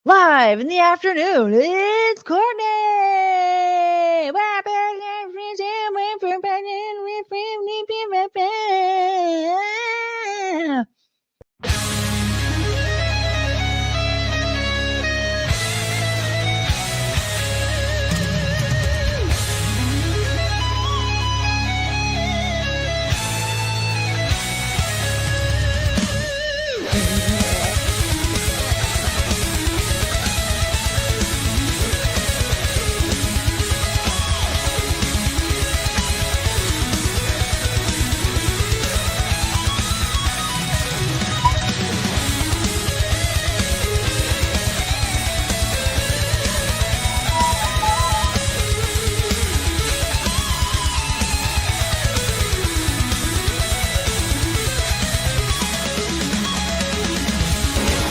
Live in the afternoon, it's Courtney.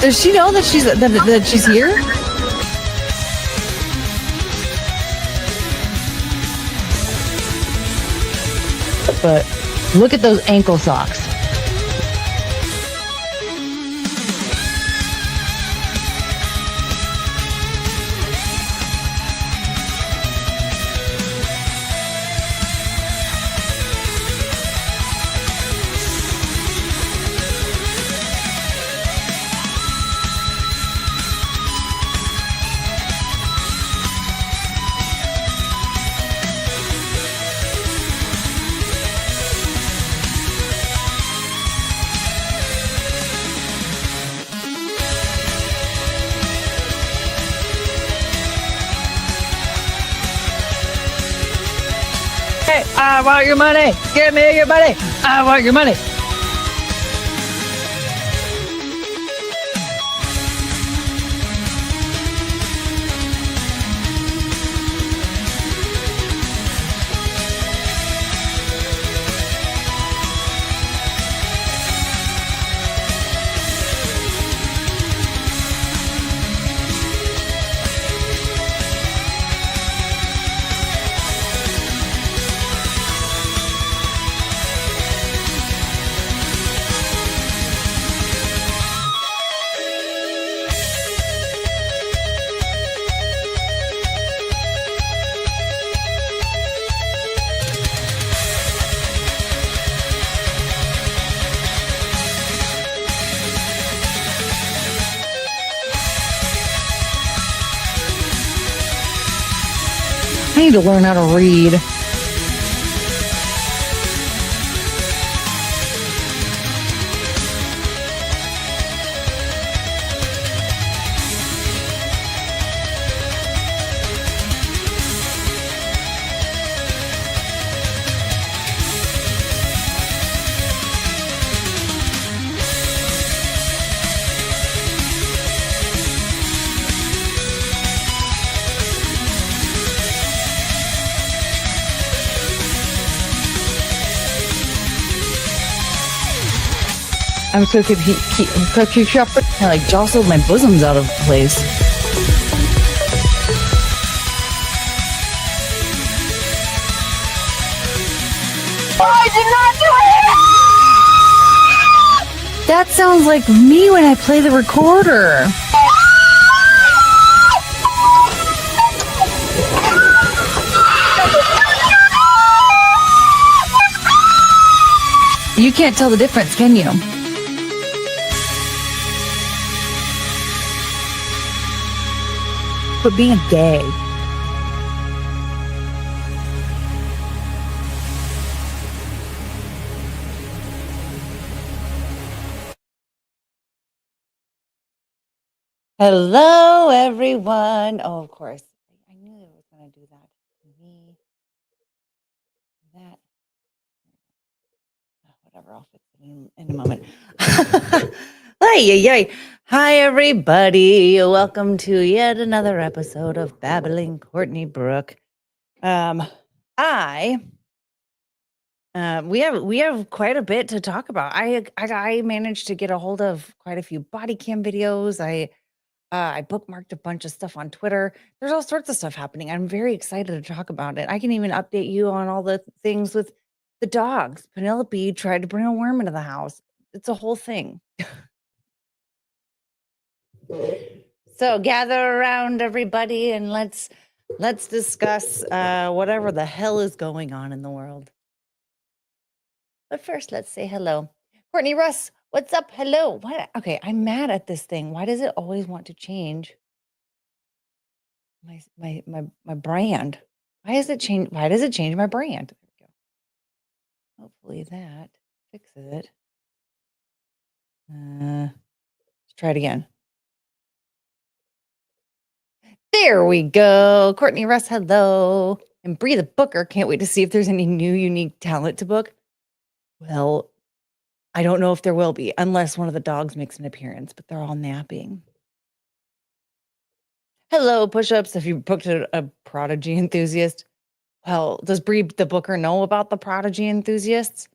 Does she know that she's here? But look at those ankle socks. I want your money. Give me your money. I want your money. I need to learn how to read. I'm so keep I like jostled my bosoms out of place. I did not do it! That sounds like me when I play the recorder. You can't tell the difference, can you? But being gay. Hello, everyone. Oh, of course. I knew it was going to do that to me. That. Whatever, I'll fix it in a moment. Hi, everybody. Welcome to yet another episode of Babbling, Courtney, Brooke. We have quite a bit to talk about. I managed to get a hold of quite a few body cam videos. I bookmarked a bunch of stuff on Twitter. There's all sorts of stuff happening. I'm very excited to talk about it. I can even update you on all the things with the dogs. Penelope tried to bring a worm into the house. It's a whole thing. So gather around, everybody, and let's discuss whatever the hell is going on in the world. But first, let's say hello. Courtney Russ, what's up? Hello. What? Okay, I'm mad at this thing. Why does it always want to change my brand? Why does it change? Why does it change my brand? There we go. Hopefully that fixes it. Let's try it again. There we go. Courtney Russ, hello. And Bree the Booker, can't wait to see if there's any new unique talent to book. Well, I don't know if there will be, unless one of the dogs makes an appearance, but they're all napping. Hello, push-ups. If you booked a Prodigy enthusiast, well, does Bree the Booker know about the Prodigy enthusiasts?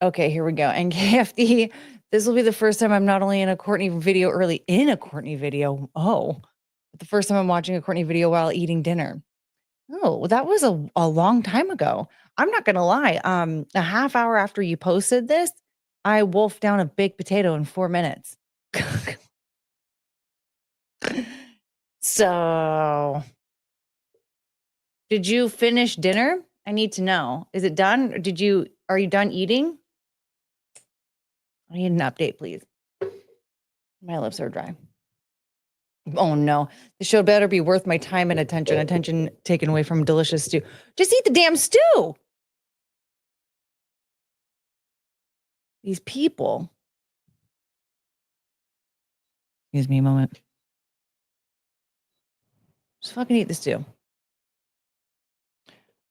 Okay, here we go. And KFD, this will be the first time I'm not only in a Courtney video early in a Courtney video. Oh, but the first time I'm watching a Courtney video while eating dinner. Oh, that was a long time ago. I'm not gonna lie. A half hour after you posted this, I wolfed down a baked potato in 4 minutes. So, did you finish dinner? I need to know. Is it done? Are you done eating? I need an update, please. My lips are dry. Oh no. The show better be worth my time and attention. Attention taken away from delicious stew. Just eat the damn stew. These people. Excuse me a moment. Just fucking eat the stew.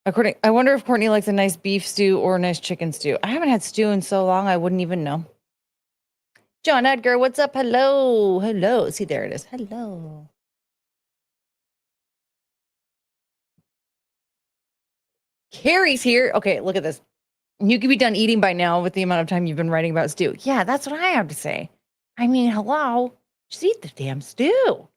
I wonder if Courtney likes a nice beef stew or a nice chicken stew. I haven't had stew in so long, I wouldn't even know. John Edgar, what's up? Hello. Hello. See, there it is. Hello. Carrie's here. Okay, look at this. You could be done eating by now with the amount of time you've been writing about stew. Yeah, that's what I have to say. I mean, hello. Just eat the damn stew.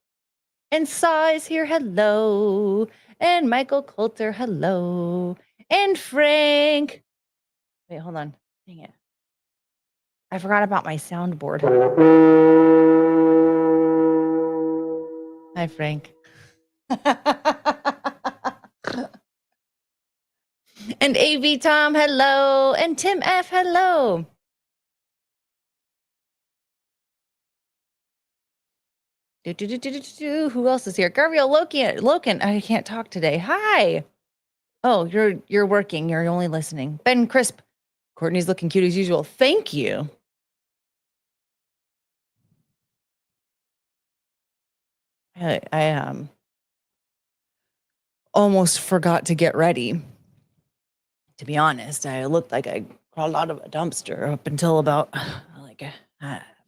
And Saw is here. Hello. And Michael Coulter. Hello. And Frank. Wait, hold on. Dang it. I forgot about my soundboard. Hi, Frank. And AV Tom, hello. And Tim F, hello. Who else is here? Gabriel Loken. I can't talk today. Hi. Oh, you're working. You're only listening. Ben Crisp. Courtney's looking cute as usual. Thank you. I almost forgot to get ready. To be honest, I looked like I crawled out of a dumpster up until about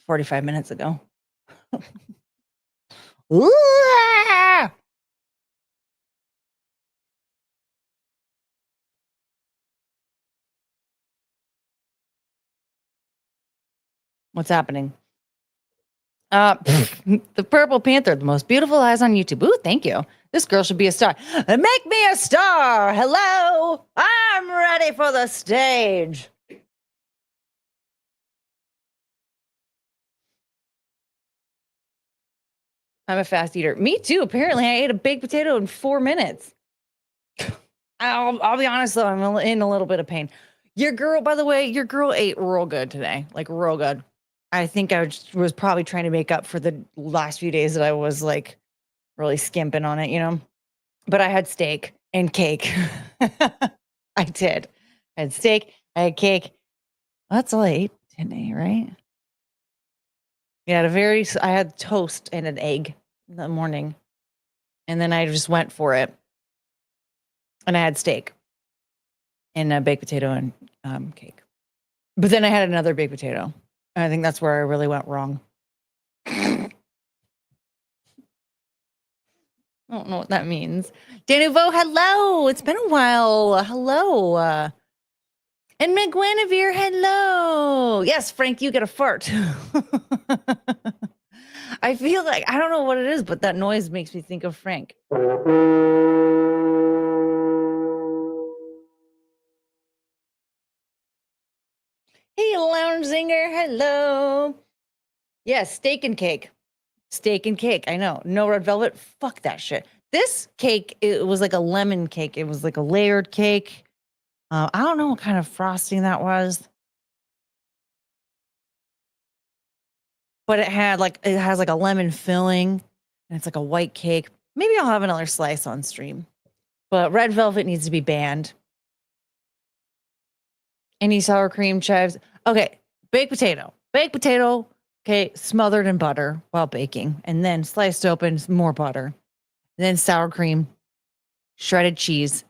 45 minutes ago. What's happening? The Purple Panther, the most beautiful eyes on YouTube. Ooh, thank you. This girl should be a star. Make me a star. Hello. I'm ready for the stage. I'm a fast eater. Me too. Apparently, I ate a baked potato in 4 minutes. I'll be honest though, I'm in a little bit of pain. Your girl, by the way, your girl ate real good today, like real good. I think I was probably trying to make up for the last few days that I was like really skimping on it, you know. But I had steak and cake. I did. I had steak. I had cake. That's all I ate today, right? Yeah, I had toast and an egg in the morning, and then I just went for it. And I had steak and a baked potato and cake. But then I had another baked potato. And I think that's where I really went wrong. I don't know what that means. Danuvo, hello. It's been a while. Hello. And McGuinevere, hello. Yes, Frank, you get a fart. I feel like, I don't know what it is, but that noise makes me think of Frank. Hey, Lounge Zinger, hello. Yes, steak and cake. Steak and cake. I know. No red velvet. Fuck that shit. This cake, it was like a lemon cake. It was like a layered cake. I don't know what kind of frosting that was, but it has like a lemon filling, and it's like a white cake. Maybe I'll have another slice on stream. But red velvet needs to be banned. Any sour cream chives? Okay, baked potato. Baked potato, okay, smothered in butter while baking, and then sliced open, more butter. And then sour cream, shredded cheese,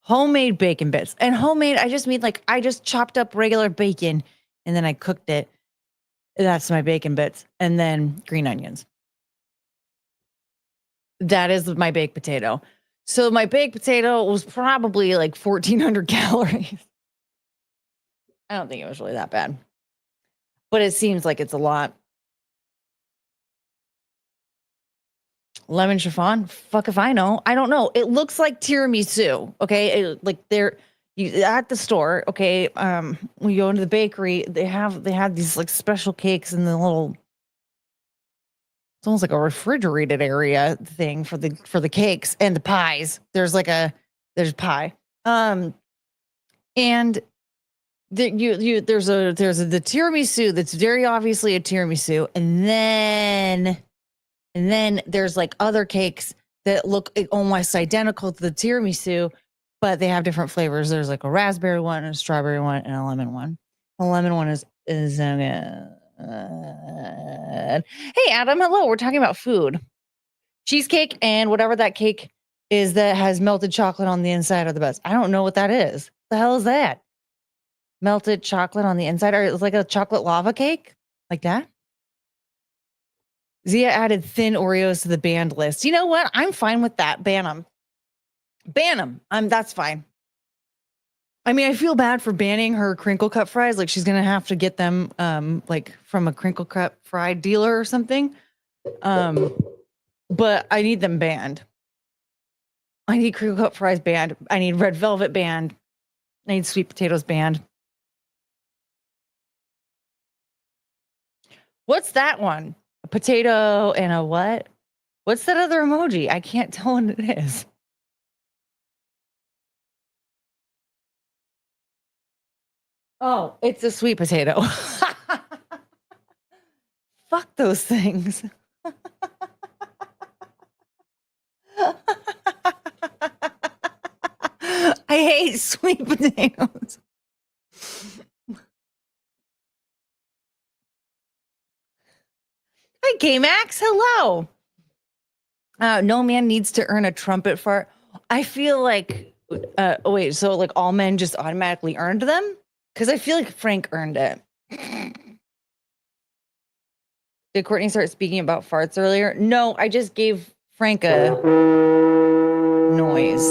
homemade bacon bits. And homemade, I just mean like I just chopped up regular bacon and then I cooked it. That's my bacon bits. And then green onions. That is my baked potato. So my baked potato was probably like 1,400 calories. I don't think it was really that bad, but it seems like it's a lot. Lemon chiffon? Fuck if I know. I don't know. It looks like tiramisu. Okay, like you at the store. Okay, when you go into the bakery, they have these like special cakes in the little. It's almost like a refrigerated area thing for the cakes and the pies. There's pie. And there's the tiramisu that's very obviously a tiramisu, and then there's like other cakes that look almost identical to the tiramisu, but they have different flavors. There's like a raspberry one, a strawberry one, and a lemon one. The lemon one is hey Adam, hello. We're talking about food, cheesecake, and whatever that cake is that has melted chocolate on the inside are the best. I don't know what that is. What the hell is that? Melted chocolate on the inside, or it's like a chocolate lava cake, like that. Zia added thin Oreos to the banned list. You know what? I'm fine with that. Ban them. That's fine. I mean, I feel bad for banning her crinkle cut fries. Like she's gonna have to get them like from a crinkle cut fry dealer or something. But I need them banned. I need crinkle cut fries banned. I need red velvet banned. I need sweet potatoes banned. What's that one? A potato and a what? What's that other emoji? I can't tell what it is. Oh, it's a sweet potato. Fuck those things. I hate sweet potatoes. Hi, K-Max. Hello. No man needs to earn a trumpet fart. I feel like, wait, so like all men just automatically earned them? Because I feel like Frank earned it. Did Courtney start speaking about farts earlier? No, I just gave Frank a noise.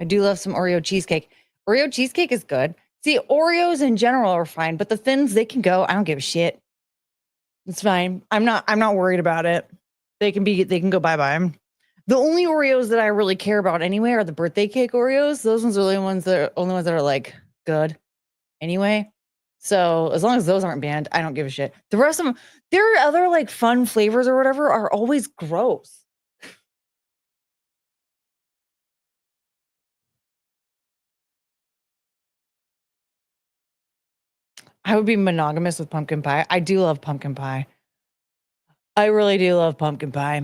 I do love some Oreo cheesecake. Oreo cheesecake is good. See, Oreos in general are fine, but the thins, they can go. I don't give a shit. It's fine. I'm not worried about it. They can go bye-bye. The only Oreos that I really care about anyway are the birthday cake Oreos. Those ones are the only ones that are like good anyway. So as long as those aren't banned, I don't give a shit. The rest of them, there are other like fun flavors or whatever are always gross. I would be monogamous with pumpkin pie. I do love pumpkin pie. I really do love pumpkin pie.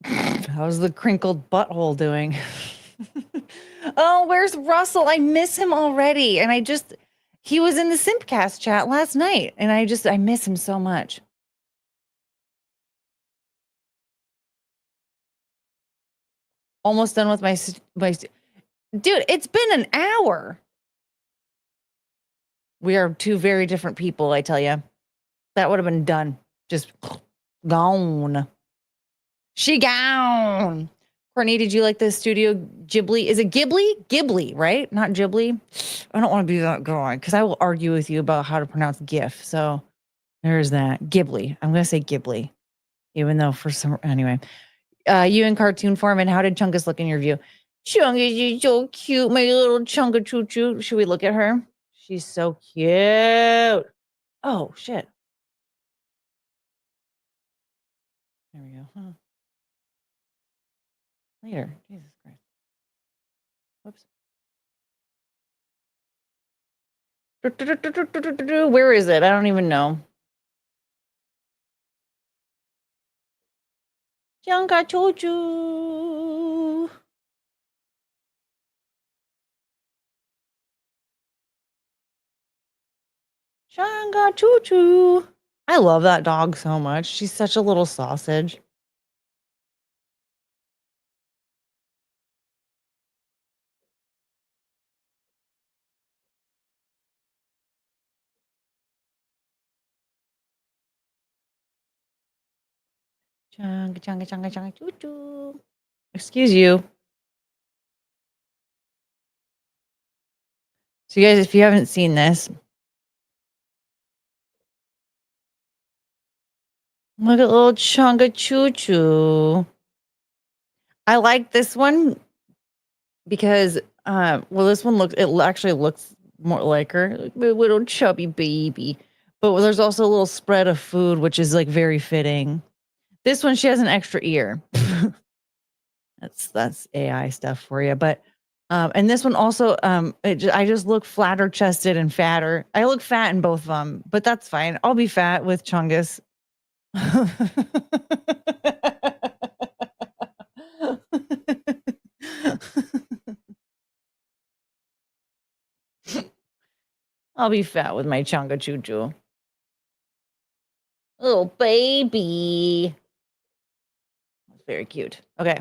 How's the crinkled butthole doing? Oh, where's Russell? I miss him already. And he was in the Simpcast chat last night. And I miss him so much. Almost done with my dude, it's been an hour. We are two very different people, I tell you. That would have been done. Just gone. She gone. Courtney, did you like the Studio Ghibli? Is it Ghibli? Ghibli, right? Not Ghibli. I don't want to be that guy because I will argue with you about how to pronounce GIF. So there's that. Ghibli. I'm going to say Ghibli. Even though anyway. You in cartoon form, and how did Chungus look in your view? Chungus is so cute, my little Chunga choo choo. Should we look at her? She's so cute. Oh, shit. There we go. Huh. Later. Jesus Christ. Whoops. Where is it? I don't even know. Janka choo choo. Shanga choo choo. I love that dog so much. She's such a little sausage. Changa changa changa changa choo choo. Excuse you. So you guys, if you haven't seen this, look at little Chunga Choo Choo. I like this one because, well, this one actually looks more like her, like my little chubby baby. But there's also a little spread of food, which is like very fitting. This one, she has an extra ear. That's AI stuff for you. But and this one also, I just look flatter chested and fatter. I look fat in both of them, but that's fine. I'll be fat with Chungus. I'll be fat with my Chunga Choo Choo. Little baby. That's very cute. Okay.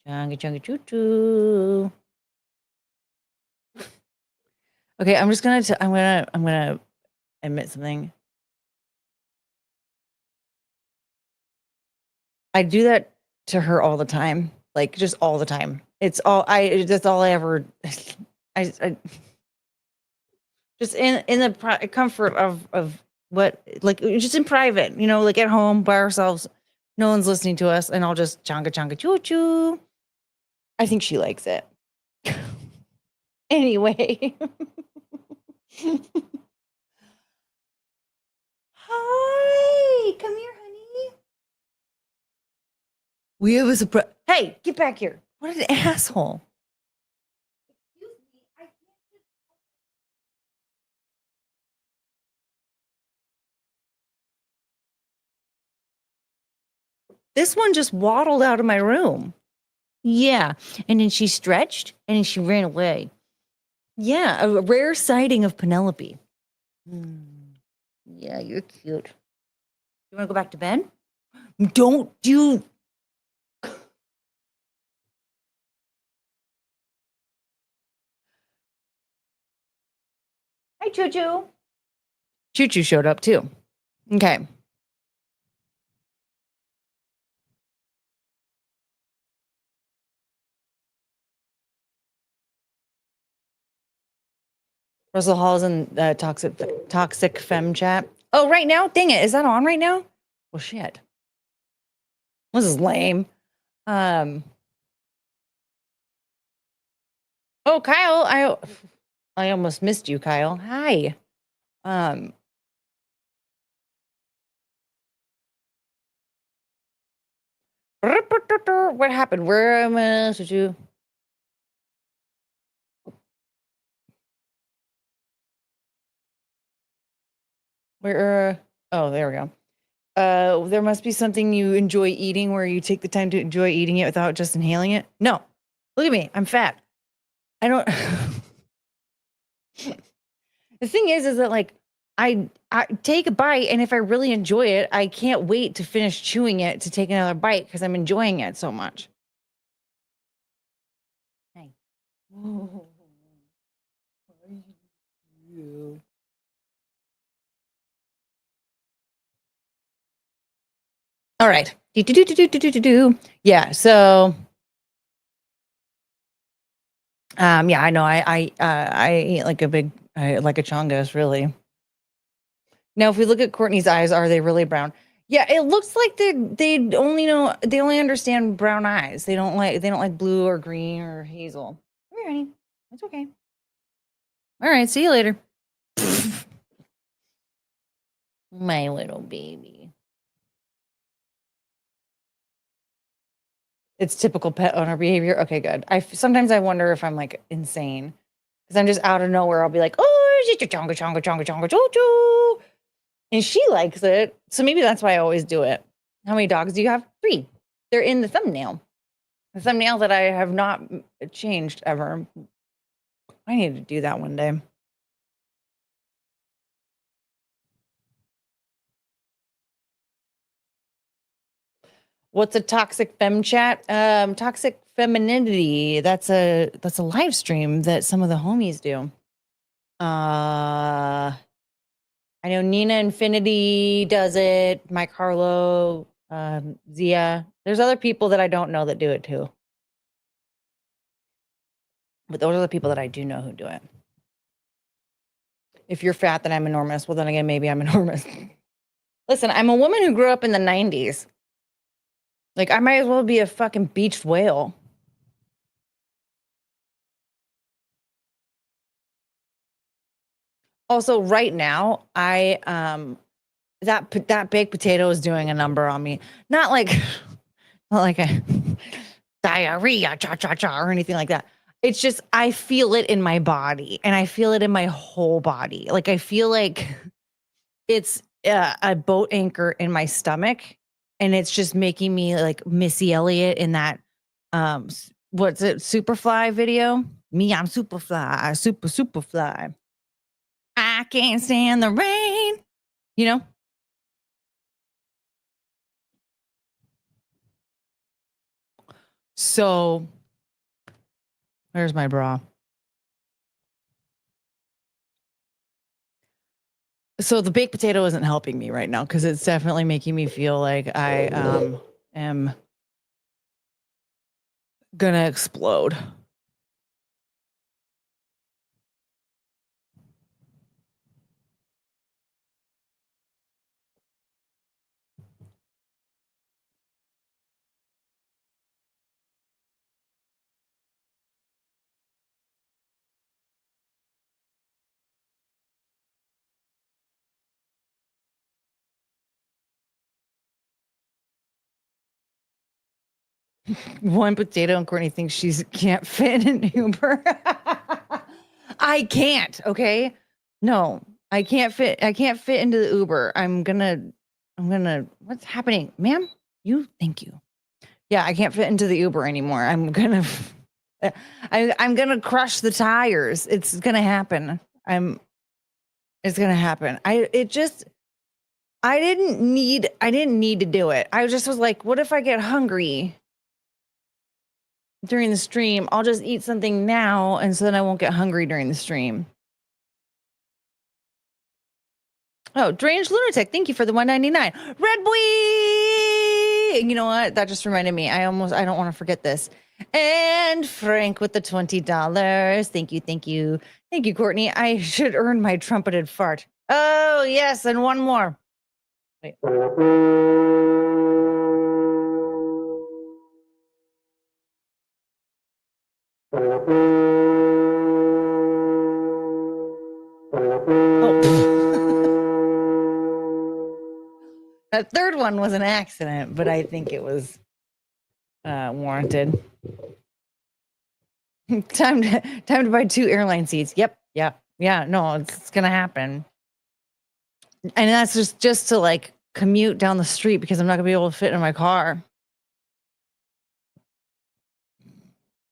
Chunga Chunga Choo Choo. Okay, I'm just gonna I'm gonna admit something. I do that to her all the time, like just all the time. That's all I ever. I just in the comfort of what, like just in private, like at home by ourselves, no one's listening to us, and I'll just chonga chonga choo choo. I think she likes it. Anyway. Hi, come here, honey. We have a surprise. Hey, get back here. What an asshole. Excuse me, I can't just. This one just waddled out of my room. Yeah, and then she stretched and then she ran away. Yeah, a rare sighting of Penelope. Yeah, you're cute. You want to go back to bed? Don't you. Hi, Choo Choo. Choo Choo showed up too. Okay. Russell Hall's in toxic femme chat. Oh, right now? Dang it. Is that on right now? Well, shit. This is lame. Oh, Kyle, I almost missed you, Kyle. Hi. What happened? Where am I? Did you? Where? Oh, there we go. There must be something you enjoy eating where you take the time to enjoy eating it without just inhaling it. No, look at me. I'm fat. I don't. The thing is that like I take a bite, and if I really enjoy it, I can't wait to finish chewing it to take another bite because I'm enjoying it so much. Hey. Oh, you. All right. Yeah. So. Yeah, I know. I eat like like a chongus, really. Now, if we look at Courtney's eyes, are they really brown? Yeah, it looks like they only understand brown eyes. They don't like blue or green or hazel. All right, that's okay. All right, see you later. My little baby. It's typical pet owner behavior. Okay, good. Sometimes I wonder if I'm like insane because I'm just out of nowhere. I'll be like, oh, chonga chonga chonga chonga choo choo, and she likes it. So maybe that's why I always do it. How many dogs do you have? 3. They're in the thumbnail. The thumbnail that I have not changed ever. I need to do that one day. What's a toxic fem chat? Toxic femininity. That's a live stream that some of the homies do. I know Nina Infinity does it. Mike Harlow, Zia. There's other people that I don't know that do it too. But those are the people that I do know who do it. If you're fat, then I'm enormous. Well, then again, maybe I'm enormous. Listen, I'm a woman who grew up in the 90s. Like, I might as well be a fucking beached whale. Also, right now, that baked potato is doing a number on me. Not like not like a diarrhea, cha cha cha, or anything like that. It's just I feel it in my body, and I feel it in my whole body. Like I feel like it's a boat anchor in my stomach, and it's just making me like Missy Elliott in that what's it, Superfly video? Me, I'm Superfly, Superfly. I can't stand the rain. You know? So there's my bra. So the baked potato isn't helping me right now because it's definitely making me feel like I am gonna explode. One potato and Courtney thinks she can't fit in an Uber. I can't, okay? No, I can't fit. I can't fit into the Uber. I'm gonna what's happening? Ma'am? Thank you. Yeah, I can't fit into the Uber anymore. I'm gonna crush the tires. It's gonna happen. It's gonna happen. I didn't need to do it. I just was like, what if I get hungry during the stream? I'll just eat something now, and so then I won't get hungry during the stream. Oh, Strange Lunatic, thank you for the 199. Red Boy! You know what? That just reminded me. I don't want to forget this. And Frank with the $20. Thank you, thank you. Thank you, Courtney. I should earn my trumpeted fart. Oh, yes, and one more. Wait. That third one was an accident, but I think it was warranted. Time to buy 2 airline seats. Yep. Yeah. No, it's gonna happen. And that's just to like commute down the street because I'm not gonna be able to fit in my car.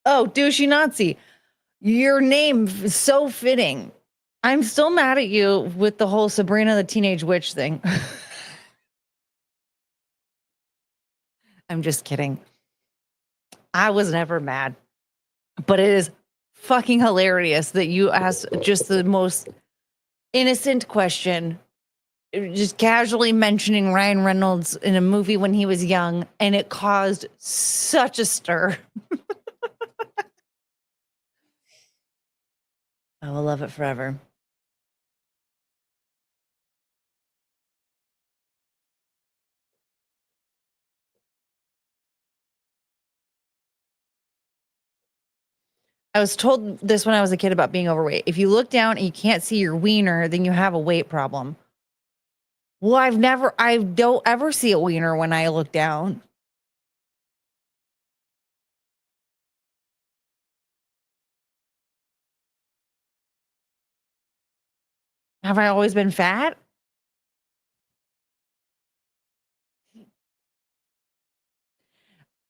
Oh, douchey Nazi. Your name is so fitting. I'm still mad at you with the whole Sabrina the Teenage Witch thing. I'm just kidding. I was never mad. But it is fucking hilarious that you asked just the most innocent question, just casually mentioning Ryan Reynolds in a movie when he was young, and it caused such a stir. I will love it forever. I was told this when I was a kid about being overweight. If you look down and you can't see your wiener, then you have a weight problem. Well, I don't ever see a wiener when I look down. Have I always been fat?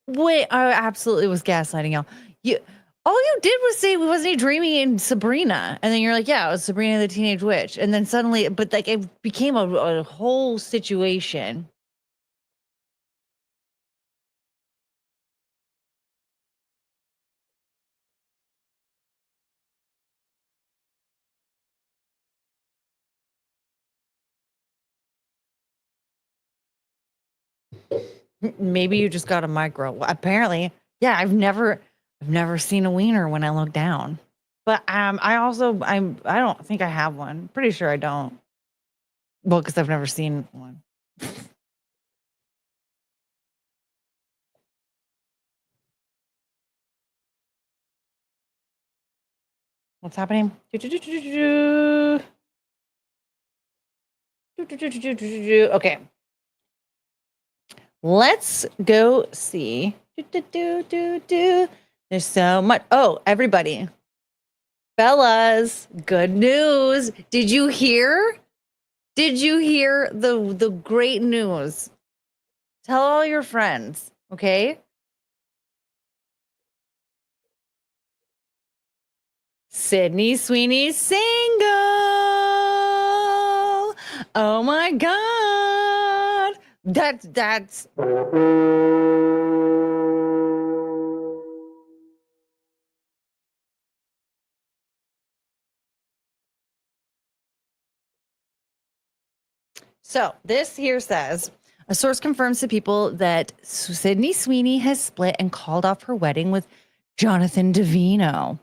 Wait, I absolutely was gaslighting y'all. You all you did was say, wasn't he dreaming in Sabrina? And then you're like, yeah, it was Sabrina the Teenage Witch. And then suddenly, but like it became a whole situation. Maybe you just got a micro. Well, apparently, yeah, I've never seen a wiener when I look down. But I don't think I have one. Pretty sure I don't. Well, because I've never seen one. What's happening? Okay. Let's go see. There's so much. Oh, everybody. Fellas, good news. Did you hear? Did you hear the great news? Tell all your friends, okay? Sydney Sweeney's single. Oh my god. That's So this here says a source confirms to people that Sydney Sweeney has split and called off her wedding with Jonathan Davino.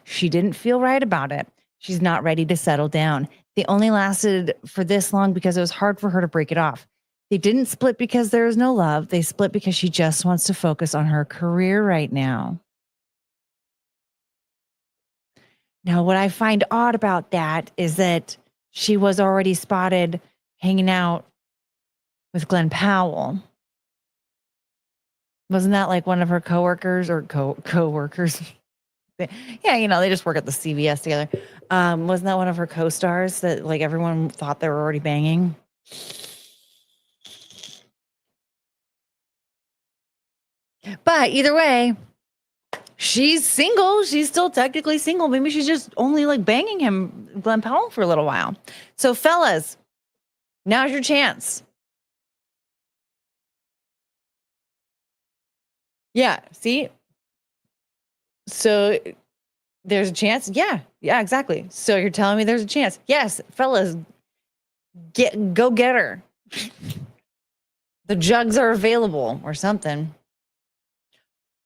She didn't feel right about it. She's not ready to settle down. They only lasted for this long because it was hard for her to break it off. They didn't split because there is no love. They split because she just wants to focus on her career right now. Now, what I find odd about that is that she was already spotted hanging out with Glenn Powell. Wasn't that like one of her coworkers or co-workers? Yeah, they just work at the CVS together. Wasn't that one of her co-stars that like everyone thought they were already banging? But either way, she's single. She's still technically single. Maybe she's just only like banging him, Glenn Powell, for a little while. So, fellas, now's your chance. Yeah, see? So there's a chance? Yeah, exactly. So you're telling me there's a chance? Yes, fellas, go get her. The jugs are available or something.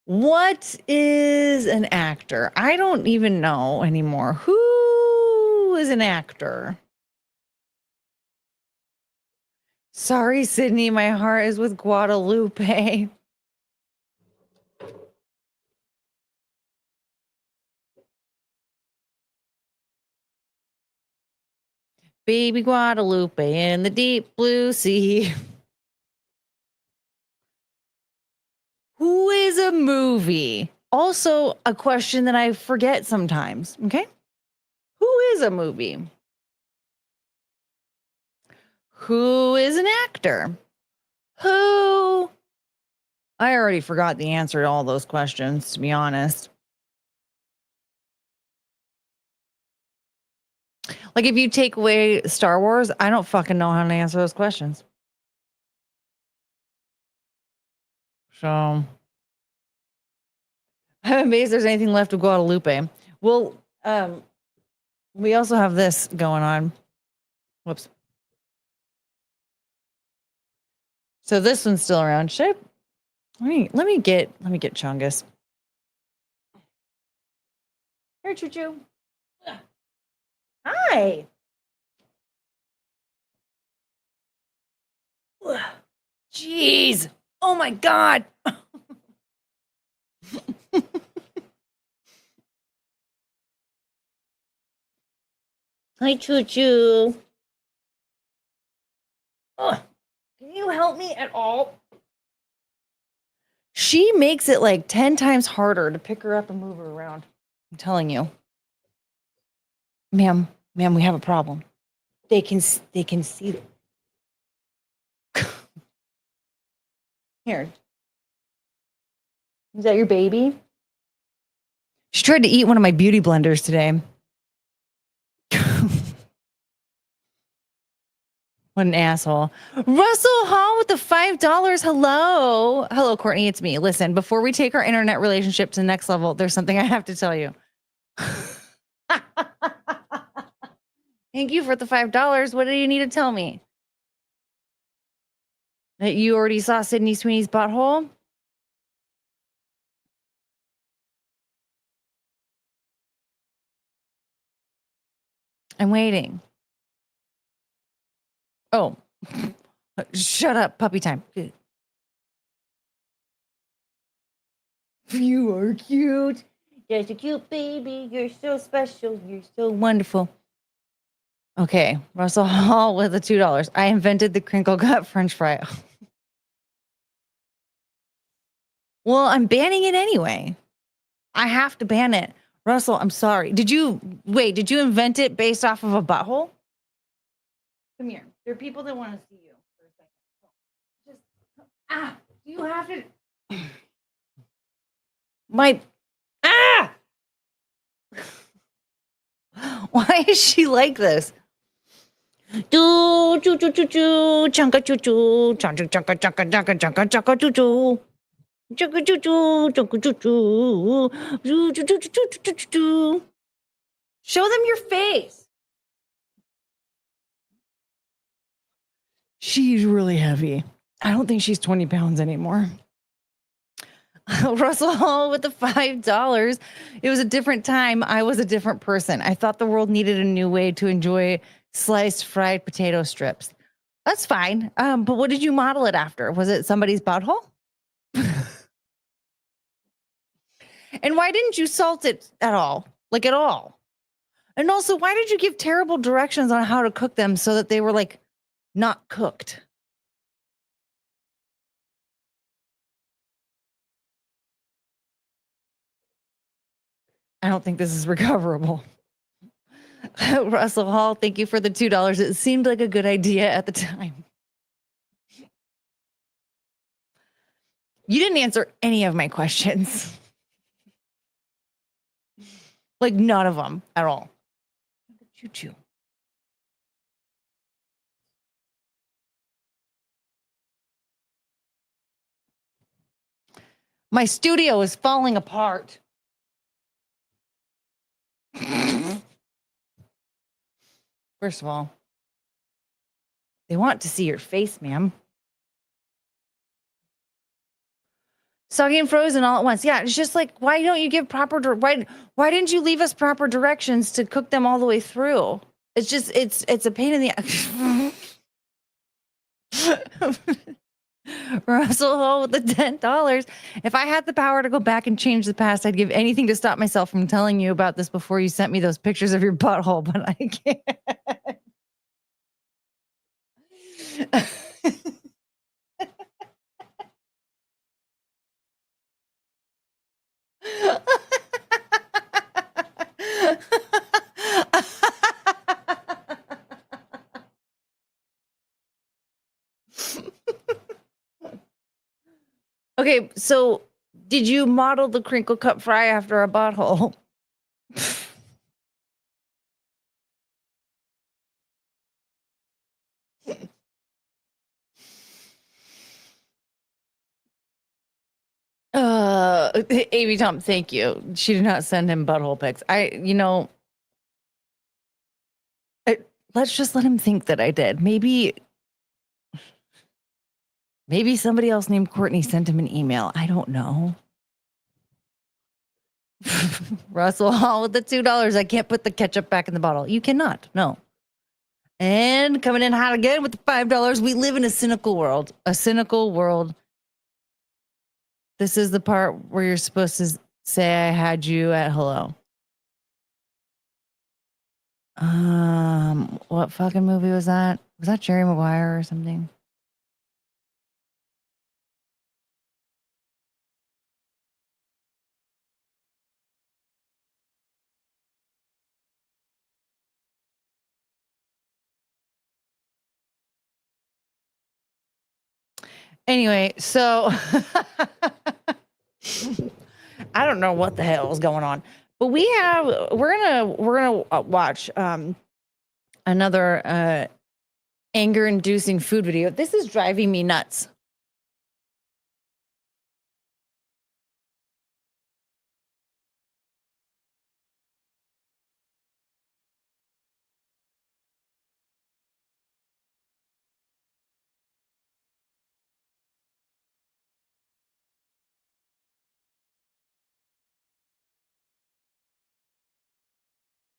What is an actor? I don't even know anymore. Who is an actor? Sorry, Sydney, my heart is with Guadalupe. Baby Guadalupe in the deep blue sea. Who is a movie? Also, a question that I forget sometimes. Okay. Who is a movie? Who is an actor? Who? I already forgot the answer to all those questions, to be honest. Like, if you take away Star Wars, I don't fucking know how to answer those questions. So, I'm amazed there's anything left of Guadalupe. Well, we also have this going on. Whoops. So this one's still around. Let me get Chungus. Here, Choo Choo. Hi. Jeez. Oh my God. Hi, Choo Choo. Ugh, can you help me at all? She makes it like 10 times harder to pick her up and move her around. I'm telling you. Ma'am, we have a problem. They can see it. Here. Is that your baby? She tried to eat one of my beauty blenders today. What an asshole. Russell Hall with the $5. Hello. Hello, Courtney. It's me. Listen, before we take our internet relationship to the next level, there's something I have to tell you. Thank you for the $5. What do you need to tell me? That you already saw Sydney Sweeney's butthole? I'm waiting. Oh, shut up. Puppy time. You are cute. You're a cute baby. You're so special. You're so wonderful. Okay, Russell Hall with the $2. I invented the crinkle cut French fry. Well, I'm banning it anyway. I have to ban it. Russell, I'm sorry. Did you invent it based off of a butthole? Come here. There are people that want to see you for a second. Do you have to? Why is she like this? Do choo choo choo choo chunka choo choo chunka chunka chunka chunka chunka chunka choo choo chunka choo choo chunka choo choo choo choo choo choo choo choo. Show them your face. She's really heavy. I don't think she's 20 pounds anymore. Russell Hall with the $5. It was a different time. I was a different person. I thought the world needed a new way to enjoy sliced fried potato strips. That's fine. But what did you model it after? Was it somebody's butthole? And why didn't you salt it at all? Like at all? And also, why did you give terrible directions on how to cook them so that they were like not cooked? I don't think this is recoverable. Russell Hall, thank you for the $2. It seemed like a good idea at the time. You didn't answer any of my questions. Like none of them at all. Choo-choo. My studio is falling apart. First of all, they want to see your face, ma'am. Soggy and frozen all at once. Yeah, it's just like, why don't you give proper why didn't you leave us proper directions to cook them all the way through? It's just it's a pain in the Russell Hall with the $10. If I had the power to go back and change the past, I'd give anything to stop myself from telling you about this before you sent me those pictures of your butthole, but I can't. Okay, so did you model the crinkle cut fry after a butthole? Amy Tom, thank you. She did not send him butthole pics. Let's just let him think that I did. Maybe somebody else named Courtney sent him an email. I don't know. Russell Hall with the $2. I can't put the ketchup back in the bottle. You cannot. No. And coming in hot again with the $5. We live in a cynical world. A cynical world. This is the part where you're supposed to say I had you at hello. What fucking movie was that? Was that Jerry Maguire or something? Anyway, so I don't know what the hell is going on, but we're gonna watch another anger-inducing food video. This is driving me nuts.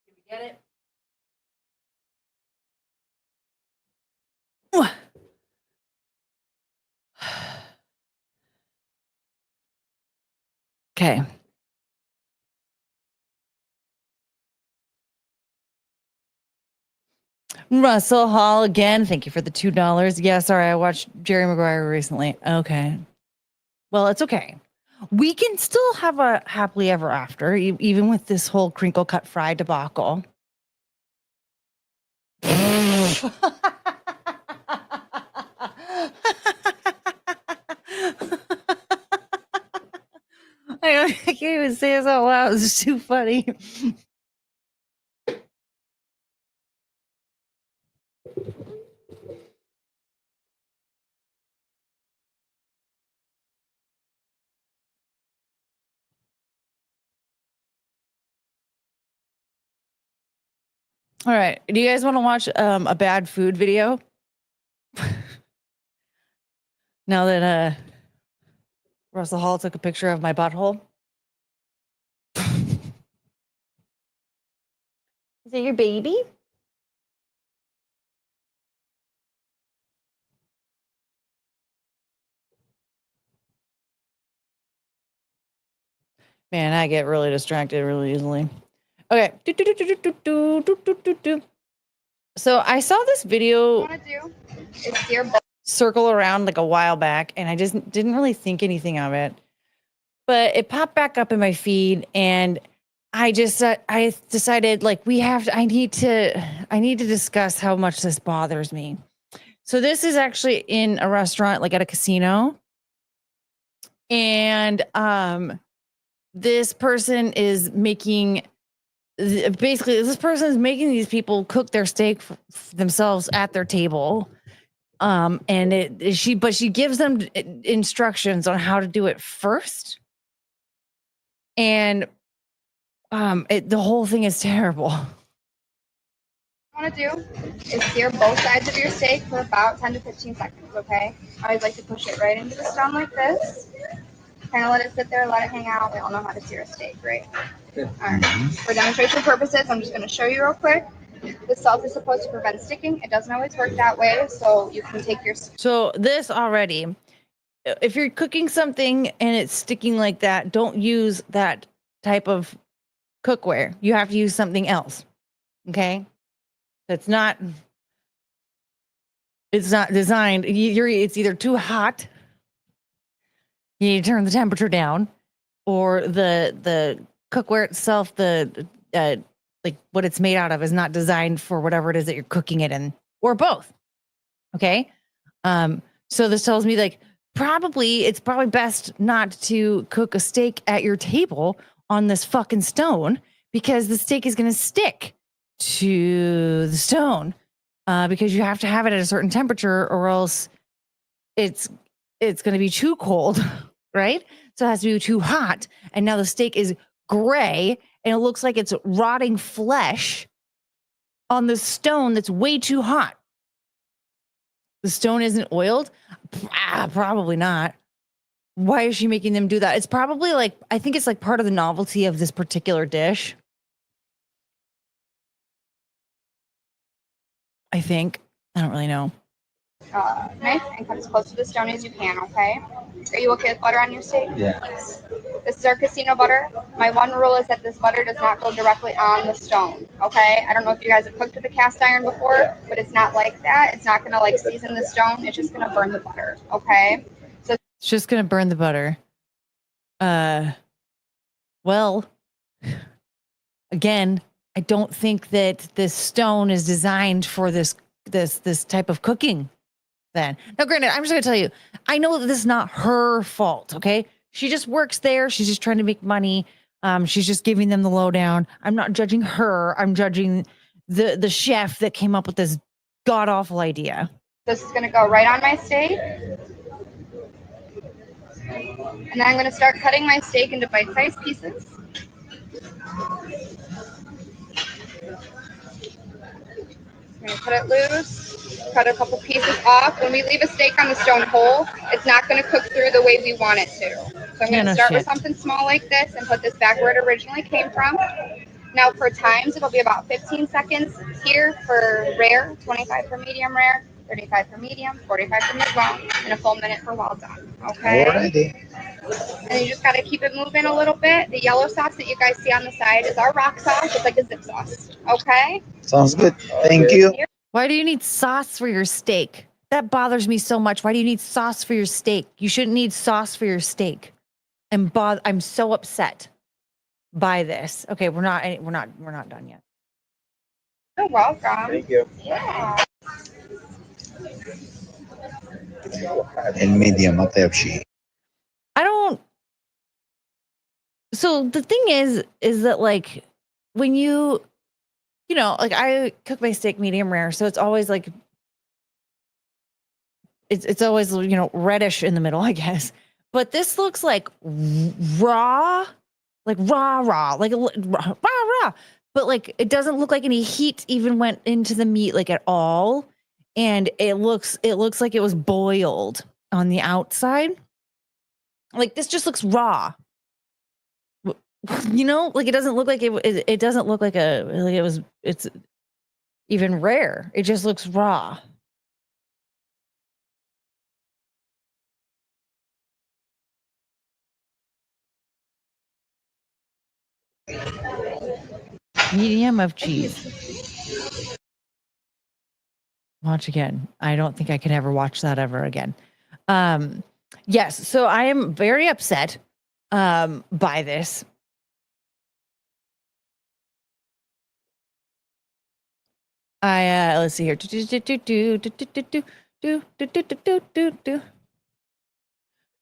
Did we get it? Okay. Russell Hall again. Thank you for the $2. Yeah, sorry, I watched Jerry Maguire recently. Okay. Well, it's okay. We can still have a happily ever after, even with this whole crinkle cut fry debacle. I can't even say this out loud. It's too funny. All right. Do you guys want to watch a bad food video? Now that Russell Hall took a picture of my butthole. Is it your baby? Man, I get really distracted really easily. Okay. So I saw this video circle around like a while back, and I just didn't really think anything of it. But it popped back up in my feed, and I decided like I need to discuss how much this bothers me. So this is actually in a restaurant, like at a casino. And this person is making these people cook their steak for themselves at their table. And she gives them instructions on how to do it first. And the whole thing is terrible. What you want to do is sear both sides of your steak for about 10 to 15 seconds, okay? I always like to push it right into the stone like this. Kind of let it sit there, let it hang out. We all know how to sear a steak, right? All right. For demonstration purposes, I'm just going to show you real quick. The salt is supposed to prevent sticking. It doesn't always work that way, so you can take your... So this already, if you're cooking something and it's sticking like that, don't use that type of cookware. You have to use something else, okay? It's not designed. It's either too hot, you need to turn the temperature down, or the cookware itself, like what it's made out of, is not designed for whatever it is that you're cooking it in, or both. Okay. So this tells me like it's probably best not to cook a steak at your table on this fucking stone, because the steak is going to stick to the stone, because you have to have it at a certain temperature, or else it's going to be too cold, right? So it has to be too hot, and now the steak is gray, and it looks like it's rotting flesh on the stone that's way too hot. The stone isn't oiled? Probably not. Why is she making them do that? It's probably like, I think it's like part of the novelty of this particular dish. I think. I don't really know. knife and cut as close to the stone as you can, okay? Are you okay with butter on your steak? Yes. This is our casino butter. My one rule is that this butter does not go directly on the stone, okay? I don't know if you guys have cooked with a cast iron before, but it's not like that. It's not gonna like season the stone. It's just gonna burn the butter, okay? So It's just gonna burn the butter. Well, again, I don't think that this stone is designed for this type of cooking. Then now, granted, I'm just gonna tell you, I know that this is not her fault. Okay, she just works there. She's just trying to make money. She's just giving them the lowdown. I'm not judging her. I'm judging the chef that came up with this god awful idea. this is gonna go right on my steak. And then I'm gonna start cutting my steak into bite-sized pieces. I'm gonna cut it loose, cut a couple pieces off. When we leave a steak on the stone whole, it's not gonna cook through the way we want it to. So I'm gonna start with something small like this and put this back where it originally came from. Now for times, it'll be about 15 seconds here for rare, 25 for medium rare, 35 for medium, 45 for mid-well, and a full minute for well done, okay? Alrighty. And you just gotta keep it moving a little bit. The yellow sauce that you guys see on the side is our rock sauce. It's like a zip sauce, okay? Sounds good. Thank you. Why do you need sauce for your steak? That bothers me so much. Why do you need sauce for your steak? You shouldn't need sauce for your steak. I'm so upset by this. Okay, we're not done yet. You're welcome. Thank you. Yeah. الميديا ما طيب شيء. I don't. So the thing is that like when you know, like I cook my steak medium rare, so it's always like it's always, you know, reddish in the middle, I guess. But this looks like raw, like raw, like raw. But like it doesn't look like any heat even went into the meat like at all, and it looks like it was boiled on the outside. Like this just looks raw. You know, like it doesn't look like it doesn't look like it's even rare. It just looks raw. Medium of cheese. Watch again. I don't think I can ever watch that ever again. Yes, so I am very upset by this. Let's see here.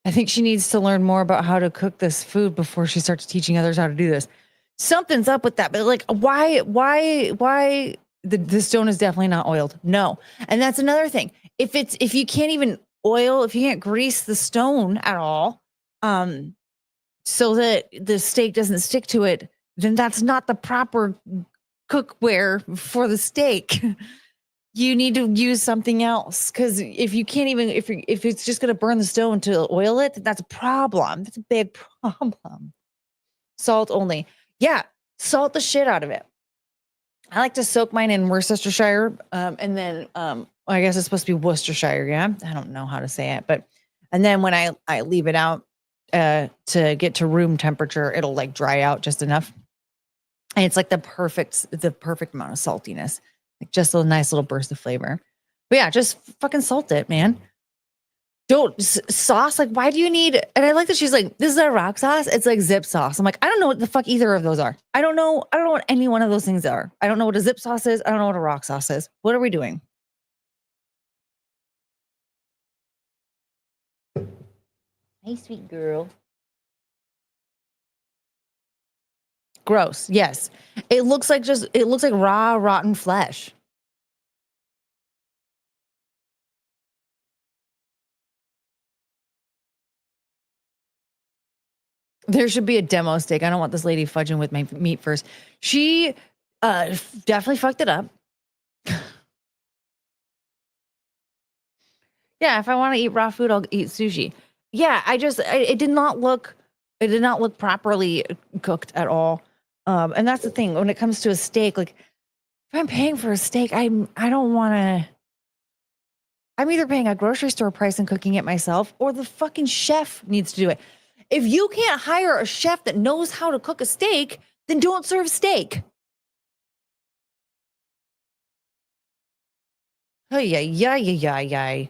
I think she needs to learn more about how to cook this food before she starts teaching others how to do this. Something's up with that, but like, why the stone is definitely not oiled. No. And that's another thing. If you can't even oil, if you can't grease the stone at all, so that the steak doesn't stick to it, then that's not the proper cookware for the steak. You need to use something else, because if you can't even, if it's just going to burn the stone to oil it, that's a problem. That's a big problem. Salt only. Yeah, salt the shit out of it. I like to soak mine in Worcestershire, and then I guess it's supposed to be Worcestershire. Yeah, I don't know how to say it, but and then when I leave it out to get to room temperature, it'll like dry out just enough, and it's like the perfect amount of saltiness, like just a nice little burst of flavor. But yeah, just fucking salt it, man. Don't sauce. Like, why do you need? And I like that she's like, this is our rock sauce. It's like zip sauce. I'm like, I don't know what the fuck either of those are. I don't know what any one of those things are. I don't know what a zip sauce is. I don't know what a rock sauce is. What are we doing? Hey, sweet girl. Gross. Yes. It looks like raw, rotten flesh. There should be a demo steak. I don't want this lady fudging with my meat first. She definitely fucked it up. Yeah, if I want to eat raw food, I'll eat sushi. Yeah, it did not look properly cooked at all. And that's the thing when it comes to a steak. Like, if I'm paying for a steak, I don't want I'm either paying a grocery store price and cooking it myself, or the fucking chef needs to do it. If you can't hire a chef that knows how to cook a steak, then don't serve steak. Oh, yeah.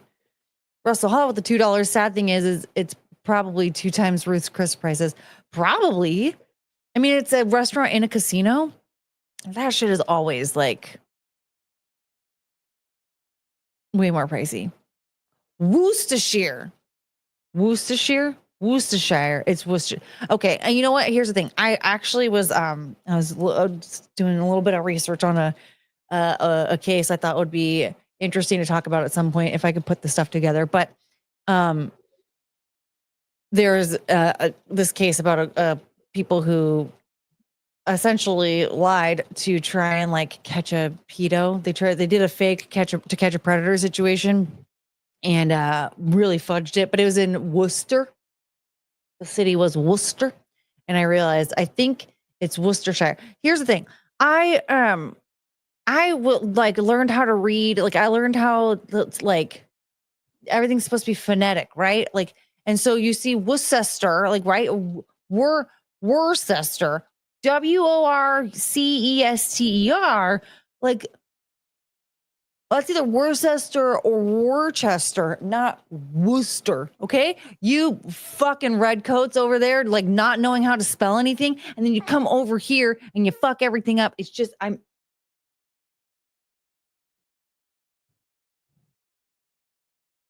Russell Hall with the $2. Sad thing is it's probably 2 times Ruth's Chris prices. Probably. I mean, it's a restaurant in a casino. That shit is always like way more pricey. Worcestershire. It's Worcester. Okay, and you know what? Here's the thing. I actually was just doing a little bit of research on a case I thought would be interesting to talk about at some point if I could put the stuff together. But there's this case about people who essentially lied to try and like catch a pedo. They did a fake catch a predator situation and really fudged it, but it was in Worcester. The city was Worcester, and I realized I think it's Worcestershire. Here's the thing. I learned how to read. Like I learned how like everything's supposed to be phonetic, right? Like, and so you see Worcester, like right, Worcester, Worcester, like that's either Worcester or Worcester, not Worcester. Okay, you fucking redcoats over there, like not knowing how to spell anything, and then you come over here and you fuck everything up. It's just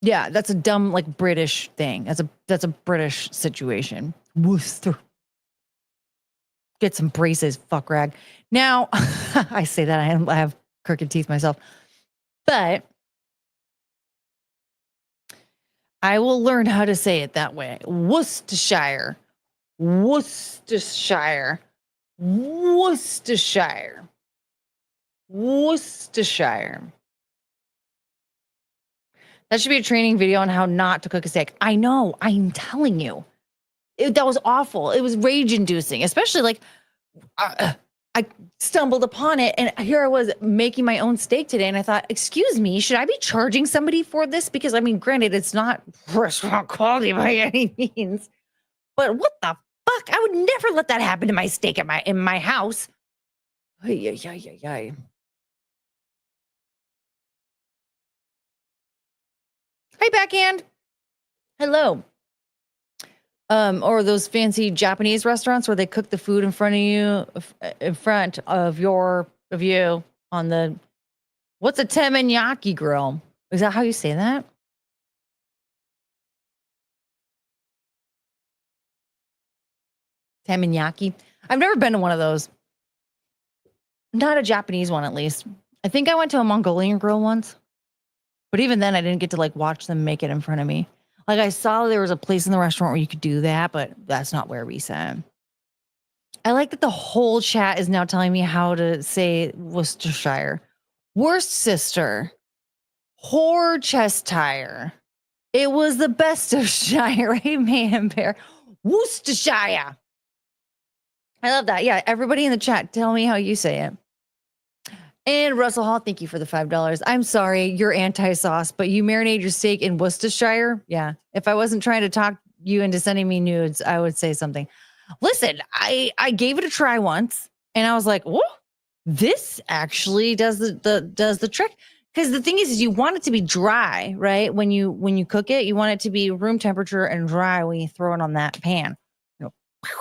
yeah, that's a dumb like British thing. That's a British situation. Worcester. Get some braces, fuck rag. Now, I say that I have crooked teeth myself, but I will learn how to say it that way. Worcestershire. Worcestershire. Worcestershire. Worcestershire. That should be a training video on how not to cook a steak. I know. I'm telling you. That was awful. It was rage inducing, especially like I stumbled upon it and here I was making my own steak today. And I thought, excuse me, should I be charging somebody for this? Because I mean, granted, it's not restaurant quality by any means, but what the fuck? I would never let that happen to my steak in my house. Hi, backhand. Hello. Or those fancy Japanese restaurants where they cook the food in front of you, you on the, what's a teppanyaki grill? Is that how you say that? Teppanyaki. I've never been to one of those. Not a Japanese one, at least. I think I went to a Mongolian grill once, but even then I didn't get to like watch them make it in front of me. Like I saw there was a place in the restaurant where you could do that, but that's not where we sat. I like that the whole chat is now telling me how to say Worcestershire. Worcester. Horchestire. It was the best of Shire, Amen, Bear. Worcestershire. I love that. Yeah, everybody in the chat, tell me how you say it. And Russell Hall, thank you for the $5. I'm sorry, you're anti-sauce, but you marinate your steak in Worcestershire? Yeah. If I wasn't trying to talk you into sending me nudes, I would say something. Listen, I gave it a try once, and I was like, whoa, this actually does the trick. Because the thing is you want it to be dry, right? When you cook it, you want it to be room temperature and dry when you throw it on that pan. You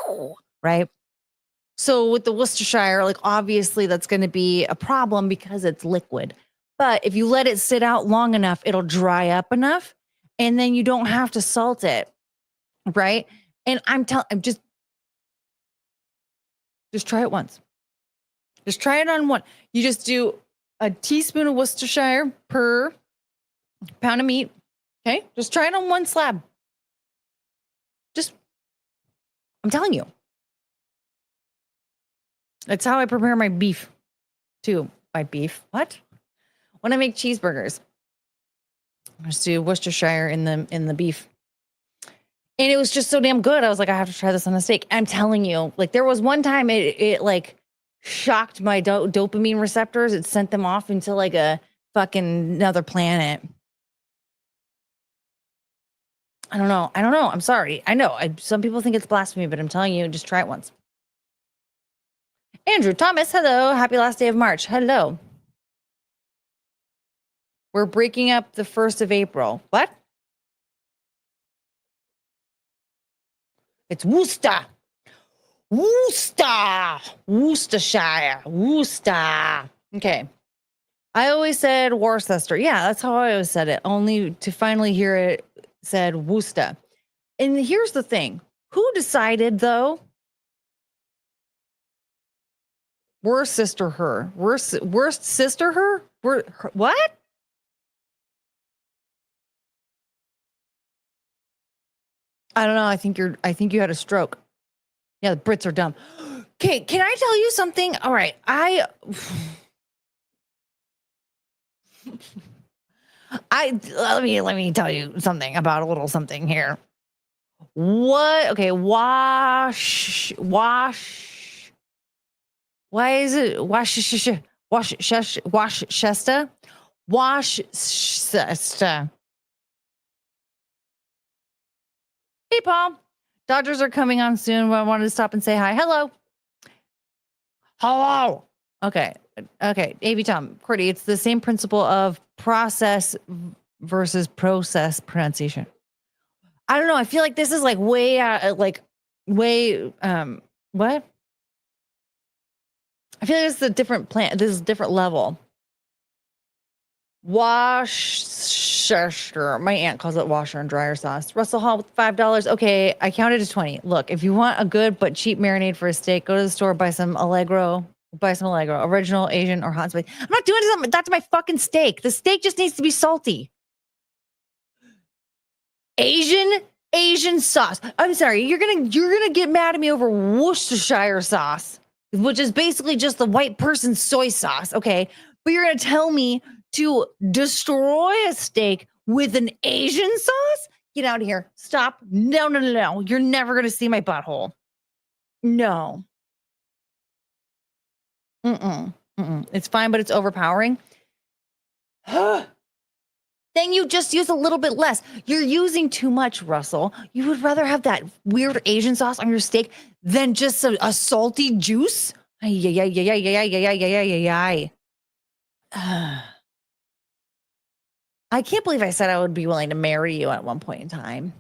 know, right? So with the Worcestershire, like obviously that's going to be a problem because it's liquid. But if you let it sit out long enough, it'll dry up enough, and then you don't have to salt it, right? And I'm just try it once. Just try it on one. You just do a teaspoon of Worcestershire per pound of meat. Okay, just try it on one slab. I'm telling you. That's how I prepare my beef, too. My beef. What? When I make cheeseburgers, I just do Worcestershire in the beef. And it was just so damn good. I was like, I have to try this on a steak. I'm telling you, like there was one time it like shocked my dopamine receptors. It sent them off into like a fucking another planet. I don't know. I'm sorry. I know. Some people think it's blasphemy, but I'm telling you, just try it once. Andrew Thomas, hello. Happy last day of March. Hello. We're breaking up the 1st of April. What? It's Worcester. Worcestershire. Worcester. Okay. I always said Worcester. Yeah, that's how I always said it. Only to finally hear it said Worcester. And here's the thing. Who decided, though? Worst sister her. Worst sister her? What? I don't know. I think you had a stroke. Yeah, the Brits are dumb. Okay, can I tell you something? All right. Let me tell you something about a little something here. What? Okay, wash. Why is it Washchester? Hey, Paul. Dodgers are coming on soon. I wanted to stop and say hi. Hello. Okay. AV Tom, Courtney, it's the same principle of process versus process pronunciation. I don't know. I feel like this is like way what? I feel like this is a different plant. This is a different level. Worcestershire. My aunt calls it washer and dryer sauce. Russell Hall with $5. Okay, I counted to 20. Look, if you want a good but cheap marinade for a steak, go to the store, buy some Allegro, original, Asian, or hot spice. I'm not doing something. That's my fucking steak. The steak just needs to be salty. Asian sauce. I'm sorry. You're gonna get mad at me over Worcestershire sauce, which is basically just the white person's soy sauce. Okay, but you're gonna tell me to destroy a steak with an Asian sauce? Get out of here. Stop. No. You're never going to see my butthole. No. It's fine, but it's overpowering. Then you just use a little bit less. You're using too much, Russell. You would rather have that weird Asian sauce on your steak than just a salty juice? I can't believe I said I would be willing to marry you at one point in time.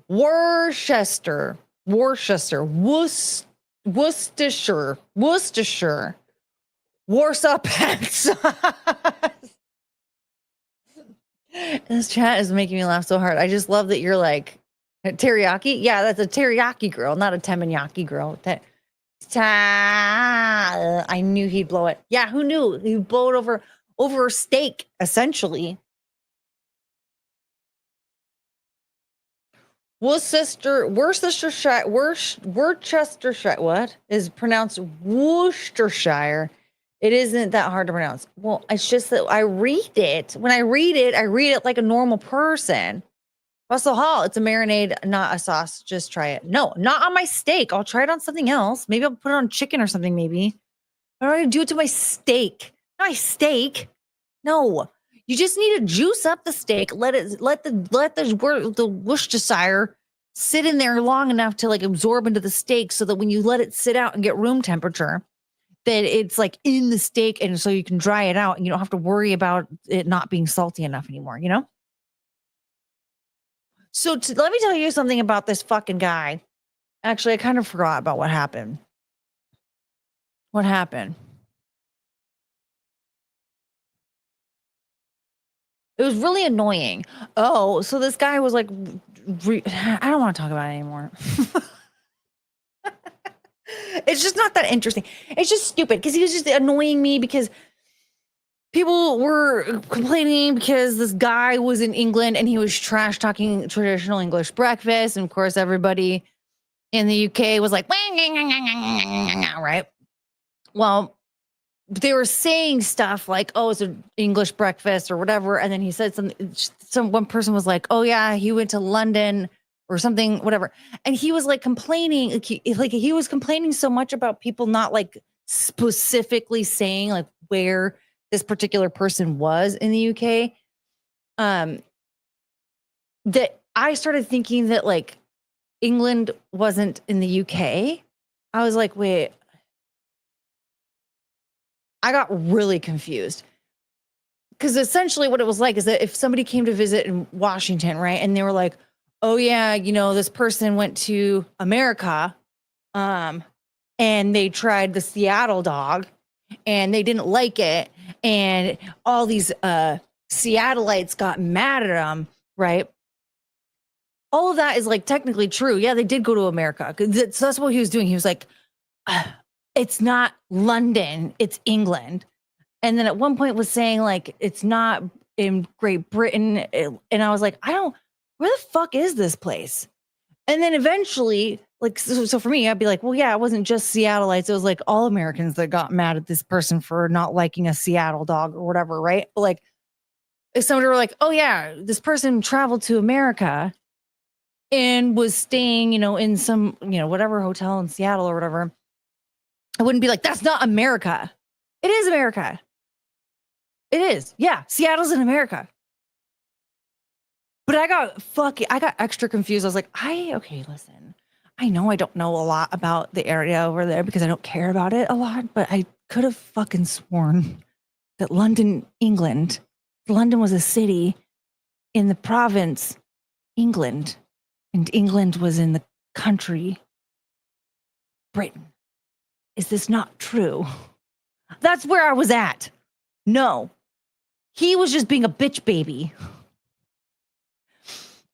Worcestershire. Warsaw pants. This chat is making me laugh so hard. I just love that you're like, teriyaki? Yeah, that's a teriyaki girl, not a teppanyaki girl. I knew he'd blow it. Yeah, who knew? He'd blow it over steak, essentially. Worcestershire, what is pronounced Worcestershire? It isn't that hard to pronounce. Well, it's just that I read it. When I read it like a normal person. Russell Hall, it's a marinade, not a sauce. Just try it. No, not on my steak. I'll try it on something else. Maybe I'll put it on chicken or something, maybe. I don't want to do it to my steak. Not my steak. No. You just need to juice up the steak. Let the Worcestershire sit in there long enough to like absorb into the steak so that when you let it sit out and get room temperature, that it's like in the steak, and so you can dry it out and you don't have to worry about it not being salty enough anymore, you know? So let me tell you something about this fucking guy. Actually, I kind of forgot about what happened. What happened? It was really annoying. Oh, so this guy was like, I don't want to talk about it anymore. It's just not that interesting. It's just stupid because he was just annoying me because people were complaining because this guy was in England and he was trash talking traditional English breakfast. And of course, everybody in the UK was like, right? Well, they were saying stuff like, oh, it's an English breakfast or whatever. And then he said one person was like, oh yeah, he went to London or something, whatever. And he was like complaining, he was complaining so much about people not like specifically saying like where this particular person was in the UK. That I started thinking that like England wasn't in the UK. I was like, wait, I got really confused. Because essentially what it was like is that if somebody came to visit in Washington, right, and they were like, oh yeah, this person went to America, and they tried the Seattle dog and they didn't like it, and all these Seattleites got mad at them, right? All of that is like technically true. Yeah, they did go to America. So that's what he was doing. He was like, it's not London, it's England. And then at one point was saying like, it's not in Great Britain. And I was like, where the fuck is this place? And then eventually, like, so for me, I'd be like, well, yeah, it wasn't just Seattleites. It was like all Americans that got mad at this person for not liking a Seattle dog or whatever, right? But like, if somebody were like, oh yeah, this person traveled to America and was staying, in some, whatever hotel in Seattle or whatever, I wouldn't be like, that's not America. It is America. It is. Yeah. Seattle's in America. But I got extra confused. I was like, okay, listen, I know I don't know a lot about the area over there because I don't care about it a lot, but I could have fucking sworn that London was a city in the province, England, and England was in the country, Britain. Is this not true? That's where I was at. No, he was just being a bitch baby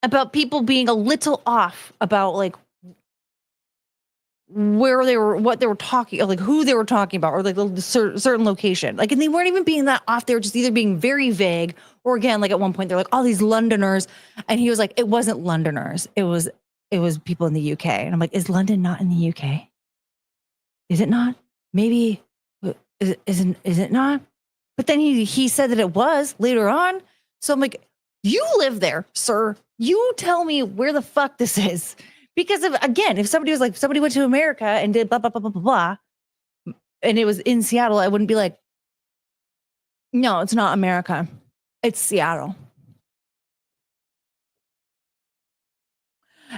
about people being a little off about like where they were, what they were talking, like who they were talking about, or like the certain location. Like, and they weren't even being that off. They were just either being very vague, or again, like at one point they're like, all these Londoners, and he was like, it wasn't Londoners, it was people in the UK. And I'm like, is London not in the UK? Is it not? Maybe is it not? But then he said that it was later on. So I'm like, you live there, sir. You tell me where the fuck this is. Because if somebody was like, somebody went to America and did blah, blah, blah, blah, blah, blah, and it was in Seattle, I wouldn't be like, no, it's not America. It's Seattle.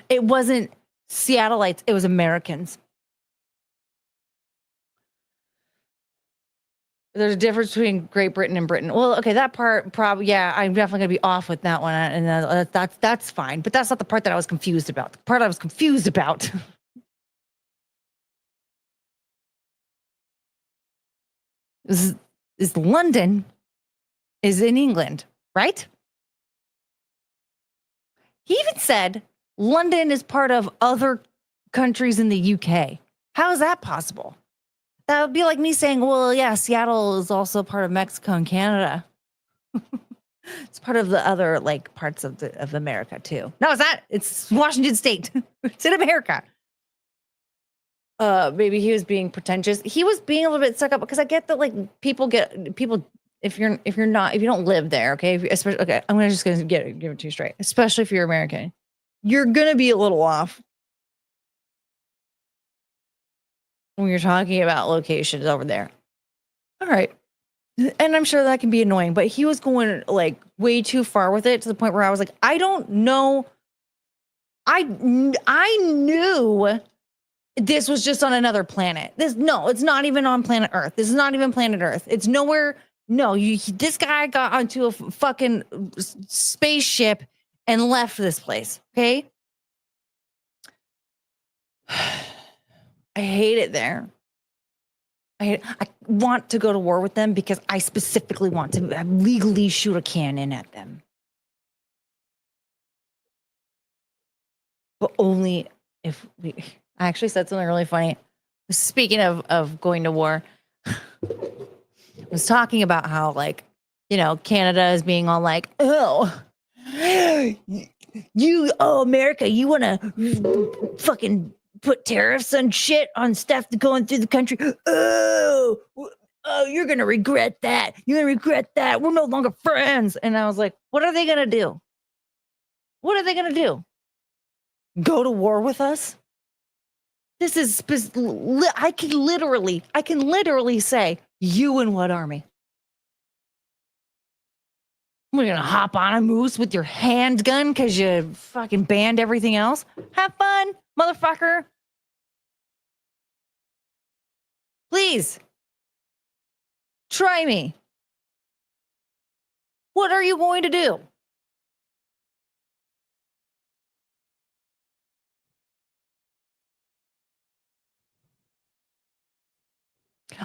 It wasn't Seattleites. It was Americans. There's a difference between Great Britain and Britain. Well, okay, that part probably, yeah, I'm definitely gonna be off with that one, and that's fine. But that's not the part that I was confused about. The part I was confused about is London is in England, right? He even said London is part of other countries in the UK. How is that possible? That would be like me saying, well, yeah, Seattle is also part of Mexico and Canada. It's part of the other like parts of America too. No, it's not. It's Washington State. It's in America. Maybe he was being pretentious. He was being a little bit stuck up because I get that like people if you don't live there, okay, I'm gonna give it to you straight. Especially if you're American, you're gonna be a little off when you're talking about locations over there. All right. And I'm sure that can be annoying, but he was going like way too far with it to the point where I was like, I don't know. I knew this was just on another planet. It's not even on planet Earth. This is not even planet Earth. It's nowhere. No, this guy got onto a fucking spaceship and left this place. Okay. I hate it there. I want to go to war with them because I specifically want to legally shoot a cannon at them. But only if I actually said something really funny. Speaking of going to war, I was talking about how like, Canada is being all like, America, you want to fucking put tariffs on shit on stuff going through the country. Oh, you're going to regret that. You're going to regret that. We're no longer friends. And I was like, what are they going to do? What are they going to do? Go to war with us? This is I can literally say, you and what army? We're gonna hop on a moose with your handgun because you fucking banned everything else. Have fun, motherfucker. Please. Try me. What are you going to do?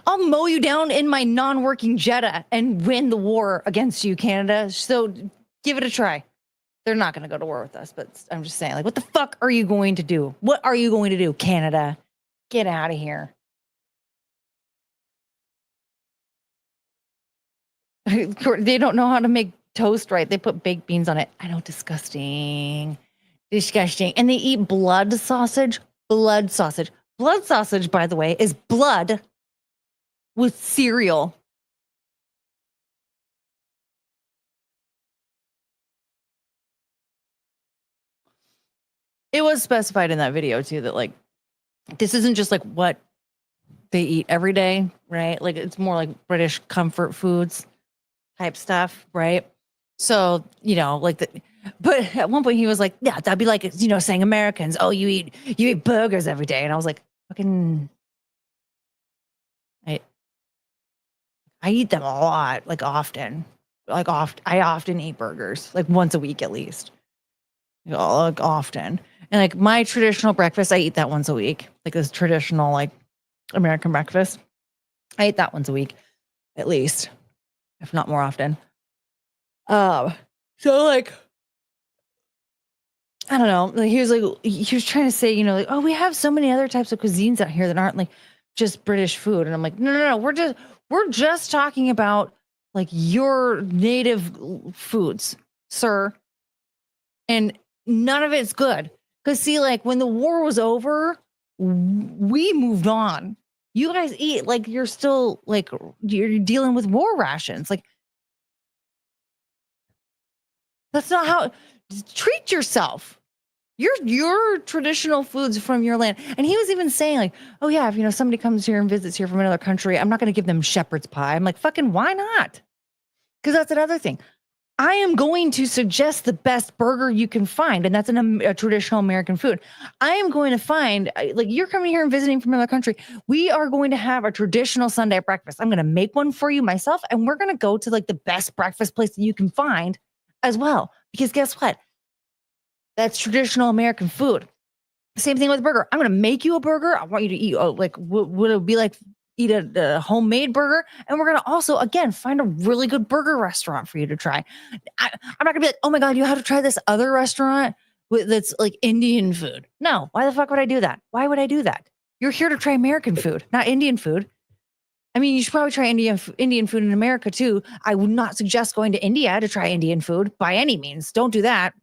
I'll mow you down in my non-working Jetta and win the war against you, Canada. So give it a try. They're not going to go to war with us, but I'm just saying, like, what the fuck are you going to do? What are you going to do, Canada? Get out of here. They don't know how to make toast right. They put baked beans on it. I know, disgusting. Disgusting. And they eat blood sausage. Blood sausage. Blood sausage, by the way, is blood with cereal. It was specified in that video too that like this isn't just like what they eat every day, right? Like it's more like British comfort foods type stuff, right? So, you know, like the, but at one point he was like, yeah, that'd be like, you know, saying Americans, oh, you eat burgers every day. And I was like, fucking I eat them a lot, like often. I often eat burgers, like once a week at least. Like often. And like my traditional breakfast, I eat that once a week. Like this traditional like American breakfast. I eat that once a week, at least, if not more often. So like I don't know. Like he was trying to say, you know, like, oh, we have so many other types of cuisines out here that aren't like just British food. And I'm like, no. We're just talking about like your native foods, sir. And none of it's good. Because see, like when the war was over, we moved on. You guys eat like you're still like you're dealing with war rations. Like that's not how treat yourself. Your traditional foods from your land. And he was even saying like, oh yeah, if you know somebody comes here and visits here from another country, I'm not going to give them shepherd's pie. I'm like, fucking why not? Because that's another thing. I am going to suggest the best burger you can find, and that's a traditional American food. I am going to find, like, you're coming here and visiting from another country. We are going to have a traditional Sunday breakfast. I'm going to make one for you myself, and we're going to go to like the best breakfast place that you can find as well. Because guess what? That's traditional American food. Same thing with a burger. I'm going to make you a burger. I want you to eat, would it be like eat a homemade burger? And we're going to also, again, find a really good burger restaurant for you to try. I'm not going to be like, oh my God, you have to try this other restaurant that's like Indian food. No, why the fuck would I do that? Why would I do that? You're here to try American food, not Indian food. I mean, you should probably try Indian food in America too. I would not suggest going to India to try Indian food by any means. Don't do that.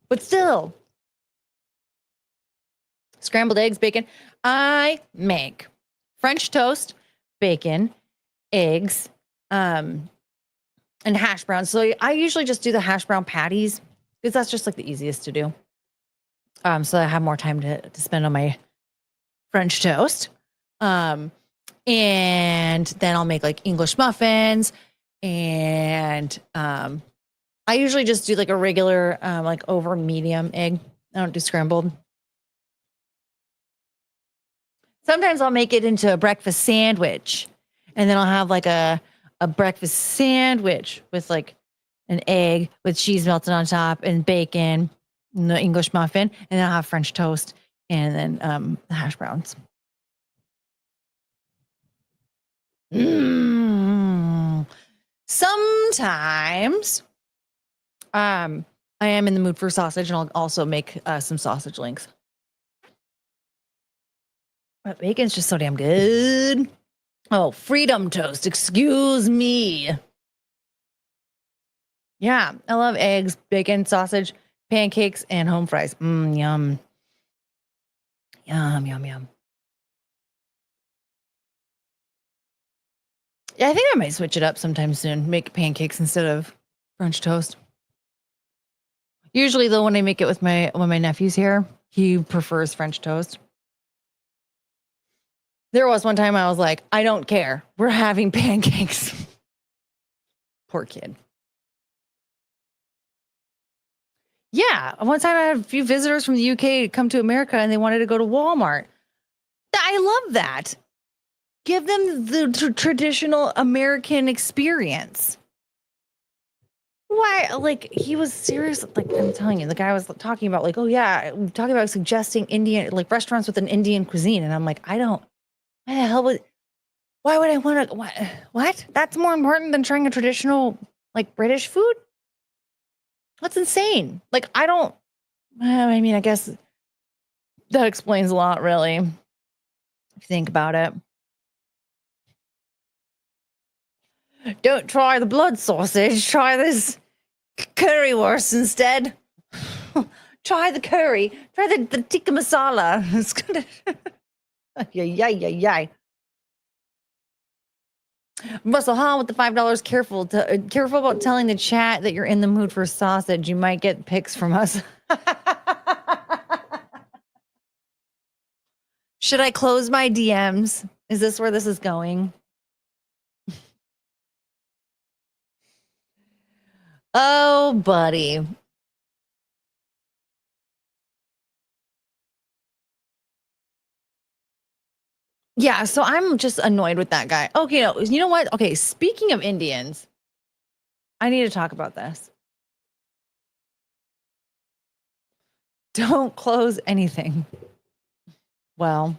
But still, scrambled eggs, bacon. I make French toast, bacon, eggs, and hash browns. So I usually just do the hash brown patties because that's just like the easiest to do. So I have more time to spend on my French toast. And then I'll make like English muffins and I usually just do like a regular, like over medium egg. I don't do scrambled. Sometimes I'll make it into a breakfast sandwich and then I'll have like a breakfast sandwich with like an egg with cheese melted on top and bacon and the English muffin. And then I'll have French toast and then the hash browns. Sometimes I am in the mood for sausage and I'll also make some sausage links. But bacon's just so damn good. Oh, freedom toast. Excuse me. Yeah, I love eggs, bacon, sausage, pancakes, and home fries. Yum. Yum, yum, yum. Yeah, I think I might switch it up sometime soon. Make pancakes instead of French toast. Usually, though, when I make it with when my nephew's here, he prefers French toast. There was one time I was like, I don't care. We're having pancakes. Poor kid. Yeah. One time I had a few visitors from the UK come to America and they wanted to go to Walmart. I love that. Give them the traditional American experience. Why? Like, he was serious. Like, I'm telling you, the guy was talking about, like, oh, yeah, talking about suggesting Indian, like, restaurants with an Indian cuisine. And I'm like, I don't, why the hell would, why would I want to, what? That's more important than trying a traditional, like, British food? That's insane. Like, I don't, I mean, I guess that explains a lot, really, if you think about it. Don't try the blood sausage. Try this currywurst instead. Try the curry. Try the tikka masala. It's gonna. Yay. Russell Hall with the $5. Careful about telling the chat that you're in the mood for sausage. You might get pics from us. Should I close my DMs? Is this where this is going? Oh, buddy. Yeah, so I'm just annoyed with that guy. Okay, no, you know what? Okay, speaking of Indians, I need to talk about this. Don't close anything. Well,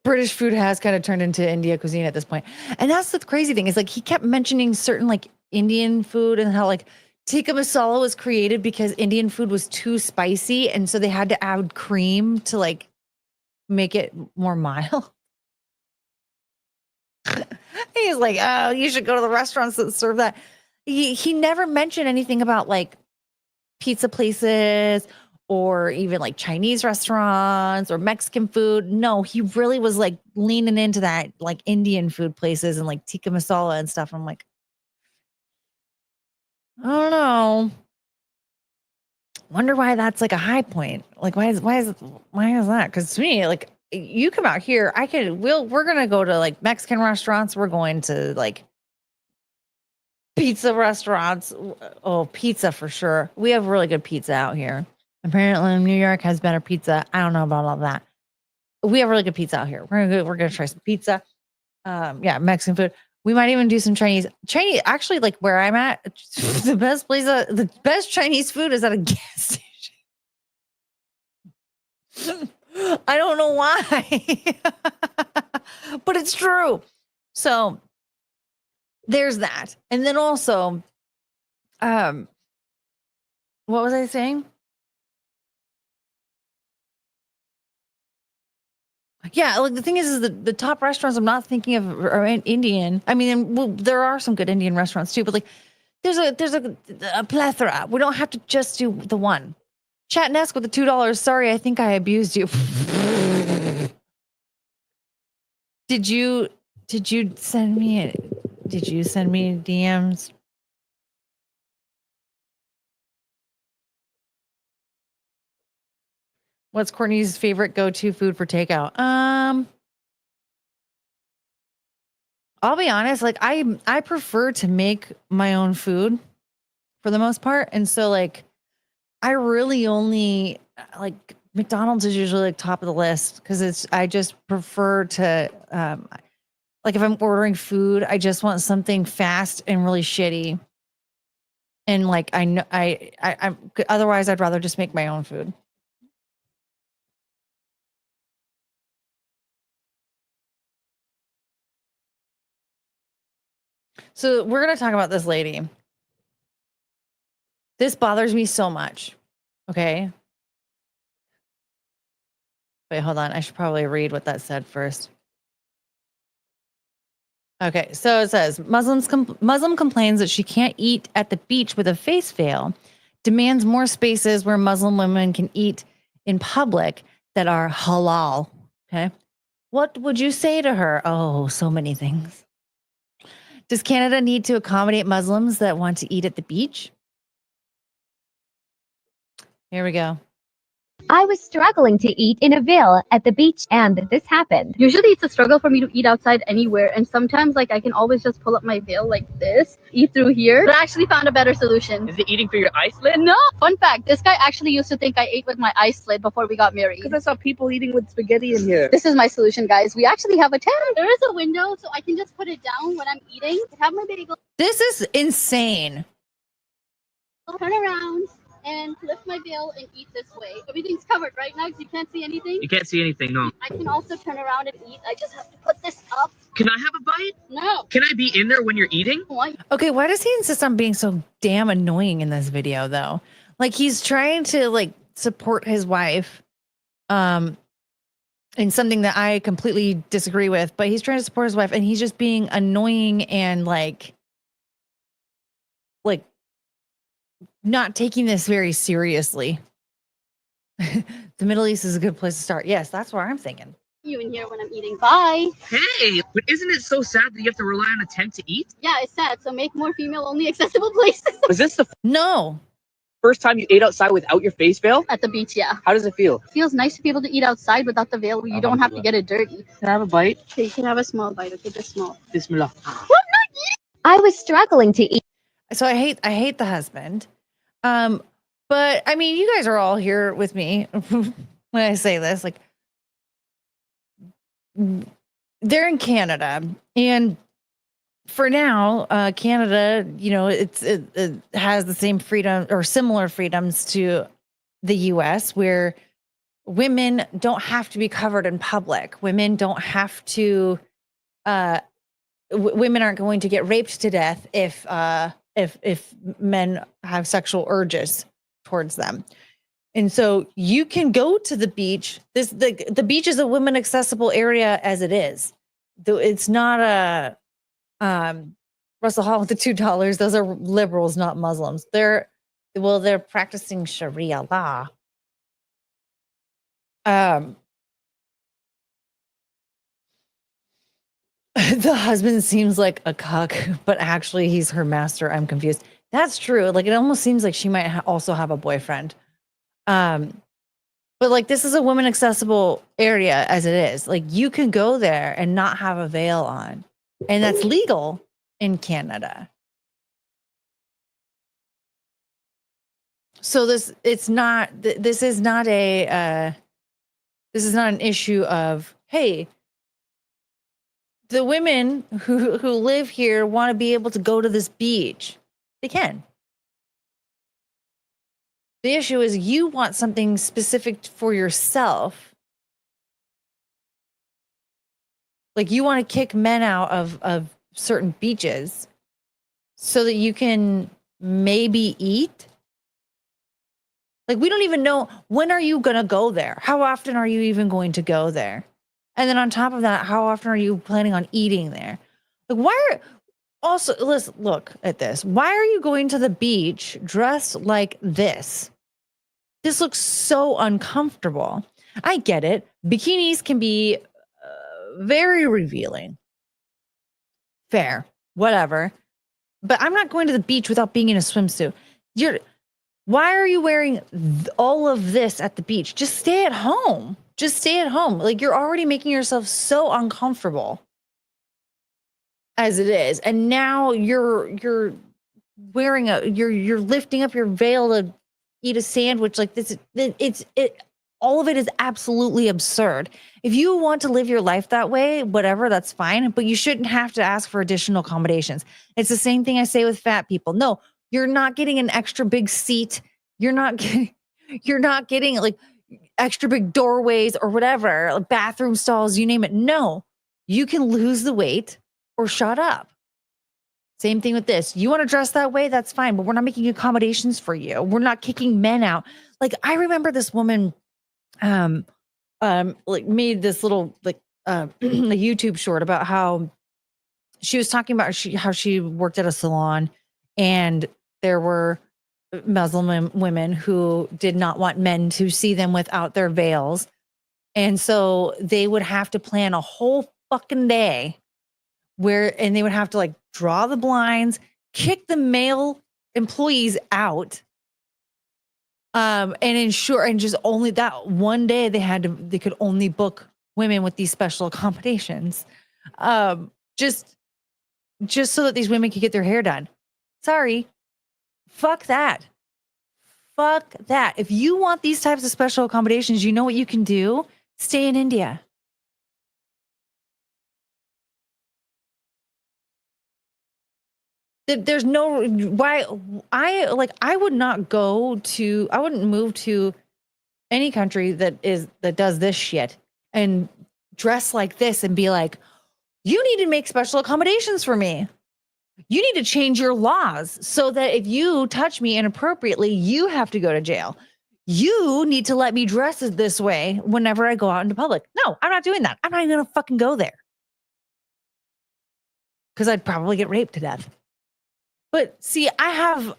British food has kind of turned into India cuisine at this point. And that's the crazy thing is like he kept mentioning certain like Indian food and how like tikka masala was created because Indian food was too spicy. And so they had to add cream to like make it more mild. He's like, oh, you should go to the restaurants that serve that. He never mentioned anything about like pizza places or even like Chinese restaurants or Mexican food. No, he really was like leaning into that like Indian food places and like tikka masala and stuff. I'm like, I don't know. Wonder why that's like a high point. Like, why is that? Because to me, like, you come out here, we're gonna go to like Mexican restaurants. We're going to like pizza restaurants. Oh, pizza for sure. We have really good pizza out here. Apparently, New York has better pizza. I don't know about all that. We have really good pizza out here. We're gonna try some pizza. Yeah, Mexican food. We might even do some Chinese. Actually, like where I'm at, the best Chinese food is at a gas station. I don't know why, but it's true. So there's that. And then also, what was I saying? Yeah, like the thing is the top restaurants I'm not thinking of are Indian. I mean, well, there are some good Indian restaurants too, but like there's a plethora. We don't have to just do the one. Chat Nest with the $2. Sorry, I think I abused you. Did you send me DMs? What's Courtney's favorite go-to food for takeout? I'll be honest, like I prefer to make my own food for the most part. And so like I really only like McDonald's is usually like top of the list because I just prefer to like if I'm ordering food, I just want something fast and really shitty. And like I know I'm otherwise I'd rather just make my own food. So we're going to talk about this lady. This bothers me so much. Okay. Wait, hold on. I should probably read what that said first. Okay. So it says Muslim complains that she can't eat at the beach with a face veil, demands more spaces where Muslim women can eat in public that are halal. Okay. What would you say to her? Oh, so many things. Does Canada need to accommodate Muslims that want to eat at the beach? Here we go. I was struggling to eat in a veil at the beach and this happened. Usually it's a struggle for me to eat outside anywhere, and sometimes like I can always just pull up my veil like this, eat through here. But I actually found a better solution. Is it eating through your eye slit? No! Fun fact, this guy actually used to think I ate with my eyes slit before we got married. Because I saw people eating with spaghetti in here. This is my solution, guys. We actually have a tent. There is a window, so I can just put it down when I'm eating. Have my bagel. This is insane. Turn around and lift my veil and eat this way. Everything's covered right now because you can't see anything. You can't see anything, no. I can also turn around and eat. I just have to put this up. Can I have a bite? No. Can I be in there when you're eating? What? Okay, why does he insist on being so damn annoying in this video though? Like he's trying to like support his wife in something that I completely disagree with, but he's trying to support his wife and he's just being annoying and like not taking this very seriously. The Middle East is a good place to start. Yes, that's what I'm thinking. You in here when I'm eating. Bye. Hey, but isn't it so sad that you have to rely on a tent to eat? Yeah, it's sad. So make more female-only accessible places. Was this the No. first time you ate outside without your face veil? At the beach, yeah. How does it feel? It feels nice to be able to eat outside without the veil where you don't have to get it dirty. Can I have a bite? Okay, you can have a small bite. Okay, just small. Bismillah. I was struggling to eat. So I hate the husband. But I mean, you guys are all here with me when I say this. Like, they're in Canada, and for now, Canada, you know, it has the same freedom or similar freedoms to the U.S., where women don't have to be covered in public. Women don't have to. Women aren't going to get raped to death if men have sexual urges towards them. And so you can go to the beach. The beach is a women accessible area as it is. Though it's not a Russell Hall with the $2. Those are liberals, not Muslims. They're practicing Sharia law. The husband seems like a cuck, but actually he's her master. I'm confused. That's true. Like, it almost seems like she might also have a boyfriend. But like, this is a women accessible area as it is. Like, you can go there and not have a veil on, and that's legal in Canada. So this is not an issue of, hey, the women who live here want to be able to go to this beach. They can. The issue is you want something specific for yourself. Like, you want to kick men out of certain beaches so that you can maybe eat. Like, we don't even know, when are you going to go there? How often are you even going to go there? And then on top of that, how often are you planning on eating there? Like, listen, look at this. Why are you going to the beach dressed like this? This looks so uncomfortable. I get it. Bikinis can be very revealing. Fair, whatever. But I'm not going to the beach without being in a swimsuit. Why are you wearing all of this at the beach? Just stay at home. Just stay at home. Like, you're already making yourself so uncomfortable as it is. And now you're wearing you're lifting up your veil to eat a sandwich like this. All of it is absolutely absurd. If you want to live your life that way, whatever, that's fine, but you shouldn't have to ask for additional accommodations. It's the same thing I say with fat people. No, you're not getting an extra big seat. You're not getting like extra big doorways or whatever, like bathroom stalls, you name it. No, you can lose the weight or shut up. Same thing with this. You want to dress that way? That's fine, but we're not making accommodations for you. We're not kicking men out. Like, I remember this woman, like, made this little like a YouTube short about how she was talking about how she worked at a salon, and there were Muslim women who did not want men to see them without their veils. And so they would have to plan a whole fucking day and they would have to like draw the blinds, kick the male employees out, and ensure, and just only that one day they could only book women with these special accommodations. Just so that these women could get their hair done. Sorry. Fuck that. Fuck that. If you want these types of special accommodations, you know what you can do? Stay in India. There's no why I would not go to, I wouldn't move to any country that does this shit and dress like this and be like, you need to make special accommodations for me. You need to change your laws so that if you touch me inappropriately, you have to go to jail. You need to let me dress this way whenever I go out into public. No, I'm not doing that. I'm not even going to fucking go there. Because I'd probably get raped to death. But see, I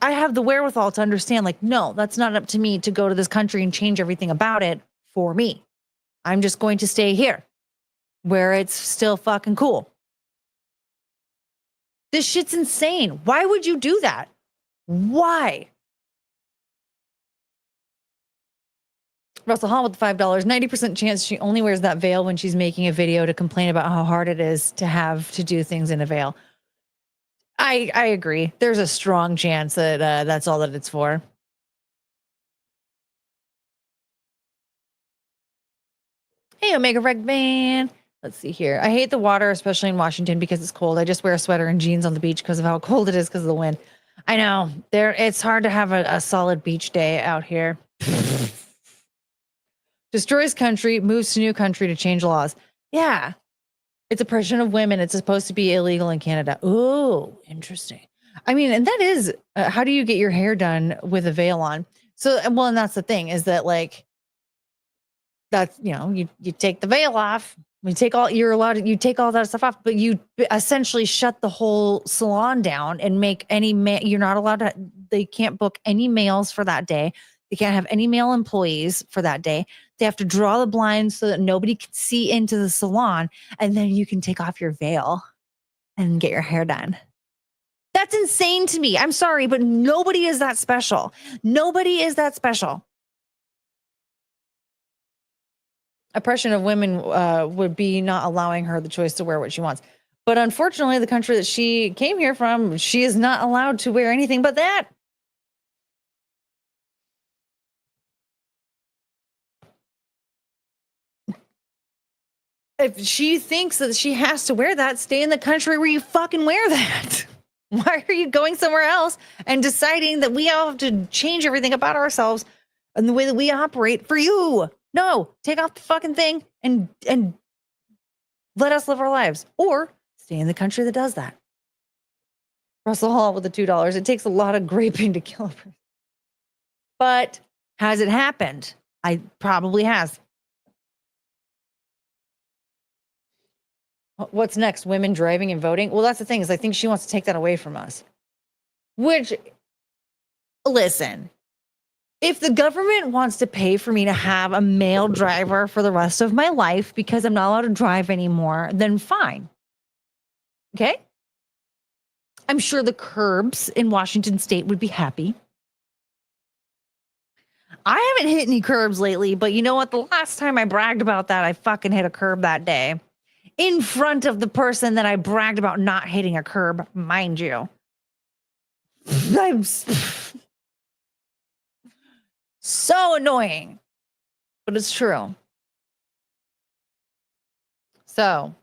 have the wherewithal to understand, like, no, that's not up to me to go to this country and change everything about it for me. I'm just going to stay here where it's still fucking cool. This shit's insane. Why would you do that? Why? Russell Hall with the $5. 90% chance she only wears that veil when she's making a video to complain about how hard it is to have to do things in a veil. I agree. There's a strong chance that that's all that it's for. Hey, Omega Reg Band. Let's see here. I hate the water, especially in Washington, because it's cold. I just wear a sweater and jeans on the beach because of how cold it is because of the wind. I know. It's hard to have a solid beach day out here. Destroys country, moves to new country to change laws. Yeah. It's oppression of women. It's supposed to be illegal in Canada. Ooh, interesting. I mean, and that is, how do you get your hair done with a veil on? So, well, and that's the thing is that like, that's, you know, you take the veil off. You take all that stuff off, but you essentially shut the whole salon down and make you're not allowed to, they can't book any males for that day. They can't have any male employees for that day. They have to draw the blinds so that nobody can see into the salon. And then you can take off your veil and get your hair done. That's insane to me. I'm sorry, but nobody is that special. Nobody is that special. Oppression of women would be not allowing her the choice to wear what she wants. But unfortunately, the country that she came here from, she is not allowed to wear anything but that. If she thinks that she has to wear that, stay in the country where you fucking wear that. Why are you going somewhere else and deciding that we all have to change everything about ourselves and the way that we operate for you? No, take off the fucking thing and let us live our lives, or stay in the country that does that. Russell Hall with the $2. It takes a lot of graping to kill a person. But has it happened? I probably has. What's next? Women driving and voting? Well, that's the thing is I think she wants to take that away from us. Which, listen, if the government wants to pay for me to have a male driver for the rest of my life because I'm not allowed to drive anymore, then fine. Okay? I'm sure the curbs in Washington State would be happy. I haven't hit any curbs lately, but you know what? The last time I bragged about that, I fucking hit a curb that day. In front of the person that I bragged about not hitting a curb, mind you. I'm so annoying, but it's true. So,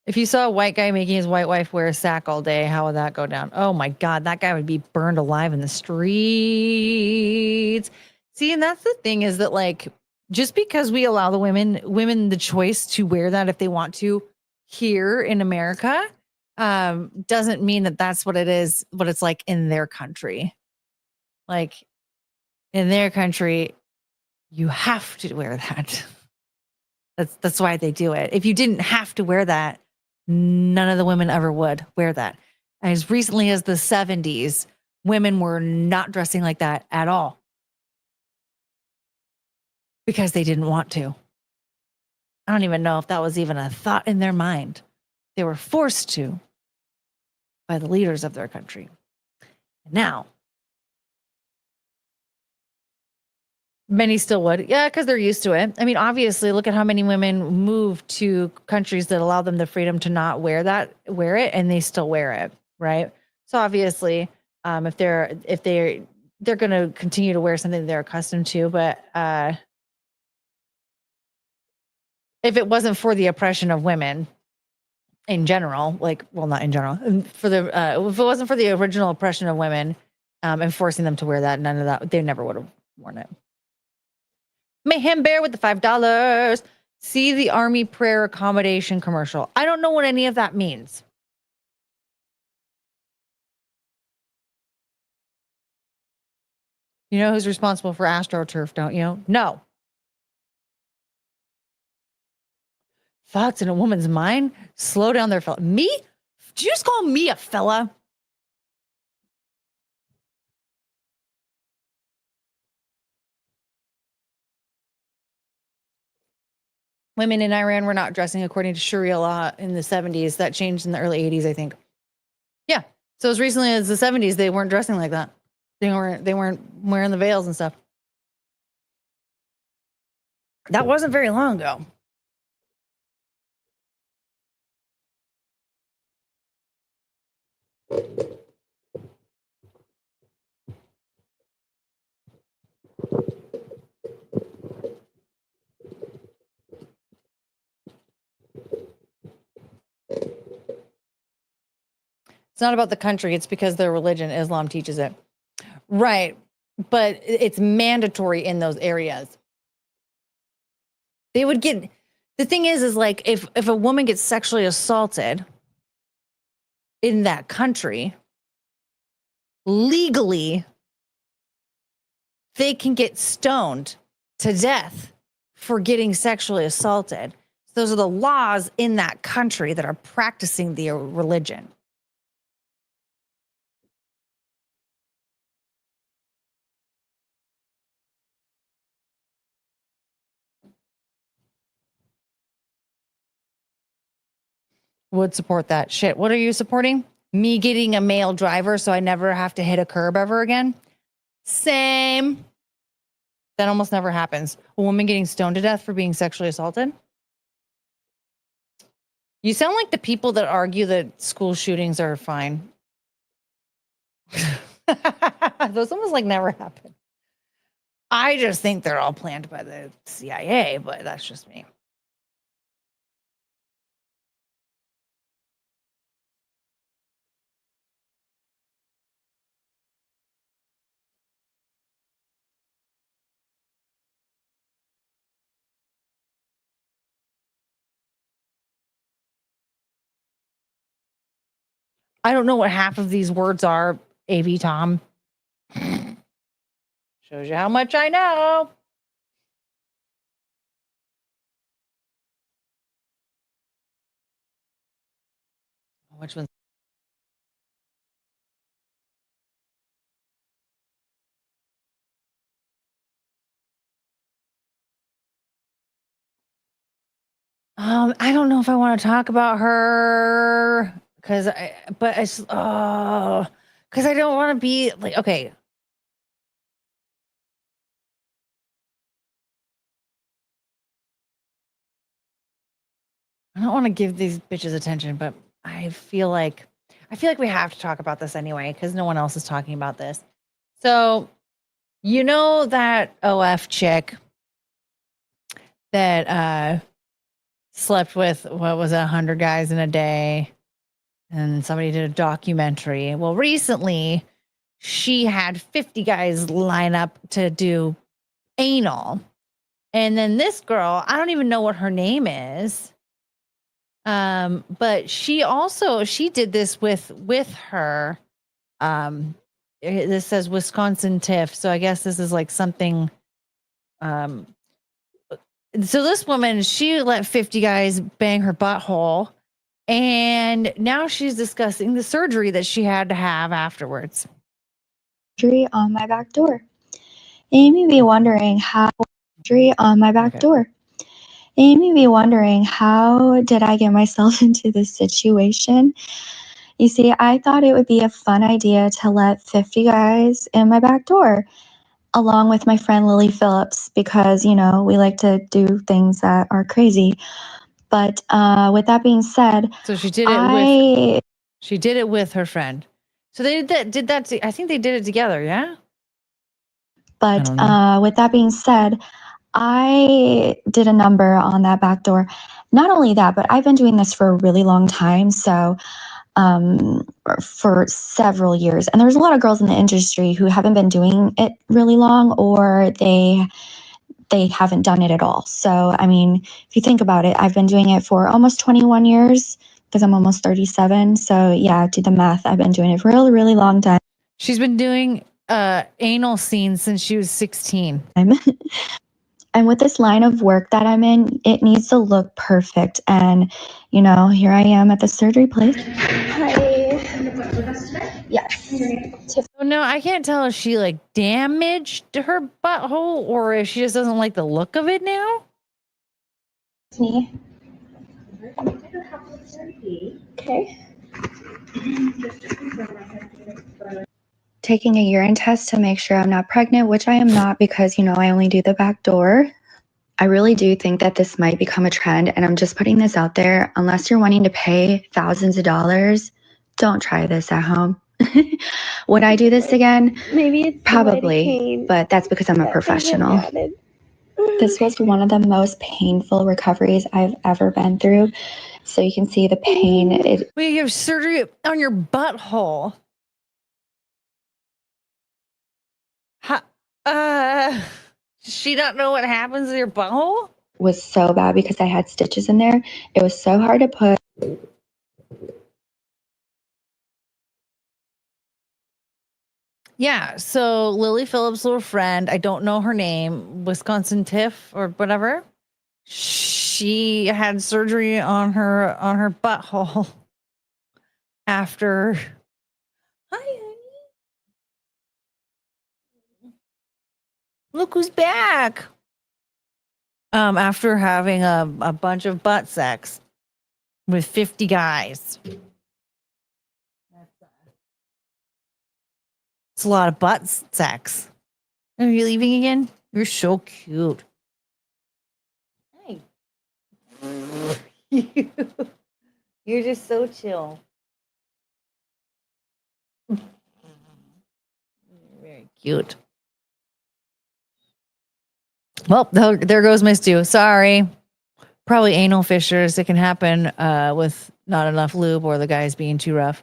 if you saw a white guy making his white wife wear a sack all day, how would that go down? Oh my God, that guy would be burned alive in the streets. See, and that's the thing is that like, just because we allow the women the choice to wear that if they want to here in America, doesn't mean that that's what it is, what it's like in their country. Like in their country, you have to wear that. That's why they do it. If you didn't have to wear that, none of the women ever would wear that. As recently as the 70s, women were not dressing like that at all. because they didn't want to. I don't even know if that was even a thought in their mind. They were forced to by the leaders of their country. And now, many still would. Yeah, because they're used to it. I mean, obviously, look at how many women move to countries that allow them the freedom to not wear it, and they still wear it, right? So obviously, if they're going to continue to wear something they're accustomed to, but if it wasn't for the oppression of women in general, not in general, if it wasn't for the original oppression of women, and forcing them to wear that, none of that, they never would have worn it. Mayhem Bear with the $5. See the Army prayer accommodation commercial. I don't know what any of that means. You know who's responsible for AstroTurf, don't you? No. Thoughts in a woman's mind? Slow down there, fella. Me? Did you just call me a fella? Women in Iran were not dressing according to Sharia law in the 70s. That changed in the early 80s, I think. Yeah. So as recently as the 70s, they weren't dressing like that. They weren't wearing the veils and stuff. That wasn't very long ago. It's not about the country. It's because their religion, Islam, teaches it. Right. But it's mandatory in those areas. They would get, the thing is like if a woman gets sexually assaulted in that country, legally, they can get stoned to death for getting sexually assaulted. Those are the laws in that country that are practicing the religion. Would support that shit. What are you supporting? Me getting a male driver so I never have to hit a curb ever again? Same. That almost never happens. A woman getting stoned to death for being sexually assaulted? You sound like the people that argue that school shootings are fine. Those almost never happen. I just think they're all planned by the CIA, but that's just me. I don't know what half of these words are, AV Tom. Shows you how much I know. Which one? I don't know if I want to talk about her because I don't want to be okay. I don't want to give these bitches attention, but I feel like we have to talk about this anyway because no one else is talking about this. So, you know that OF chick that slept with 100 guys in a day, and somebody did a documentary. Well, recently she had 50 guys line up to do anal, and then this girl, I don't even know what her name is. But she did this with her. This says Wisconsin Tiff, so I guess this is something. So this woman, she let 50 guys bang her butthole, and now she's discussing the surgery that she had to have afterwards. Surgery on my back door. And you may be wondering how on my back Okay. door. You may be wondering, how did I get myself into this situation? You see, I thought it would be a fun idea to let 50 guys in my back door, along with my friend Lily Phillips, because, you know, we like to do things that are crazy. But with that being said, So she did it with her friend. So they did that. I think they did it together. Yeah. But don't know. with that being said, I did a number on that back door. Not only that, but I've been doing this for a really long time. So for several years. And there's a lot of girls in the industry who haven't been doing it really long, or they haven't done it at all. So, I mean, if you think about it, I've been doing it for almost 21 years because I'm almost 37. So yeah, do the math. I've been doing it for a really, really long time. She's been doing anal scenes since she was 16. And with this line of work that I'm in, it needs to look perfect. And, you know, here I am at the surgery place. Hi. Yes. Oh, no, I can't tell if she like damaged her butthole or if she just doesn't like the look of it now. Me. Okay. Taking a urine test to make sure I'm not pregnant, which I am not because, you know, I only do the back door. I really do think that this might become a trend, and I'm just putting this out there. Unless you're wanting to pay thousands of dollars, don't try this at home. Would I do this again? Maybe it's probably, but that's because I'm a professional. This was one of the most painful recoveries I've ever been through. So you can see the pain. Well, you have surgery on your butthole. Does she not know what happens to your butthole? Was so bad because I had stitches in there. It was so hard to put. Yeah, so Lily Phillips' little friend, I don't know her name, Wisconsin Tiff or whatever. She had surgery on her butthole after. Hi, honey. Look who's back. After having a bunch of butt sex with 50 guys. It's a lot of butt sex. Are you leaving again? You're so cute. Hey. You're just so chill. Very cute. Well, there goes my stew. Sorry. Probably anal fissures. It can happen with not enough lube or the guys being too rough.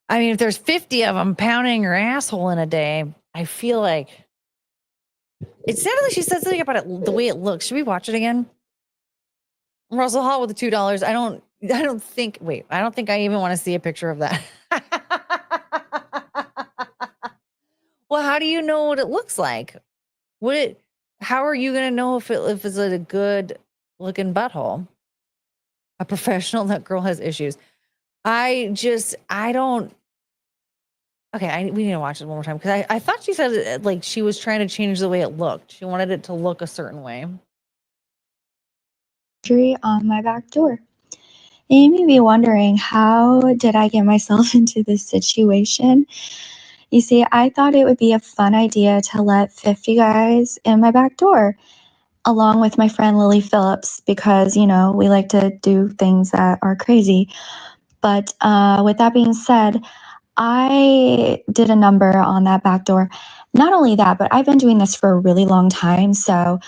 I mean, if there's 50 of them pounding your asshole in a day, I feel like it sounded like she said something about it, the way it looks. Should we watch it again? Russell Hall with the $2. I don't think I even want to see a picture of that. Well, how do you know what it looks like? How are you going to know if it's a good looking butthole? A professional, that girl has issues. I don't. Okay, we need to watch it one more time because I thought she said like she was trying to change the way it looked. She wanted it to look a certain way. On my back door. You may be wondering, how did I get myself into this situation? You see, I thought it would be a fun idea to let 50 guys in my back door, along with my friend Lily Phillips, because, you know, we like to do things that are crazy. But with that being said, I did a number on that back door. Not only that, but I've been doing this for a really long time. So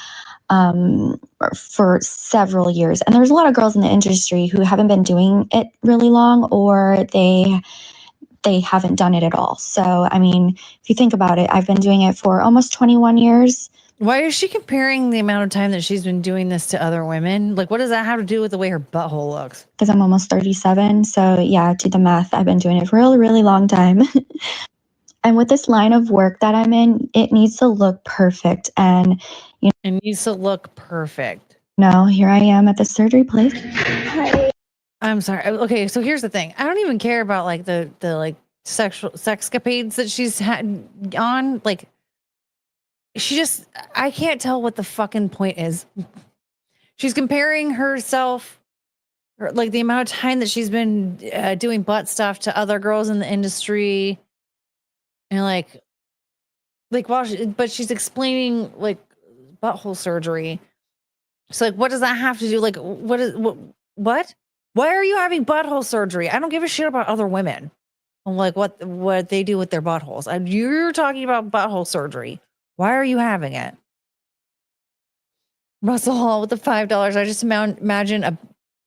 for several years. And there's a lot of girls in the industry who haven't been doing it really long, or they haven't done it at all. So, I mean, if you think about it, I've been doing it for almost 21 years. Why is she comparing the amount of time that she's been doing this to other women? Like, what does that have to do with the way her butthole looks? Because I'm almost 37. So yeah, do the math. I've been doing it for a really, really long time. And with this line of work that I'm in, it needs to look perfect. And, you know, it needs to look perfect. No, here I am at the surgery place. Hi. I'm sorry. Okay, so here's the thing. I don't even care about like the like sexual sexcapades that she's had on. Like, I can't tell what the fucking point is. She's comparing herself, like the amount of time that she's been doing butt stuff to other girls in the industry. And but she's explaining like butthole surgery. So like, what does that have to do? Like, what? Why are you having butthole surgery? I don't give a shit about other women. I'm like, what they do with their buttholes. And you're talking about butthole surgery. Why are you having it? Russell Hall with the $5. I just imagine a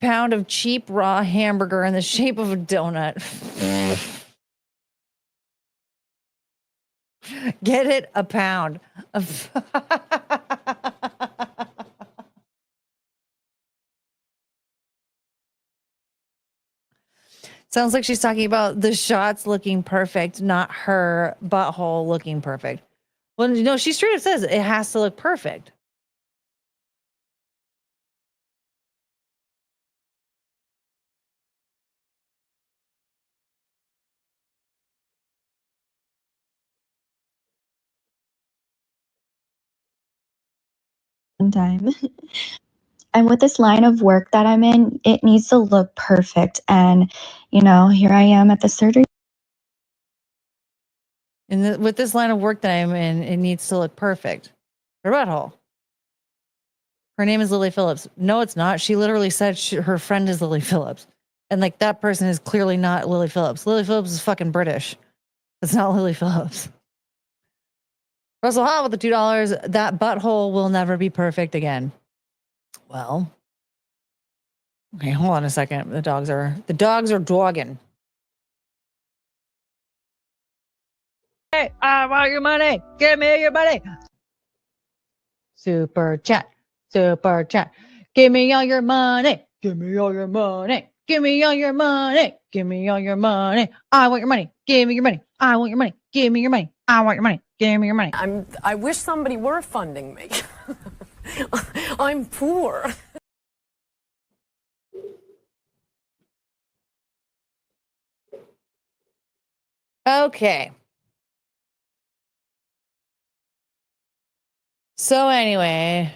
pound of cheap raw hamburger in the shape of a donut. Get it? A pound of. Sounds like she's talking about the shots looking perfect, not her butthole looking perfect. Well, no, she straight up says it has to look perfect. Time. And with this line of work that I'm in, it needs to look perfect. And, here I am at the surgery. And with this line of work that I'm in, it needs to look perfect. Her butthole. Her name is Lily Phillips. No, it's not. She literally said her friend is Lily Phillips. And like that person is clearly not Lily Phillips. Lily Phillips is fucking British. It's not Lily Phillips. Russell Hall with the $2. That butthole will never be perfect again. Well, okay, hold on a second. The dogs are dogging. Hey, I want your money. Give me your money. Super chat. Super chat. Give me all your money. Give me all your money. Give me all your money. Give me all your money. I want your money. Give me your money. I want your money. Give me your money. I want your money. Give me your money. I wish somebody were funding me. I'm poor. Okay. So anyway,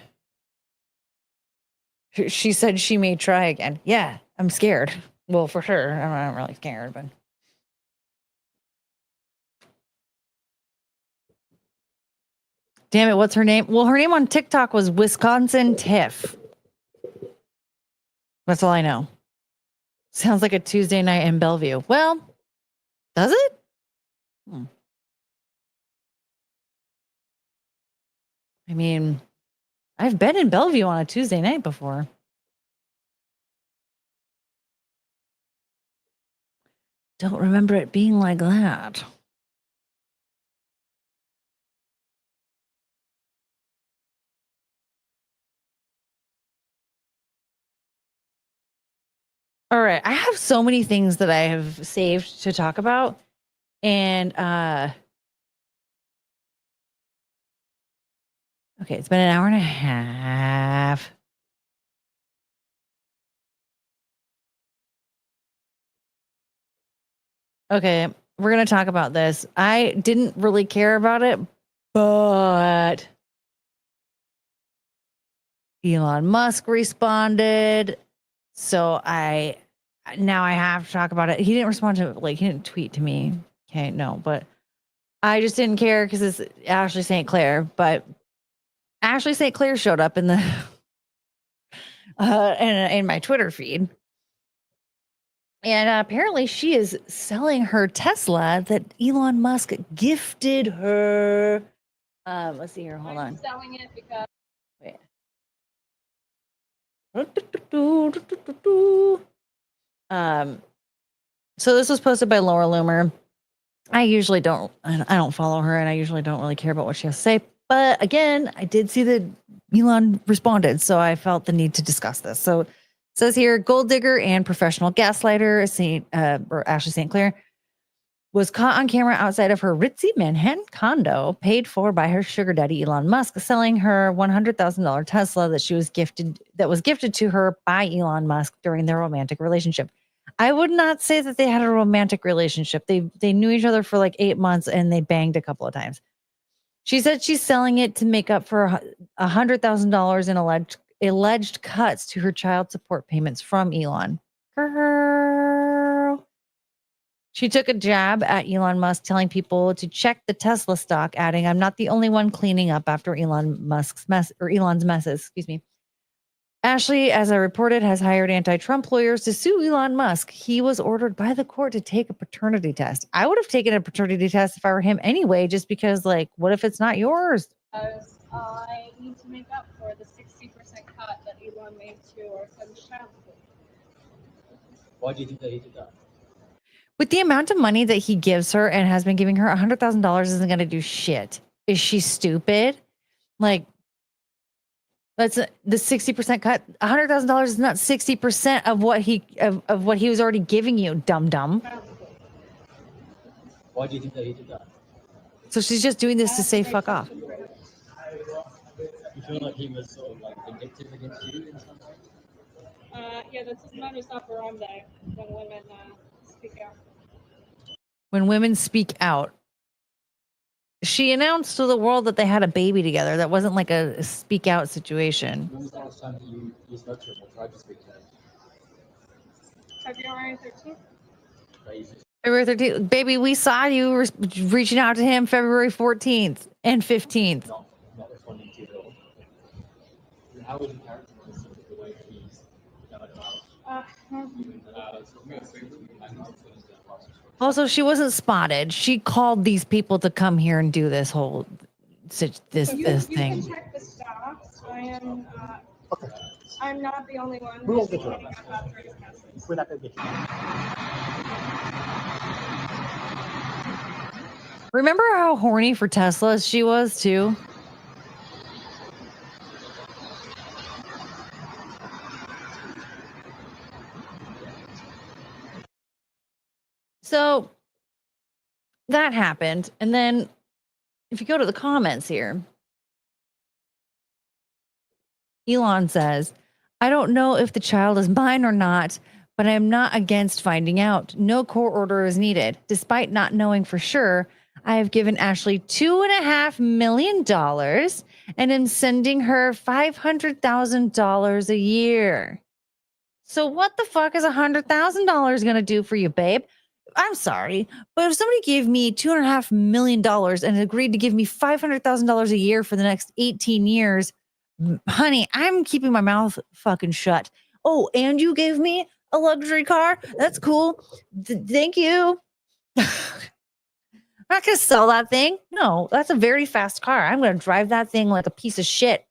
she said she may try again. Yeah, I'm scared. Well, for sure. I'm really scared, but. Damn it, what's her name? Well, her name on TikTok was Wisconsin Tiff. That's all I know. Sounds like a Tuesday night in Bellevue. Well, does it? I mean, I've been in Bellevue on a Tuesday night before. Don't remember it being like that. All right. I have so many things that I have saved to talk about. And okay, it's been an hour and a half. Okay, we're going to talk about this. I didn't really care about it, but Elon Musk responded. So now I have to talk about it. He didn't respond to he didn't tweet to me. Okay, no, but I just didn't care because it's Ashley St. Clair. But Ashley St. Clair showed up in the in my Twitter feed. And apparently she is selling her Tesla that Elon Musk gifted her. Let's see here. Hold on. Selling it because. Wait. So this was posted by Laura Loomer. I don't follow her, and I usually don't really care about what she has to say. But again, I did see that Elon responded, so I felt the need to discuss this. So it says here, gold digger and professional gaslighter, Ashley St. Clair, was caught on camera outside of her ritzy Manhattan condo, paid for by her sugar daddy Elon Musk, selling her $100,000 Tesla that was gifted to her by Elon Musk during their romantic relationship. I would not say that they had a romantic relationship. They knew each other for like 8 months and they banged a couple of times. She said she's selling it to make up for $100,000 in alleged cuts to her child support payments from Elon. Girl. She took a jab at Elon Musk, telling people to check the Tesla stock, adding, "I'm not the only one cleaning up after Elon's messes." Excuse me. Ashley, as I reported, has hired anti-Trump lawyers to sue Elon Musk. He was ordered by the court to take a paternity test. I would have taken a paternity test if I were him anyway, just because, like, what if it's not yours? Because I need to make up for the 60% cut that Elon made to our son's child support. Why do you think that he did that? With the amount of money that he gives her and has been giving her, $100,000 isn't going to do shit. Is she stupid? Like, that's the 60% cut. $100,000 is not 60% of what he was already giving you, dum dum. Why do you think that he did that? So she's just doing this to say fuck off. You feel like he was sort of like vindictive against you in some way? Yeah, that's his modus operandi when women speak out. When women speak out. She announced to the world that they had a baby together. That wasn't like a speak out situation. When was the last time that you spoke to him or tried to speak to him? February 13th. February 13th. Baby, we saw you reaching out to him February 14th and 15th. Not responding to you at all. How would you characterize the way that he's going about? Also, she wasn't spotted. She called these people to come here and do this whole thing. You can check the stocks. I'm not the only one who's speaking up after his messes. We're not going to get you. Remember how horny for Tesla she was too? So that happened. And then if you go to the comments here, Elon says, "I don't know if the child is mine or not, but I am not against finding out. No court order is needed. Despite not knowing for sure, I have given Ashley $2.5 million and am sending her $500,000 a year." So what the fuck is $100,000 going to do for you, babe? I'm sorry, but if somebody gave me $2.5 million and agreed to give me $500,000 a year for the next 18 years, honey, I'm keeping my mouth fucking shut. Oh, and you gave me a luxury car? That's cool. Thank you. I'm not going to sell that thing. No, that's a very fast car. I'm going to drive that thing like a piece of shit.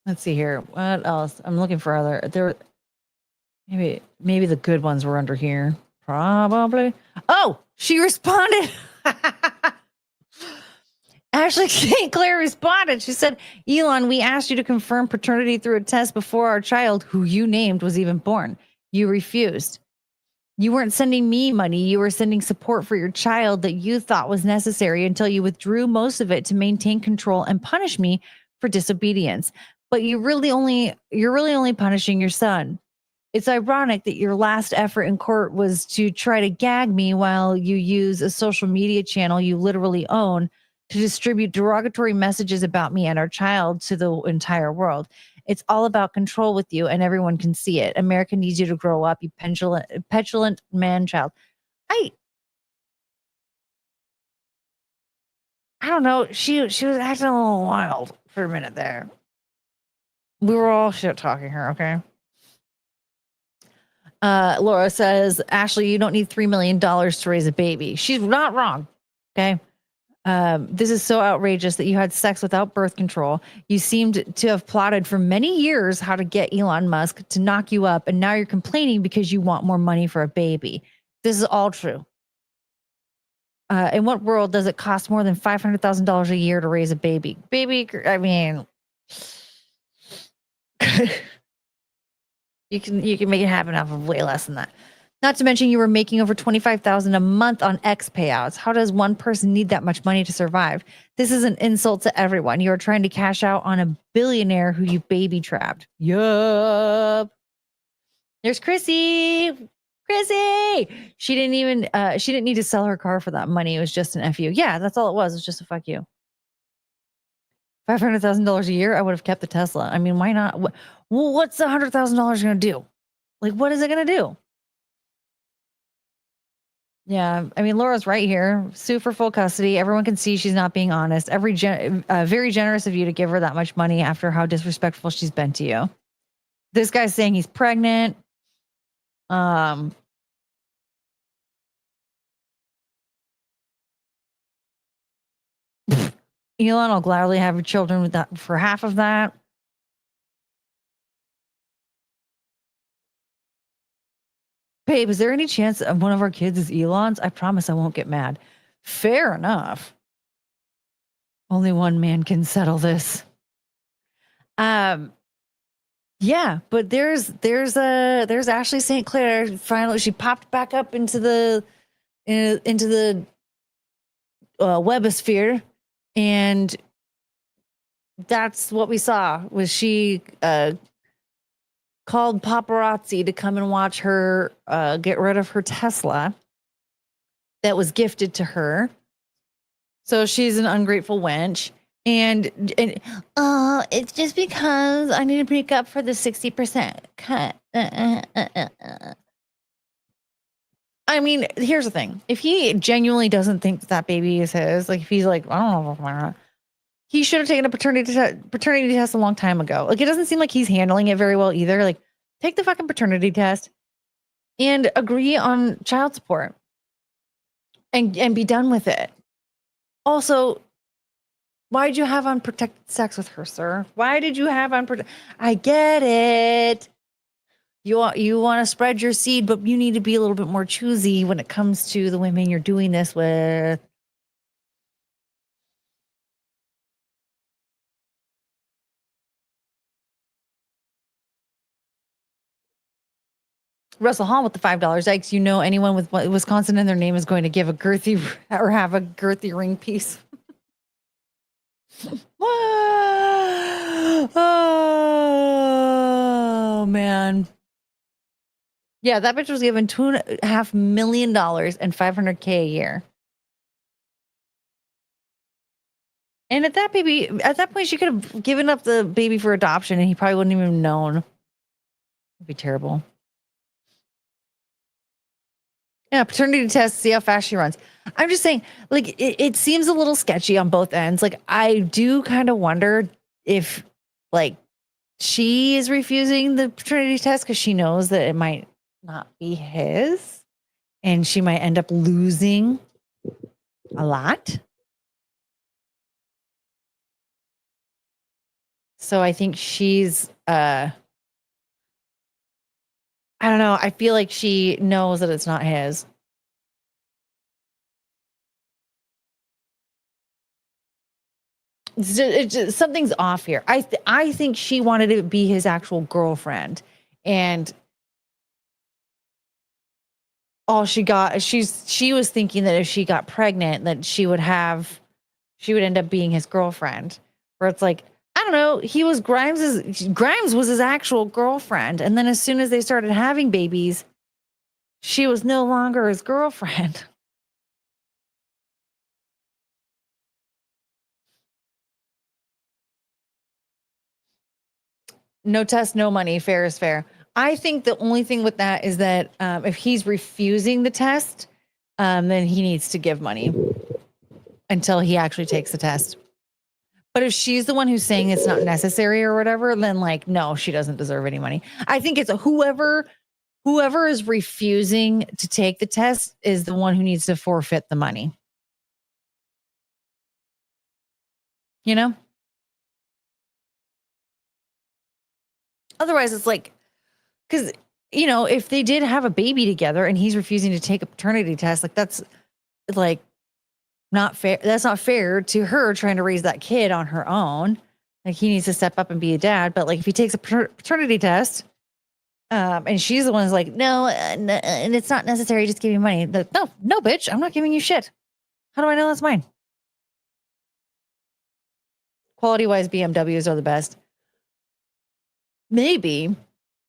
Let's see here. What else? I'm looking for other. Maybe the good ones were under here. Probably. Oh, she responded. Ashley St. Clair responded. She said, "Elon, we asked you to confirm paternity through a test before our child, who you named, was even born. You refused. You weren't sending me money. You were sending support for your child that you thought was necessary until you withdrew most of it to maintain control and punish me for disobedience. But you're really only punishing your son. It's ironic that your last effort in court was to try to gag me while you use a social media channel you literally own to distribute derogatory messages about me and our child to the entire world. It's all about control with you, and everyone can see it. America needs you to grow up, you petulant man-child." I don't know. She was acting a little wild for a minute there. We were all shit talking her, okay? Laura says, "Ashley, you don't need $3 million to raise a baby." She's not wrong, okay? This is so outrageous that you had sex without birth control. You seemed to have plotted for many years how to get Elon Musk to knock you up, and now you're complaining because you want more money for a baby. This is all true. In what world does it cost more than $500,000 a year to raise a baby? I mean, you can make it happen off of way less than that. Not to mention you were making over $25,000 a month on X payouts. How does one person need that much money to survive? This is an insult to everyone. You are trying to cash out on a billionaire who you baby trapped. Yup. There's Chrissy. Chrissy. She didn't need to sell her car for that money. It was just an FU. Yeah, that's all it was. It was just a fuck you. $500,000 a year. I would have kept the Tesla. I mean, why not? What's the $100,000 going to do? Like, what is it going to do? Yeah, I mean, Laura's right here. Sue for full custody. Everyone can see she's not being honest. Very generous of you to give her that much money after how disrespectful she's been to you. This guy's saying he's pregnant. Elon will gladly have children with that for half of that. Babe, is there any chance of one of our kids is Elon's? I promise I won't get mad. Fair enough. Only one man can settle this. Yeah, but there's Ashley St. Clair. Finally, she popped back up into the webosphere, and that's what we saw. Was she called paparazzi to come and watch her get rid of her Tesla that was gifted to her. So she's an ungrateful wench. And it's just because I need to make up for the 60% cut. I mean, here's the thing. If he genuinely doesn't think that baby is his, like if he's like, I don't know, he should have taken a paternity test a long time ago. Like, it doesn't seem like he's handling it very well either. Like, take the fucking paternity test and agree on child support and be done with it. Also, why did you have unprotected sex with her, sir? Why did you have unprotected? I get it. You want to spread your seed, but you need to be a little bit more choosy when it comes to the women you're doing this with. Russell Hall with the $5. Ike's, you know, anyone with Wisconsin in their name is going to give a girthy or have a girthy ring piece. Oh, man. Yeah, that bitch was given $2.5 million and $500K a year. And at that point, she could have given up the baby for adoption and he probably wouldn't even have known. It'd be terrible. Yeah, paternity test, see how fast she runs. I'm just saying, like, it seems a little sketchy on both ends. Like, I do kind of wonder if, like, she is refusing the paternity test because she knows that it might not be his and she might end up losing a lot. So I think she's, I don't know. I feel like she knows that it's not his. Something's off here. I think she wanted to be his actual girlfriend, and all she got, she was thinking that if she got pregnant, that she would end up being his girlfriend. Where it's like, I don't know, Grimes was his actual girlfriend, and then as soon as they started having babies, she was no longer his girlfriend. No test, no money. Fair is fair. I think the only thing with that is that if he's refusing the test, then he needs to give money until he actually takes the test. But if she's the one who's saying it's not necessary or whatever, then like, no, she doesn't deserve any money. I think it's whoever is refusing to take the test is the one who needs to forfeit the money. You know? Otherwise, it's like, because, you know, if they did have a baby together and he's refusing to take a paternity test, like that's like not fair. That's not fair to her trying to raise that kid on her own. Like he needs to step up and be a dad. But like if he takes a paternity test, And she's the one who's like, no, and it's not necessary. Just give me money. Like, no, bitch, I'm not giving you shit. How do I know that's mine? Quality wise, BMWs are the best. Maybe.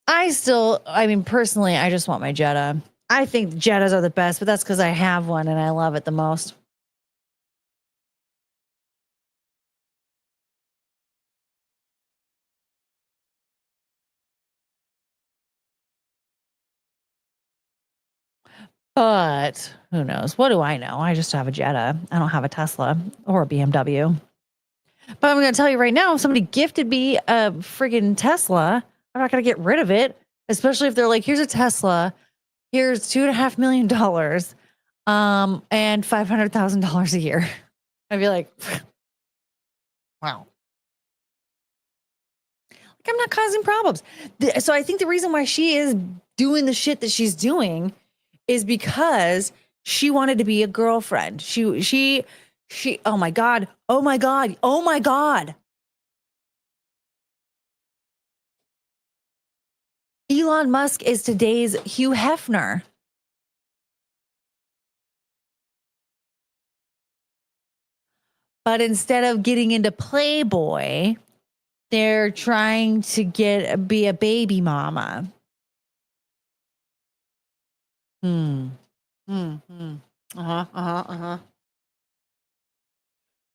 I mean, personally, I just want my Jetta. I think Jettas are the best, but that's because I have one and I love it the most. But who knows? What do I know? I just have a Jetta. I don't have a Tesla or a BMW. But I'm going to tell you right now, if somebody gifted me a friggin' Tesla, I'm not going to get rid of it, especially if they're like, here's a Tesla, here's $2.5 million, and $500,000 a year. I'd be like, wow. Like, I'm not causing problems. So I think the reason why she is doing the shit that she's doing is because she wanted to be a girlfriend. She, oh my God. Elon Musk is today's Hugh Hefner. But instead of getting into Playboy, they're trying to be a baby mama.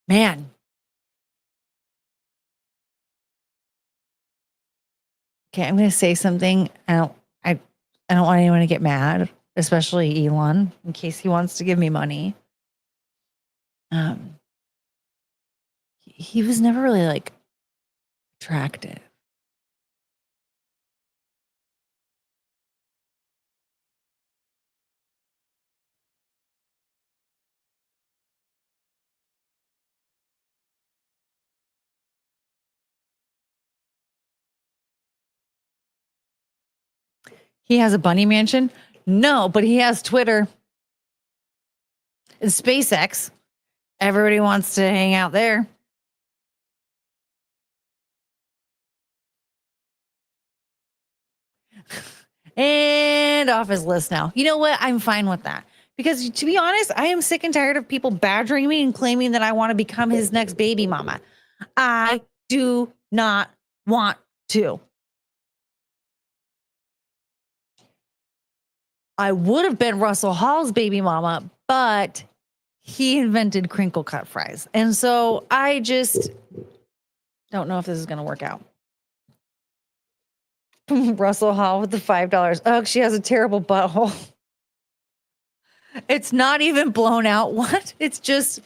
Man. Okay, I'm going to say something. I don't want anyone to get mad, especially Elon, in case he wants to give me money. He was never really like attractive. He has a bunny mansion? No, but he has Twitter and SpaceX. Everybody wants to hang out there. And off his list now. You know what? I'm fine with that. Because to be honest, I am sick and tired of people badgering me and claiming that I want to become his next baby mama. I do not want to. I would have been Russell Hall's baby mama, but he invented crinkle cut fries. And so I just don't know if this is going to work out. Russell Hall with the $5. Oh, she has a terrible butthole. It's not even blown out. What? It's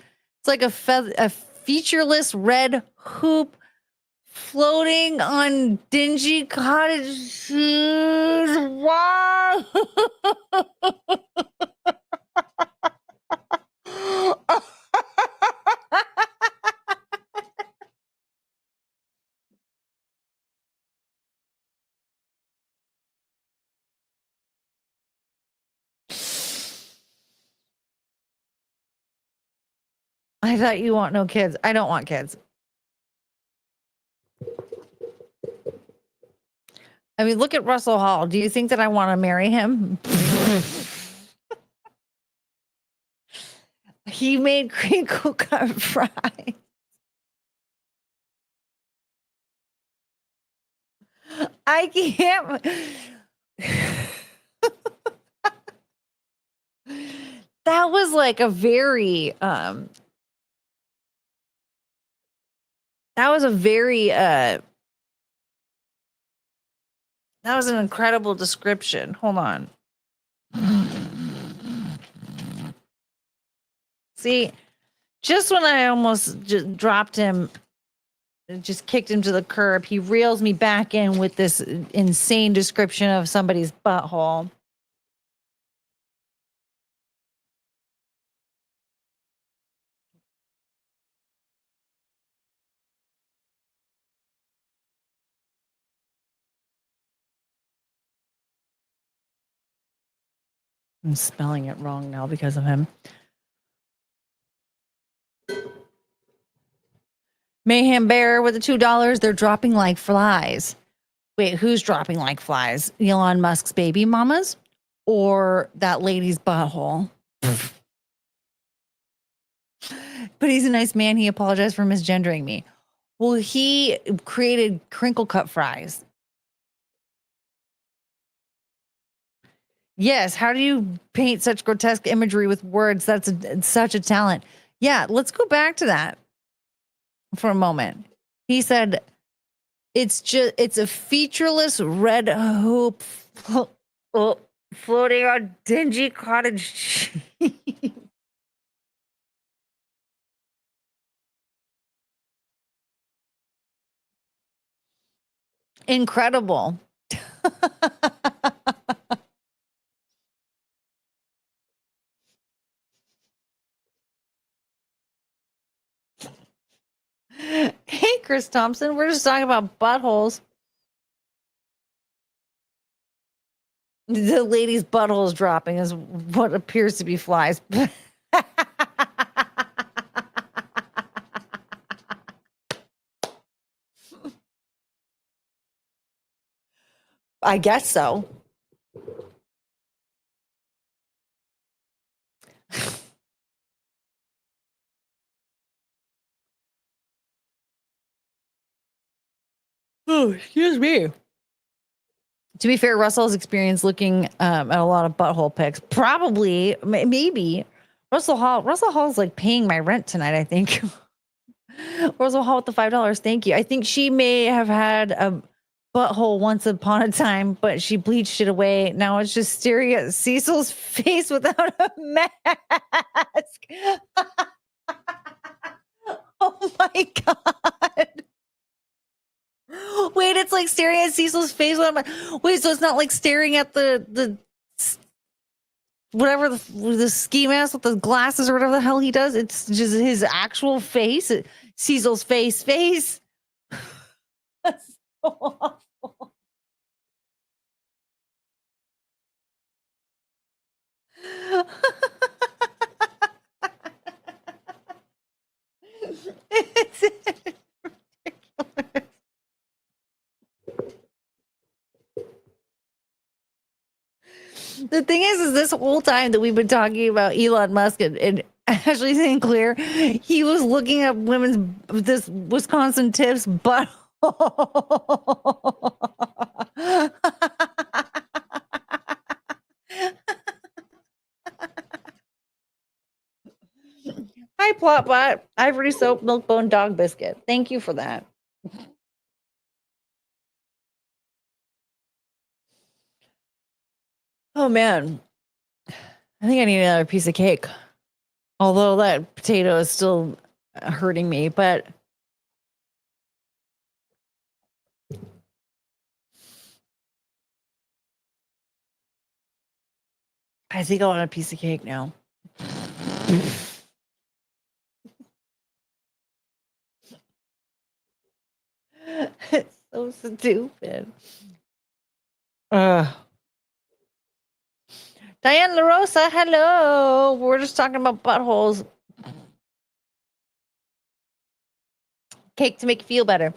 like a featureless red hoop floating on dingy cottage cheese. Wow. I thought you want no kids. I don't want kids. I mean, look at Russell Hall. Do you think that I want to marry him? He made crinkle cut fries. I can't. That was like a very that was an incredible description. Hold on. See, just when I almost just dropped him, just kicked him to the curb, he reels me back in with this insane description of somebody's butthole. I'm spelling it wrong now because of him. Mayhem Bear with the $2. They're dropping like flies. Wait, who's dropping like flies? Elon Musk's baby mamas or that lady's butthole? But he's a nice man. He apologized for misgendering me. Well, he created crinkle cut fries. Yes. How do you paint such grotesque imagery with words? That's such a talent. Yeah. Let's go back to that for a moment. He said, it's a featureless red hoop floating on dingy cottage cheese. Incredible. Hey, Chris Thompson, we're just talking about buttholes. The lady's butthole is dropping is what appears to be flies. I guess so. Oh, excuse me. To be fair, Russell's experience looking at a lot of butthole pics. Probably, maybe. Russell Hall's like paying my rent tonight, I think. Russell Hall with the $5. Thank you. I think she may have had a butthole once upon a time, but she bleached it away. Now it's just staring at Cecil's face without a mask. Oh my God. Wait, it's like staring at Cecil's face. Wait, so it's not like staring at the whatever the ski mask with the glasses or whatever the hell he does. It's just his actual face. Cecil's face. That's so awful. It's ridiculous. The thing is this whole time that we've been talking about Elon Musk and Ashley St. Clair, he was looking at this Wisconsin Tips butt. Hi, Plotbot. Ivory soap, milk bone, dog biscuit. Thank you for that. Oh, man. I think I need another piece of cake. Although that potato is still hurting me, but I think I want a piece of cake now. It's so stupid. Diane LaRosa, hello. We're just talking about buttholes. Cake to make you feel better.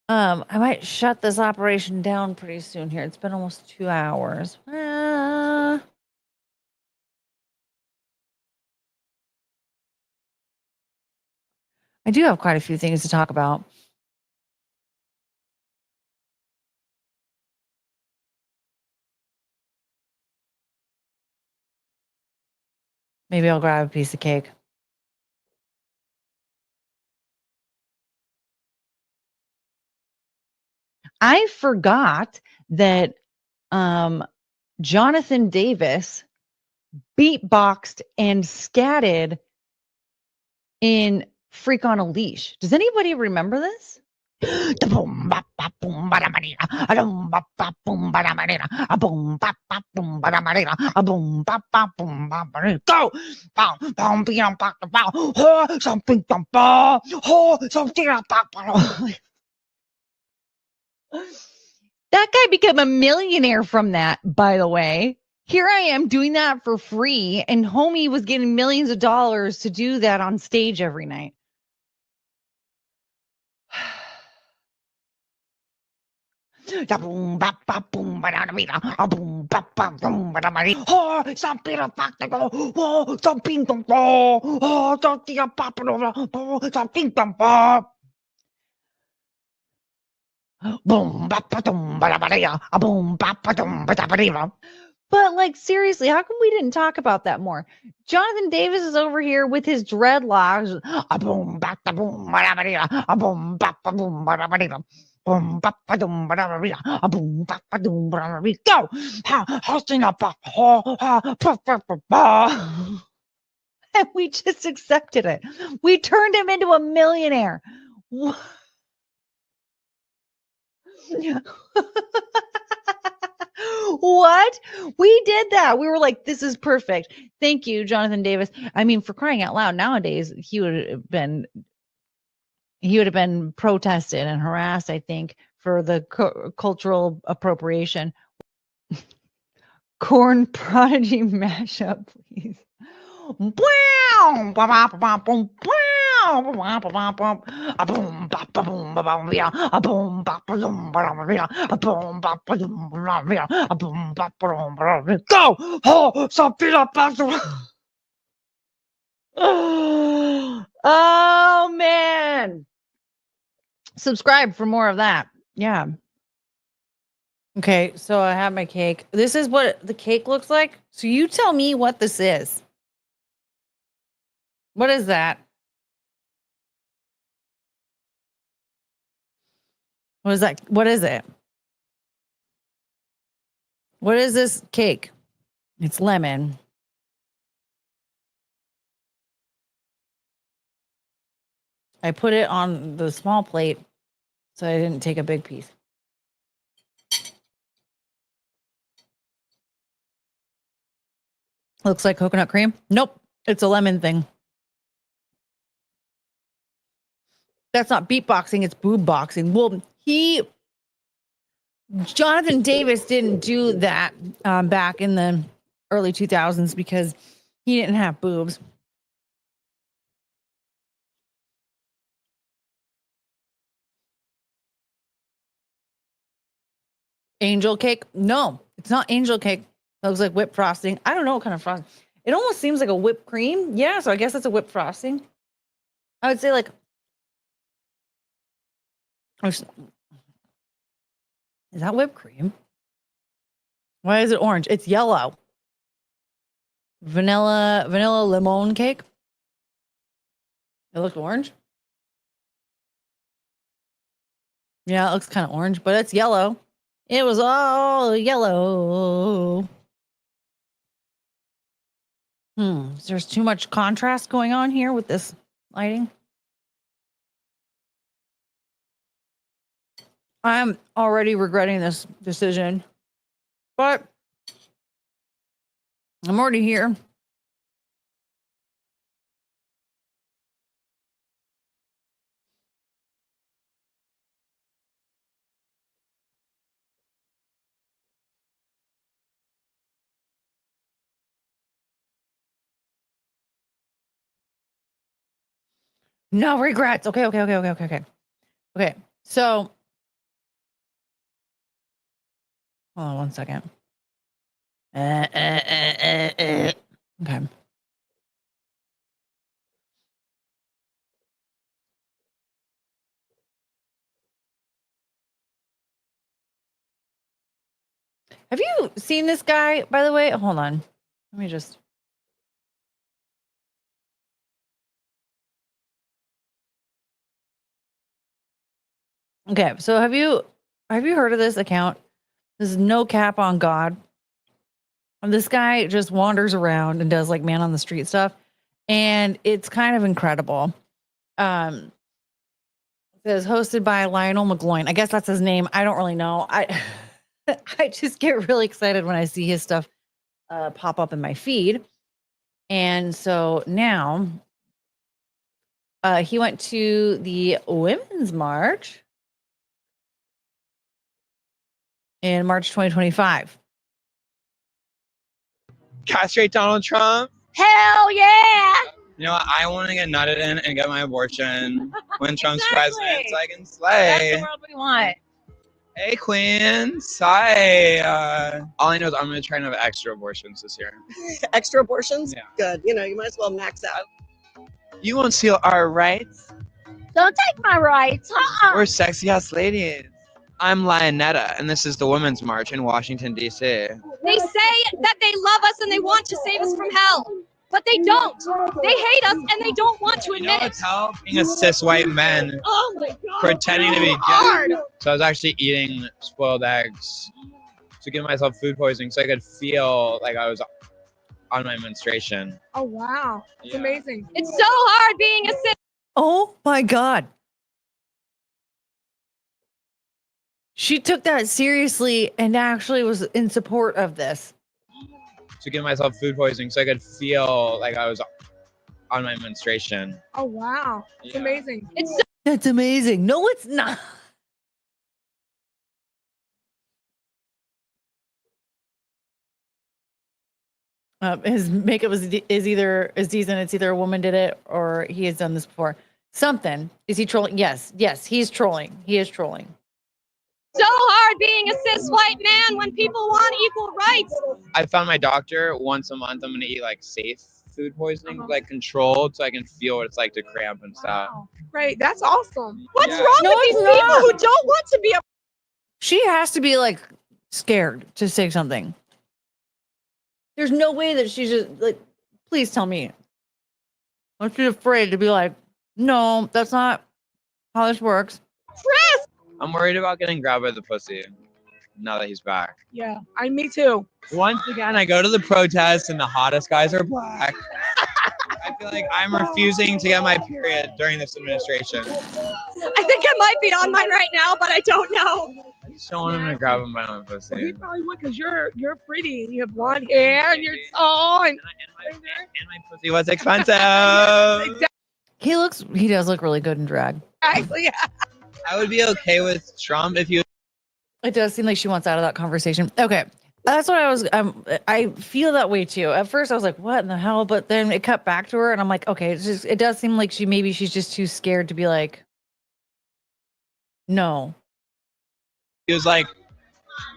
I might shut this operation down pretty soon here. It's been almost 2 hours. I do have quite a few things to talk about. Maybe I'll grab a piece of cake. I forgot that Jonathan Davis beatboxed and scatted in Freak on a Leash. Does anybody remember this? Go! That guy became a millionaire from that, by the way. Here I am doing that for free, and homie was getting millions of dollars to do that on stage every night. Da boom bap bap boom ba da da a boom bap bap boom ba da ba dee. Oh, some pira pak to go. Oh, some ping dong po. Oh, some tia pap no. Oh, some ping dong po. Boom bap ba dum ba da ba dee. A boom bap ba dum ba da ba dee. But like seriously, how come we didn't talk about that more? Jonathan Davis is over here with his dreadlocks. A boom bap ba boom ba da ba dee. A boom bap ba boom ba da ba dee. Boom bap ba dum ba da ba dee. A boom bap ba dum ba da ba dee. Go. Hosting up. And we just accepted it. We turned him into a millionaire. What? We did that. We were like, this is perfect. Thank you, Jonathan Davis. I mean, for crying out loud, nowadays he would have been protested and harassed, I think, for the cultural appropriation. Corn Prodigy mashup, please. Go! Oh, oh man. Subscribe for more of that. Yeah. Okay, so I have my cake. This is what the cake looks like. So you tell me what this is. What is that? What is that? What is it? What is this cake? It's lemon. I put it on the small plate, so I didn't take a big piece. Looks like coconut cream. Nope, it's a lemon thing. That's not beatboxing, it's boob boxing. Well, Jonathan Davis didn't do that back in the early 2000s because he didn't have boobs. Angel cake? No, it's not angel cake. It looks like whipped frosting. I don't know what kind of frosting. It almost seems like a whipped cream. Yeah, so I guess it's a whipped frosting. I would say like, is that whipped cream? Why is it orange? It's yellow. Vanilla lemon cake. It looks orange. Yeah, it looks kind of orange, but it's yellow. It was all yellow. There's too much contrast going on here with this lighting. I'm already regretting this decision, but I'm already here. No regrets. Okay. Okay. So, hold on one second. Okay. Have you seen this guy, by the way? Hold on. Let me just. Okay, so have you heard of this account? This is No Cap on God. And this guy just wanders around and does like man on the street stuff, and it's kind of incredible. It says hosted by Lionel McGloin. I guess that's his name. I don't really know. I just get really excited when I see his stuff pop up in my feed. And so now he went to the Women's March in March 2025. Castrate Donald Trump. Hell yeah! You know what? I want to get nutted in and get my abortion when Trump's president so I can slay. That's the world we want. Hey, Queens. Hi. All I know is I'm going to try and have extra abortions this year. Extra abortions? Yeah. Good. You know, you might as well max out. You won't steal our rights. Don't take my rights. We're sexy ass ladies. I'm Lionetta, and this is the Women's March in Washington, D.C. They say that they love us and they want to save us from hell, but they don't. They hate us and they don't want to You know admit it. what's hell? Being a cis white man Oh my God. pretending to be gay. hard. So I was actually eating spoiled eggs to give myself food poisoning so I could feel like I was on my menstruation. Oh wow. It's Yeah. amazing. It's so hard being a cis. Oh my God. She took that seriously and actually was in support of this. To give myself food poisoning so I could feel like I was on my menstruation. Oh wow. It's amazing. It's so That's amazing. No, it's not. His makeup is decent. It's either a woman did it or he has done this before. Something. Is he trolling? Yes, he's trolling. He is trolling. so hard being a cis white man when people want equal rights. I found my doctor once a month. I'm going to eat like safe food poisoning, like controlled, so I can feel what it's like to cramp and stuff. Great. That's awesome. What's Yeah. wrong No, with these it's people not. who don't want to be a She has to be like scared to say something. There's no way that she's just like, please tell me. I'm too afraid to be like, no, that's not how this works. Chris? I'm worried about getting grabbed by the pussy now that he's back. Yeah, me too. Once again, I go to the protest and the hottest guys are black. I feel like I'm refusing to get my period during this administration. I think I might be on mine right now, but I don't know. I just don't want him to grab him by my pussy. He probably would because you're pretty and you have blonde hair and you're tall and And my pussy was expensive. He does look really good in drag. exactly. Yeah. I would be okay with Trump if he. It does seem like she wants out of that conversation. Okay. That's what I was, I feel that way too. At first I was like, what in the hell? But then it cut back to her and I'm like, okay, it does seem like she's just too scared to be like, no. He was like,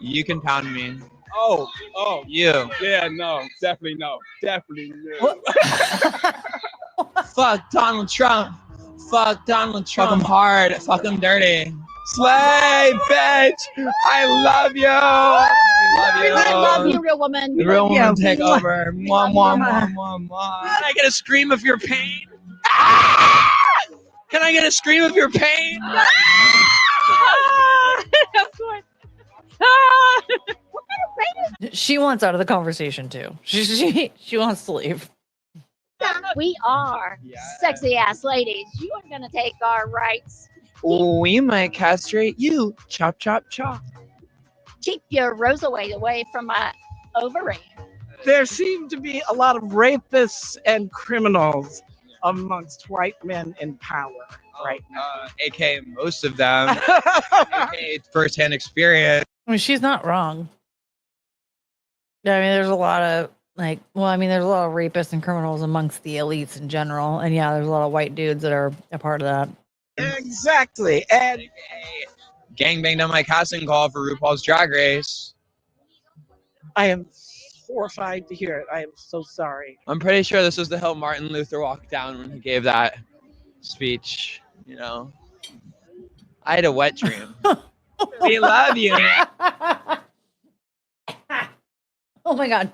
you can pound me. Oh, You. yeah, no, definitely no. Fuck Donald Trump. Fuck Donald Trump. Fuck him hard. Fuck him dirty. Slay, bitch. I love you. I love you, real woman. The real woman take over. Mwah, mwah, mwah, mwah, mwah. Can I get a scream of your pain? Ah! Can I get a scream of your pain? Of course. She wants out of the conversation too. She wants to leave. We are sexy ass ladies. You are gonna take our rights. We might castrate you. Chop, chop, chop. Keep your away from my ovary. There seem to be a lot of rapists and criminals amongst white men in power right now. AKA most of them. AKA first-hand experience. I mean, she's not wrong. I mean, there's a lot of there's a lot of rapists and criminals amongst the elites in general. And yeah, there's a lot of white dudes that are a part of that. Exactly. And Gangbanged on my casting call for RuPaul's Drag Race. I am horrified to hear it. I am so sorry. I'm pretty sure this was the hill Martin Luther walked down when he gave that speech, you know. I had a wet dream. We love you. Oh my God.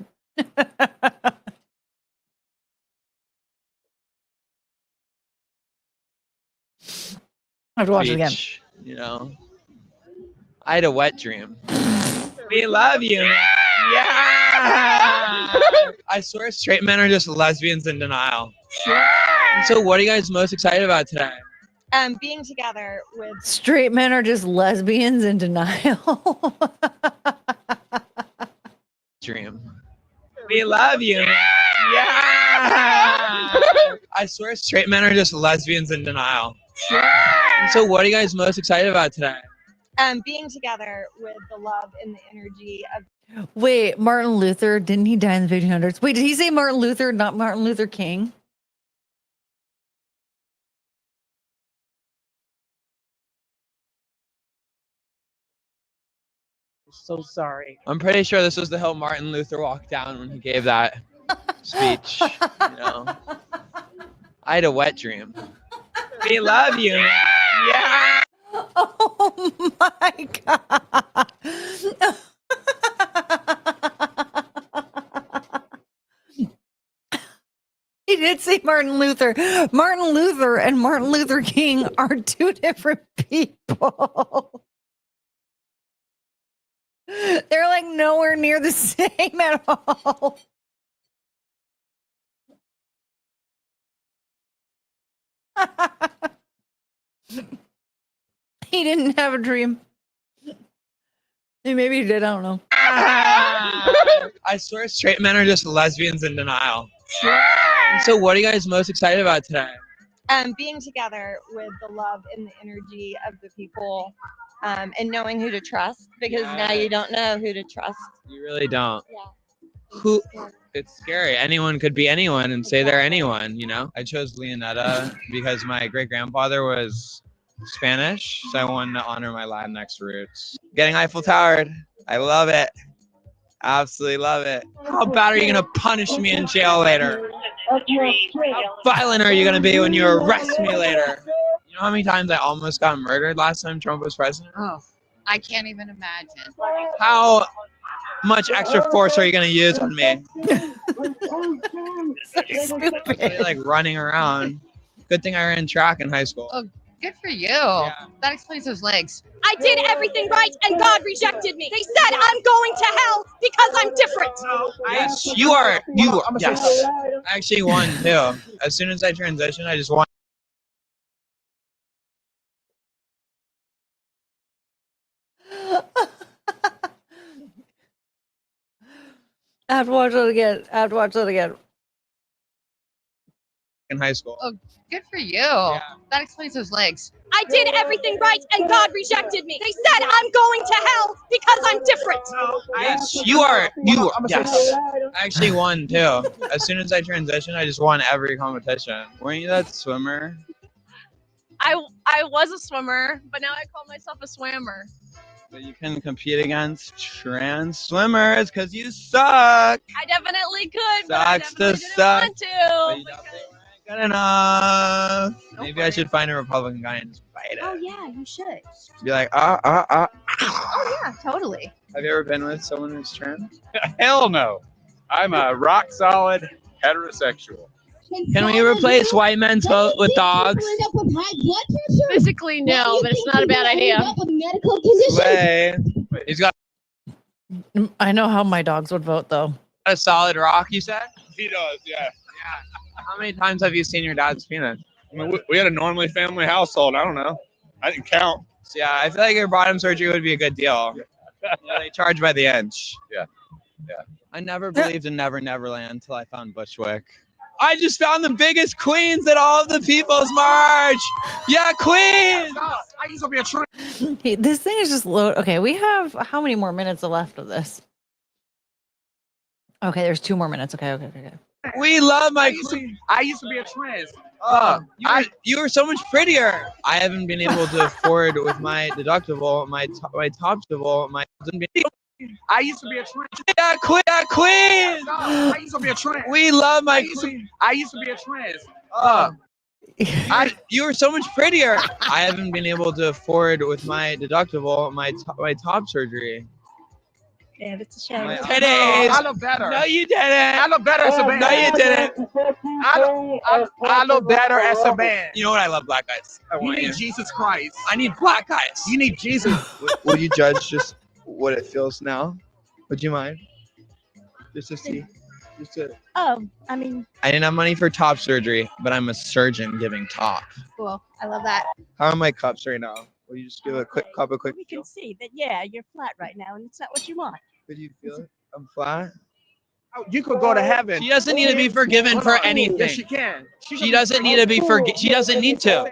I have to watch it again. You know. I had a wet dream. We love you. Yeah. I swear straight men are just lesbians in denial. So what are you guys most excited about today? Being together with Straight men are just lesbians in denial. Dream. We love you. Yeah. I swear straight men are just lesbians in denial. So what are you guys most excited about today? being together with the love and the energy of Wait, Martin Luther, didn't he die in the 1500s? Wait, did he say Martin Luther, not Martin Luther King? so sorry. I'm pretty sure this was the hill Martin Luther walked down when he gave that speech. You know, I had a wet dream. We love you. Yeah. Oh my God. He did say Martin Luther. Martin Luther and Martin Luther King are two different people. They're like nowhere near the same at all. He didn't have a dream. Maybe he did. I don't know. I swear straight men are just lesbians in denial. So what are you guys most excited about today? Being together with the love and the energy of the people, and knowing who to trust, because now you don't know who to trust. You really don't. Yeah. Who? It's scary. Anyone could be anyone and say they're anyone, you know? I chose Leonetta because my great-grandfather was Spanish, so I wanted to honor my Latinx roots. Getting Eiffel Towered. I love it. Absolutely love it. How bad are you going to punish me in jail later? How violent are you going to be when you arrest me later? You know how many times I almost got murdered last time Trump was president? Oh, I can't even imagine. How much extra force are you going to use on me? So stupid. Really, like running around. Good thing I ran track in high school. Oh, good for you. That explains those legs. I did everything right and God rejected me. They said I'm going to hell because I'm different. Yes, you are. Yes. I actually won too. As soon as I transitioned, I just won. I have to watch it again. I have to watch it again. In high school. Oh, good for you. That explains those legs. I did everything right and God rejected me. They said I'm going to hell because I'm different. Yes, you are. Yes. I actually won too. As soon as I transitioned, I just won every competition. Weren't you that swimmer? I was a swimmer, but now I call myself a swammer. But you can compete against trans swimmers because you suck. I definitely could, but I Sucks definitely to didn't suck. want to. But you definitely weren't good enough. Maybe I should find a Republican guy and just fight it. Oh yeah, you should. Be like, Oh yeah, totally. Have you ever been with someone who's trans? Hell no. I'm a rock solid heterosexual. Can we replace white men's vote with dogs? Physically, no, but it's not a bad idea. Way. He's got I know how my dogs would vote, though. a solid rock, you said? He does, yeah. How many times have you seen your dad's penis? I mean, we had a normally family household. I don't know. I didn't count. So, yeah, I feel like your bottom surgery would be a good deal. Yeah, they charge by the inch. Yeah. I never believed in Never Neverland until I found Bushwick. I just found the biggest queens at all of the People's March. Yeah, queens. I used to be a trend. Hey, this thing is just load. Okay, we have how many more minutes left of this? Okay, there's 2 more minutes. Okay. We love my I used to be a trans. you were so much prettier. I haven't been able to afford with my deductible, my topsible, I used to be a trans. Yeah, queens. I used to be a trans. We love my I used to be a trans. you were so much prettier. I haven't been able to afford with my deductible, my top surgery. Yeah, that's a shame. My titties. I look better. No, you didn't. I look better as a band. No, you didn't. I look better as a band. You know what? I love black guys. You need Jesus Christ. I need black guys. You need Jesus. Will you judge just what it feels now? Would you mind? Just to see. Oh, I mean, I didn't have money for top surgery, but I'm a surgeon giving top. cool. I love that. How are my cups right now? Will you just give a quick cup? We can see that, yeah, you're flat right now, and it's not what you want. Could you feel it? I'm flat. Oh, you could go to heaven. She doesn't need to be forgiven for anything. Yes, she can. She doesn't need to be She doesn't need to.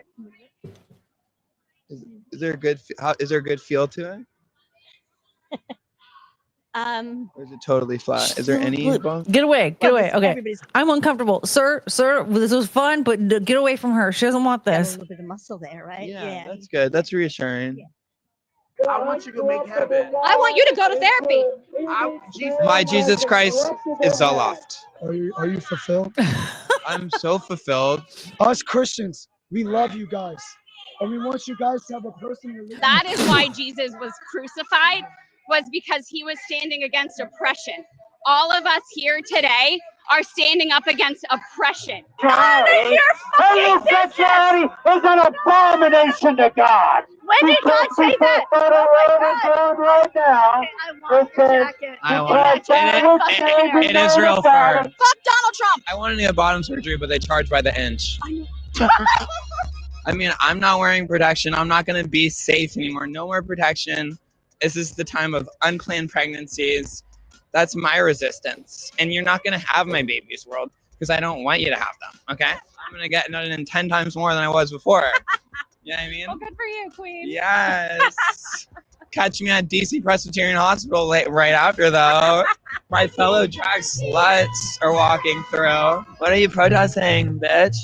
Is there a good? Is there a good feel to it? Or is it totally flat? Is there any bump? Get away. Okay. I'm uncomfortable. Sir, this was fun, but get away from her. She doesn't want Got a this. little bit of muscle there, right? Yeah, that's good. That's reassuring. Yeah. I want you to make heaven. I want you to go to therapy. My Jesus Christ is Zoloft. Are you fulfilled? I'm so fulfilled. Us Christians, we love you guys. And we want you guys to have a person to lead. That is why Jesus was crucified, was because he was standing against oppression. All of us here today are standing up against oppression. Homosexuality is an abomination to God. When did God say that? Right now, I want it in Israel first. Fuck Donald Trump. I wanted to get bottom surgery, but they charge by the inch. I mean, I'm not wearing protection. I'm not going to be safe anymore. No more protection. This is the time of unplanned pregnancies. That's my resistance. And you're not going to have my babies, world, because I don't want you to have them, okay? I'm going to get nutted in 10 times more than I was before. You know what I mean? Well, good for you, Queen. Yes. Catch me at DC Presbyterian Hospital right after, though. My fellow drag sluts are walking through. What are you protesting, bitch?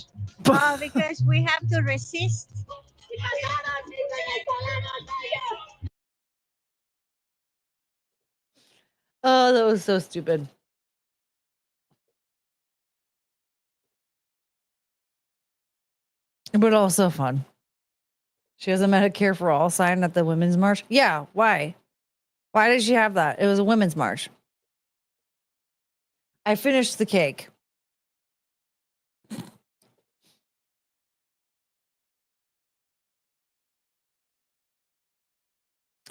Because we have to resist. Oh, that was so stupid. But also fun. She has a Medicare for All sign at the Women's March. Yeah, why? Why did she have that? It was a women's march. I finished the cake.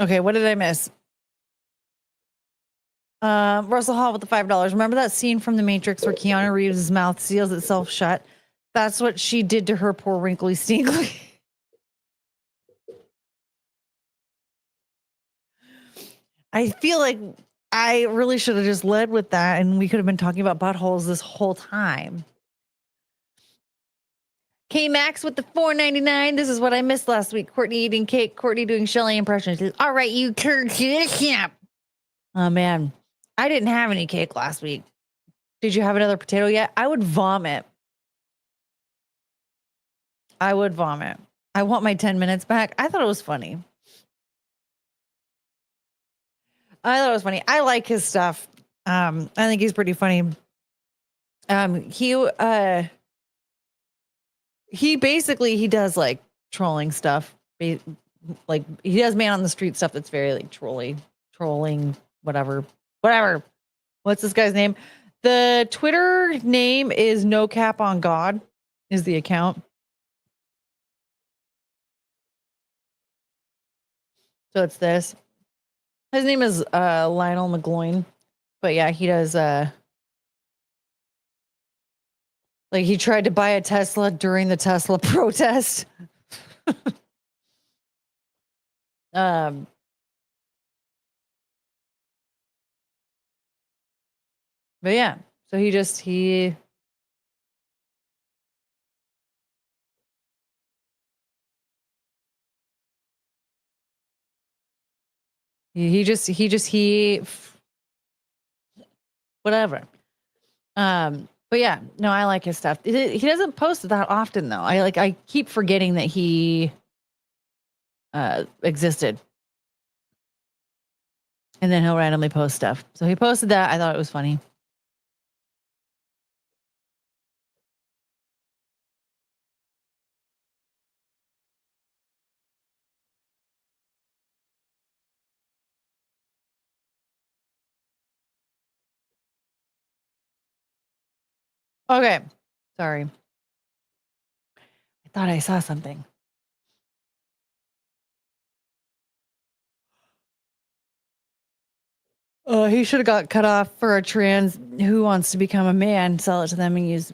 Okay, what did I miss? Russell Hall with the $5. Remember that scene from The Matrix where Keanu Reeves' mouth seals itself shut? That's what she did to her poor wrinkly Stingley. I feel like I really should have just led with that, and we could have been talking about buttholes this whole time. K-Max with the $4.99. This is what I missed last week. Courtney eating cake. Courtney doing Shelly impressions. All right, you camp. Oh, man. I didn't have any cake last week. Did you have another potato yet? I would vomit. I want my 10 minutes back. I thought it was funny. I like his stuff. I think he's pretty funny. He basically, he does like trolling stuff. Like he does man on the street stuff that's very like trolling, whatever. What's this guy's name? The Twitter name is No Cap on God is the account. So it's this. His name is Lionel McGloin. But yeah, he does like he tried to buy a Tesla during the Tesla protest. But yeah, so he just he whatever. But yeah, no, I like his stuff. He doesn't post that often though. I keep forgetting that he existed. And then he'll randomly post stuff. So he posted that. I thought it was funny. Okay. Sorry. I thought I saw something. He should have got cut off for a trans who wants to become a man, sell it to them and use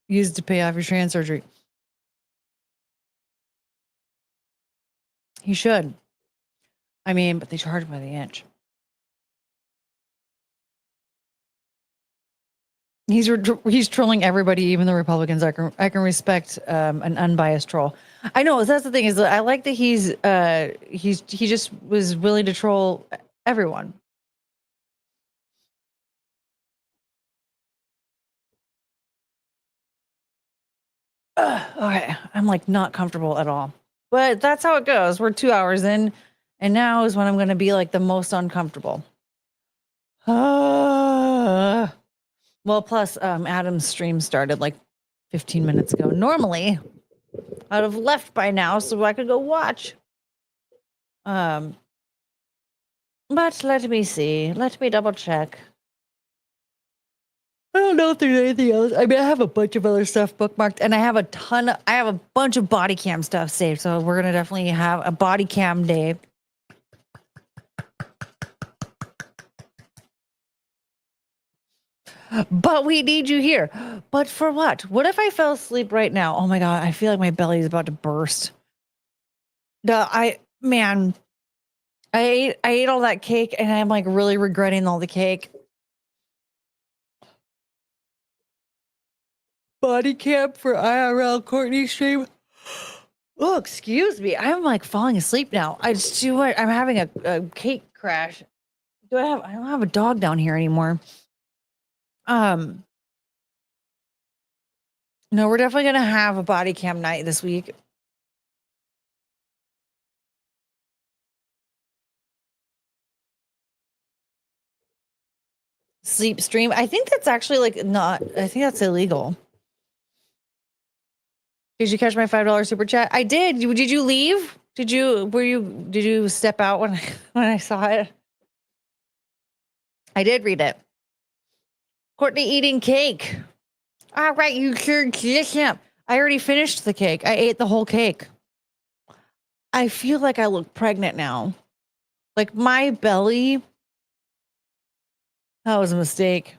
it to pay off your trans surgery. He should. I mean, but they charge by the inch. He's trolling everybody, even the Republicans. I can respect an unbiased troll. I know that's the thing is that I like that he just was willing to troll everyone. Okay, I'm like not comfortable at all, but that's how it goes. We're 2 hours in, And now is when I'm going to be like the most uncomfortable. Well, plus Adam's stream started like 15 minutes ago. Normally, I'd have left by now so I could go watch. But let me see. Let me double check. I don't know if there's anything else. I mean, I have a bunch of other stuff bookmarked, and I have a bunch of body cam stuff saved. So we're gonna definitely have a body cam day. But we need you here. But for what? What if I fell asleep right now? Oh my God, I feel like my belly is about to burst. I ate all that cake and I'm like really regretting all the cake. Body cam for IRL Courtney stream. Oh, excuse me. I'm like falling asleep now. I'm having a cake crash. I don't have a dog down here anymore. No, we're definitely gonna have a body cam night this week. Sleep stream. I think that's actually like not. I think that's illegal. Did you catch my $5 super chat? I did. Did you leave? Did you step out when I saw it? I did read it. Courtney eating cake. All right, you cured him. I already finished the cake. I ate the whole cake. I feel like I look pregnant now. Like my belly. That was a mistake.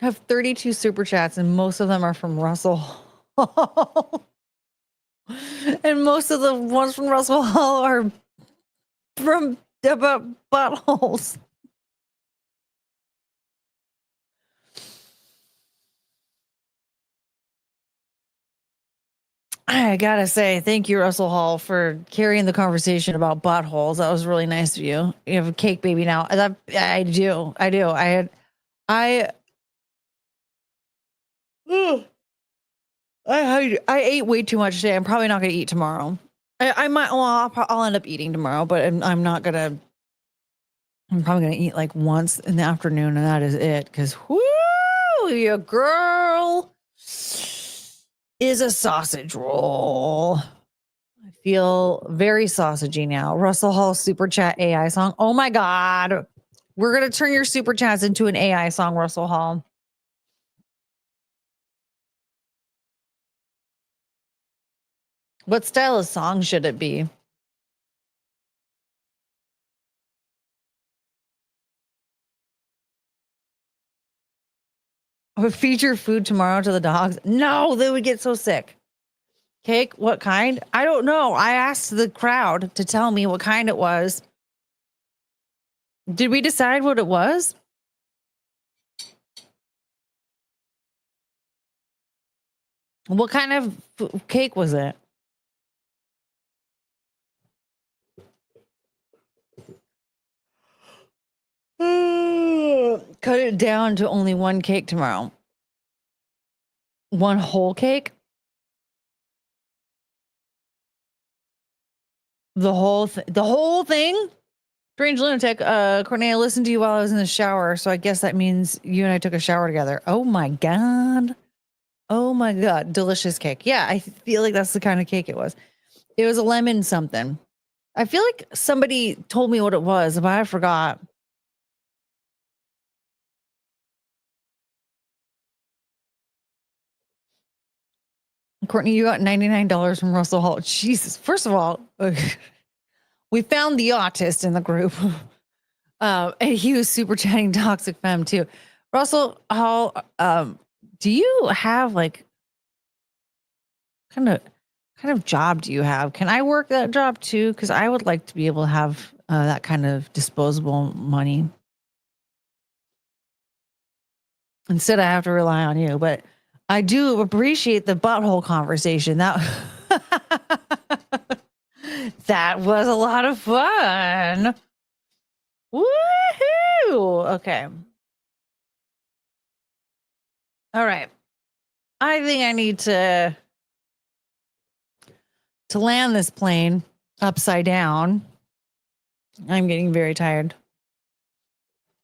I have 32 super chats and most of them are from Russell. And most of the ones from Russell Hall are from about buttholes. I gotta say, thank you, Russell Hall, for carrying the conversation about buttholes. That was really nice of you. You have a cake baby now. I do. I ate way too much today. I'm probably not gonna eat tomorrow. I might. Well, I'll end up eating tomorrow, but I'm not gonna. I'm probably gonna eat like once in the afternoon, and that is it. Because whoo, your girl is a sausage roll. I feel very sausagey now. Russell Hall super chat AI song. Oh my God, we're gonna turn your super chats into an AI song, Russell Hall. What style of song should it be? Would feed your food tomorrow to the dogs? No, they would get so sick. Cake? What kind? I don't know. I asked the crowd to tell me what kind it was. Did we decide what it was? What kind of cake was it? Cut it down to only one cake tomorrow. One whole cake? The whole thing? Strange lunatic. Courtney, I listened to you while I was in the shower, so I guess that means you and I took a shower together. Oh my God. Oh my God. Delicious cake. Yeah, I feel like that's the kind of cake it was. It was a lemon something. I feel like somebody told me what it was, but I forgot. Courtney, you got $99 from Russell Hall. Jesus. First of all, we found the autist in the group. And he was super chatting Toxic Femme too. Russell Hall, do you have like kind of job do you have? Can I work that job too? Because I would like to be able to have that kind of disposable money. Instead, I have to rely on you, but I do appreciate the butthole conversation. That was a lot of fun. Woohoo! Okay. All right. I think I need to land this plane upside down. I'm getting very tired.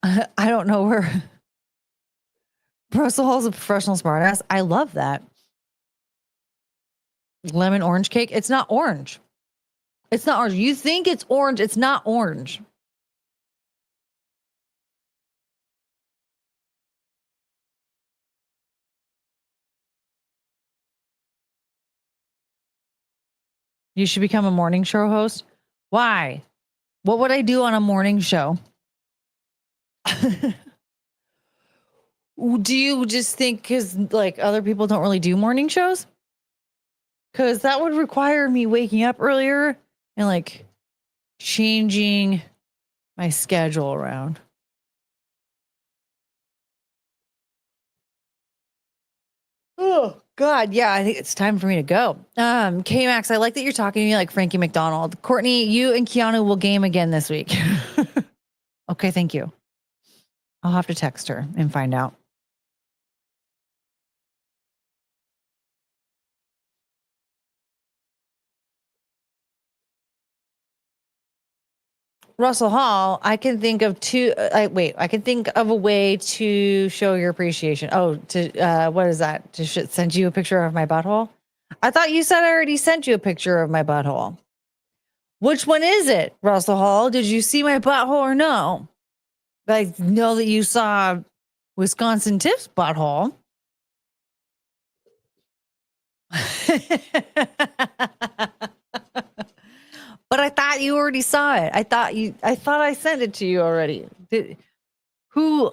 I don't know where. Russell Hall's a professional smartass. I love that. Lemon orange cake. It's not orange. It's not orange. You think it's orange. It's not orange. You should become a morning show host. Why? What would I do on a morning show? Do you just think because like other people don't really do morning shows? Because that would require me waking up earlier and like changing my schedule around. Oh God, yeah, I think it's time for me to go. K-Max, I like that you're talking to me like Frankie McDonald. Courtney, you and Keanu will game again this week. Okay, thank you. I'll have to text her and find out. Russell Hall, I can think of I can think of a way to show your appreciation. Oh, what is that? To send you a picture of my butthole? I thought you said I already sent you a picture of my butthole. Which one is it, Russell Hall? Did you see my butthole or no? I know that you saw Wisconsin Tiff's butthole. But I thought you already saw it. I thought I sent it to you already. Who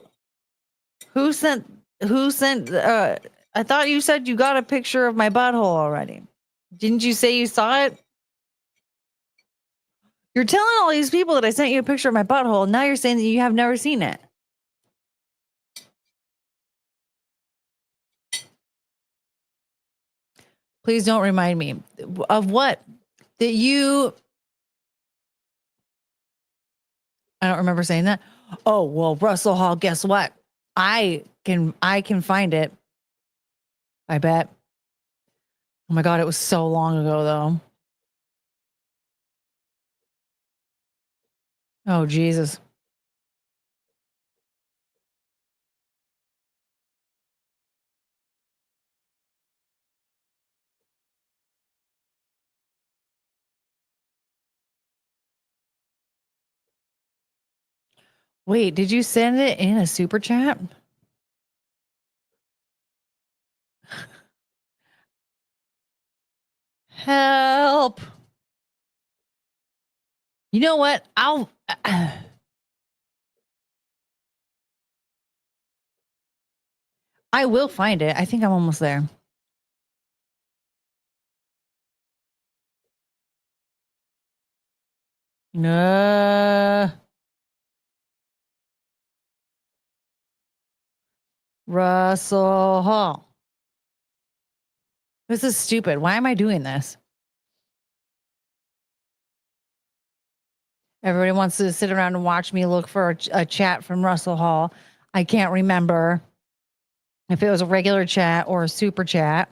sent I thought you said you got a picture of my butthole already. Didn't you say you saw it? You're telling all these people that I sent you a picture of my butthole. Now you're saying that you have never seen it. Please don't remind me of what? That you... I don't remember saying that. Oh, well, Russell Hall, guess what? I can find it. I bet. Oh my God, it was so long ago though. Oh, Jesus. Wait, did you send it in a super chat? Help. You know what? I will find it. I think I'm almost there. Russell Hall. This is stupid. Why am I doing this? Everybody wants to sit around and watch me look for a chat from Russell Hall. I can't remember if it was a regular chat or a super chat.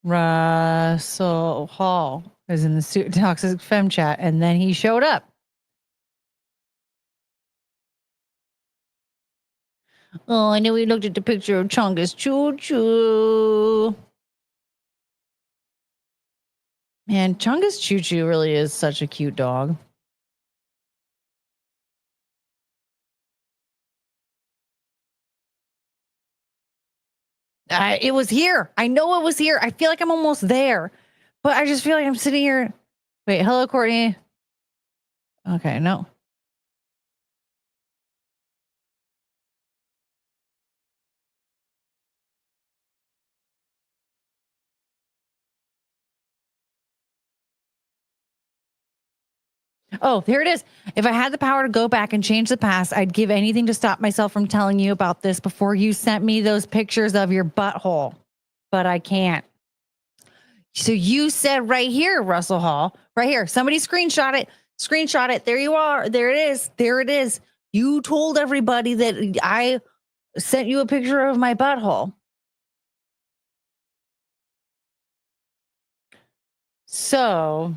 Russell Hall is in the Toxic Femme chat, and then he showed up. Oh, I knew he looked at the picture of Chungus Choo Choo. Man, Chungus Choo Choo really is such a cute dog. It was here. I know it was here. I feel like I'm almost there, but I just feel like I'm sitting here. Wait, hello, Courtney. Okay, no. Oh, here it is. If I had the power to go back and change the past, I'd give anything to stop myself from telling you about this before you sent me those pictures of your butthole. But I can't. So you said right here, Russell Hall, right here. Somebody screenshot it. Screenshot it. There you are. There it is. There it is. You told everybody that I sent you a picture of my butthole. So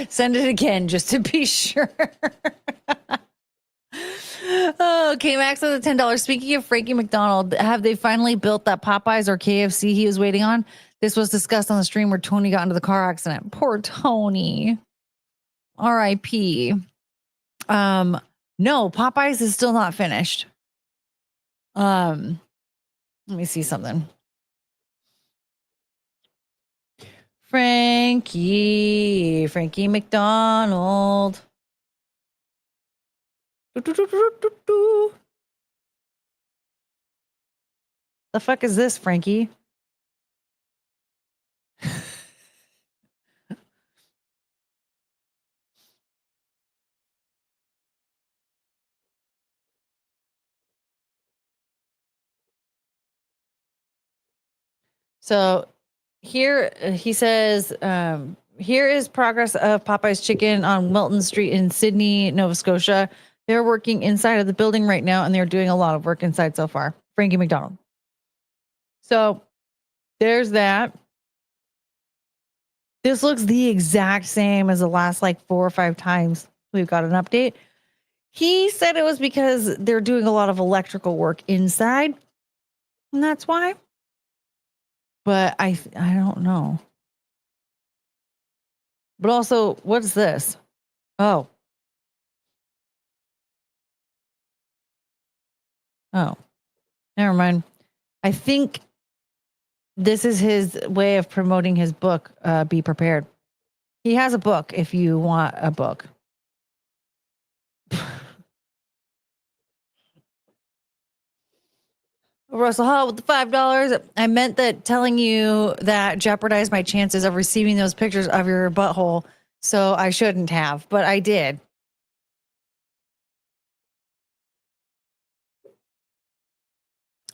send it again just to be sure. Okay, Max with the $10. Speaking of Frankie McDonald, have they finally built that Popeyes or KFC he was waiting on? This was discussed on the stream where Tony got into the car accident. Poor Tony. R.I.P. No, Popeyes is still not finished. Let me see something. Frankie McDonald. The fuck is this, Frankie? So here he says, here is progress of Popeye's Chicken on Milton Street in Sydney, Nova Scotia. They're working inside of the building right now, and they're doing a lot of work inside so far. Frankie McDonald. So there's that. This looks the exact same as the last like 4 or 5 times we've got an update. He said it was because they're doing a lot of electrical work inside, and that's why. But I don't know. But also, what's this? Oh, never mind. I think this is his way of promoting his book, Be Prepared. He has a book if you want a book. Russell Hall with the $5. I meant that telling you that jeopardized my chances of receiving those pictures of your butthole, so I shouldn't have, but I did.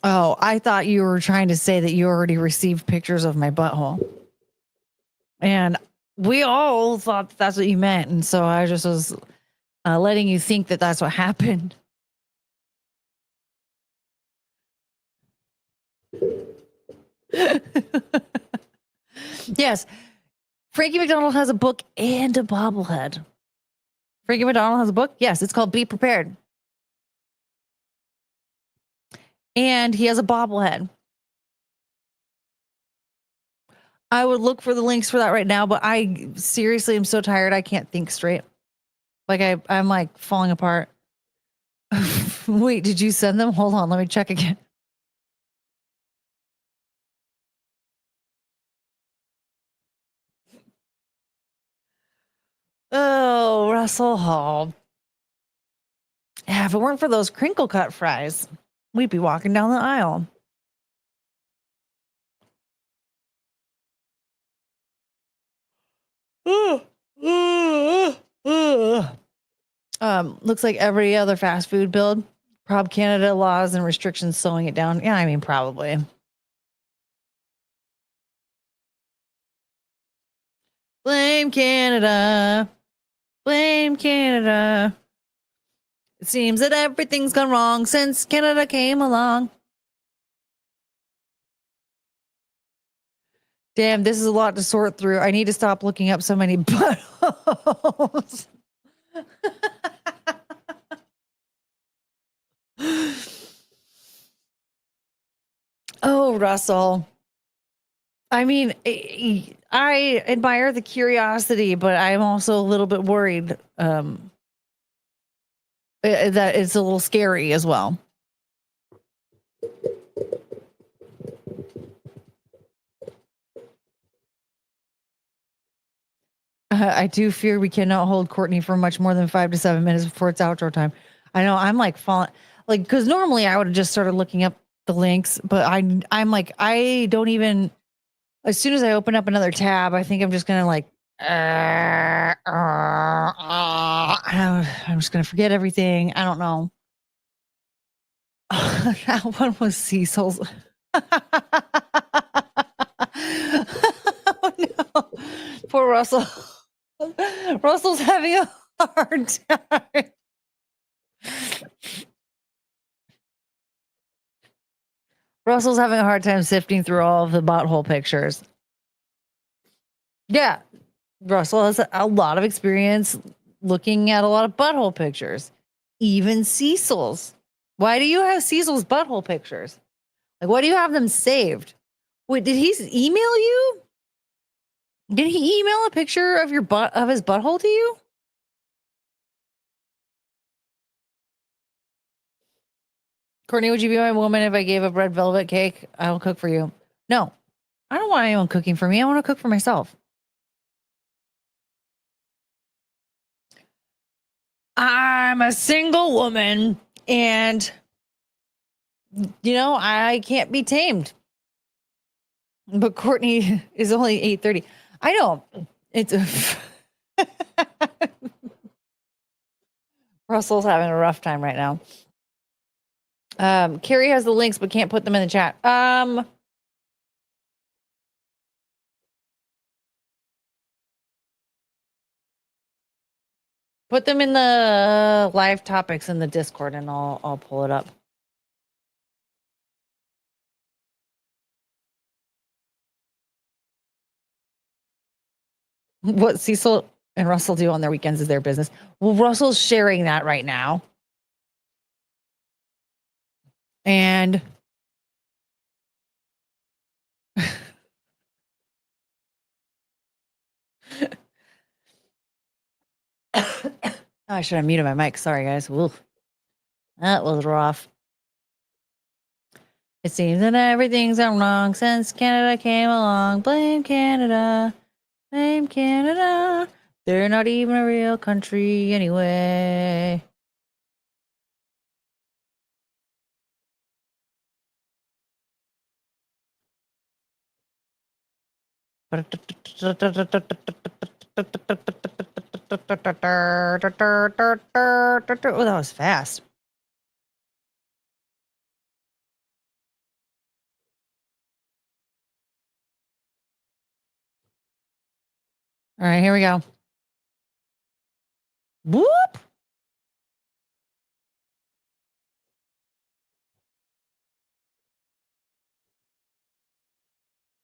Oh, I thought you were trying to say that you already received pictures of my butthole. And we all thought that's what you meant. And so I just was letting you think that that's what happened. Yes. Frankie McDonald has a book and a bobblehead. Frankie McDonald has a book? Yes, it's called Be Prepared. And he has a bobblehead. I would look for the links for that right now, but I seriously am so tired I can't think straight. Like I'm like falling apart. Wait, did you send them? Hold on, let me check again. Oh, Russell Hall. Yeah, if it weren't for those crinkle cut fries, we'd be walking down the aisle. Looks like every other fast food build. Prob Canada laws and restrictions slowing it down. Yeah, I mean, probably. Blame Canada. Blame Canada. It seems that everything's gone wrong since Canada came along. Damn, this is a lot to sort through. I need to stop looking up so many buttholes. Oh, Russell. I mean, I admire the curiosity, but I'm also a little bit worried that it's a little scary as well. I do fear we cannot hold Courtney for much more than 5 to 7 minutes before it's outro time. I know I'm like falling, like, because normally I would have just started looking up the links, but I'm like, I don't even, as soon as I open up another tab, I think I'm just gonna like I'm just gonna forget everything. I don't know. That one was Cecil's. Oh, no. Poor Russell. Russell's having a hard time. Russell's having a hard time sifting through all of the butthole pictures. Yeah, Russell has a lot of experience looking at a lot of butthole pictures, even Cecil's. Why do you have Cecil's butthole pictures? Like, why do you have them saved? Wait, did he email you? Did he email a picture of your butt of his butthole to you? Courtney, would you be my woman if I gave up red velvet cake? I will cook for you. No, I don't want anyone cooking for me. I want to cook for myself. I'm a single woman and, you know, I can't be tamed. But Courtney is only 8:30. I know. It's Russell's having a rough time right now. Carrie has the links but can't put them in the chat. Put them in the live topics in the Discord and I'll pull it up. What Cecil and Russell do on their weekends is their business. Well, Russell's sharing that right now. And I should have muted my mic. Sorry, guys. Oof. That was rough. It seems that everything's gone wrong since Canada came along. Blame Canada. Blame Canada. They're not even a real country anyway. Oh, that was fast. All right, here we go. Whoop.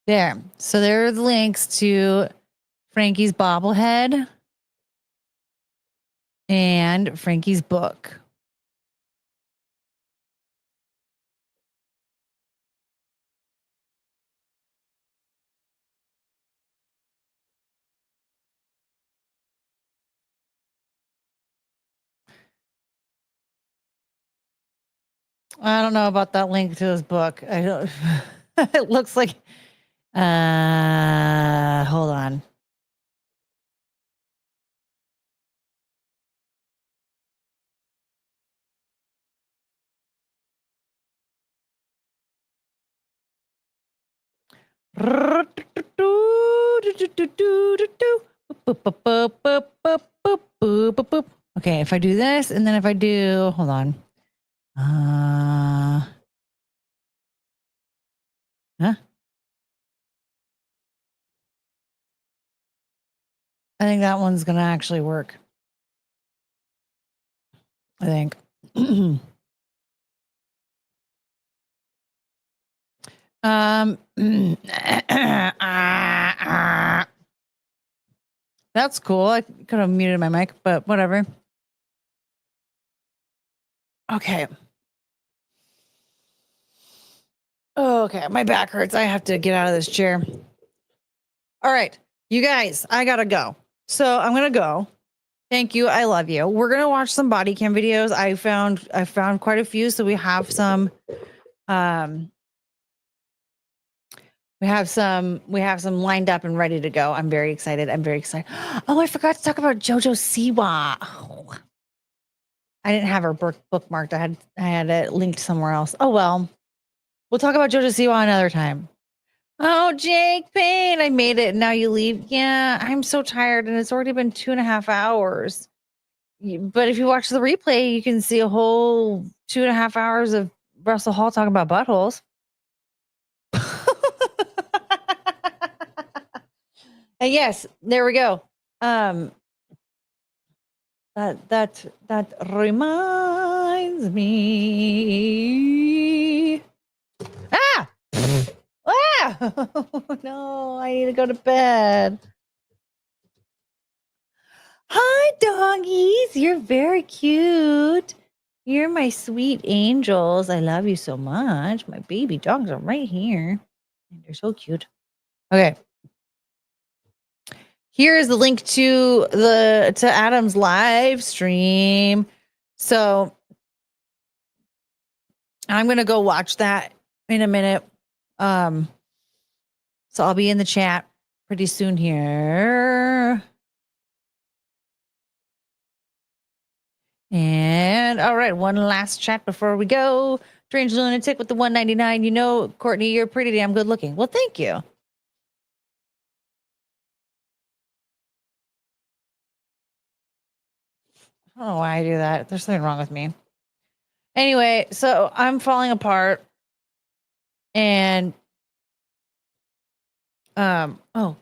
There. So there are the links to Frankie's bobblehead and Frankie's book. I don't know about that link to his book. I don't. It looks like. Hold on. Okay, if I do this and then if I do, hold on. Huh? I think that one's gonna actually work. I think. That's cool. I could have muted my mic, but whatever. Okay. Okay, my back hurts. I have to get out of this chair. All right, you guys, I gotta go. So I'm gonna go. Thank you. I love you. We're gonna watch some body cam videos. I found quite a few, so we have some. We have some lined up and ready to go. I'm very excited. Oh, I forgot to talk about JoJo Siwa. Oh. I didn't have her bookmarked. I had it linked somewhere else. Oh well. We'll talk about JoJo Siwa another time. Oh, Jake Payne, I made it. Now you leave. Yeah, I'm so tired, and it's already been 2.5 hours. But if you watch the replay, you can see a whole 2.5 hours of Russell Hall talking about buttholes. And yes, there we go. That reminds me. Ah! Ah! No, I need to go to bed. Hi, doggies. You're very cute. You're my sweet angels. I love you so much. My baby dogs are right here. They're so cute. Okay. Here is the link to Adam's live stream. So I'm gonna go watch that in a minute. So I'll be in the chat pretty soon here. And all right, one last chat before we go. Strange Lunatic with the 199. You know, Courtney, you're pretty damn good looking. Well, thank you. I don't know why I do that. There's something wrong with me. Anyway, so I'm falling apart. And oh.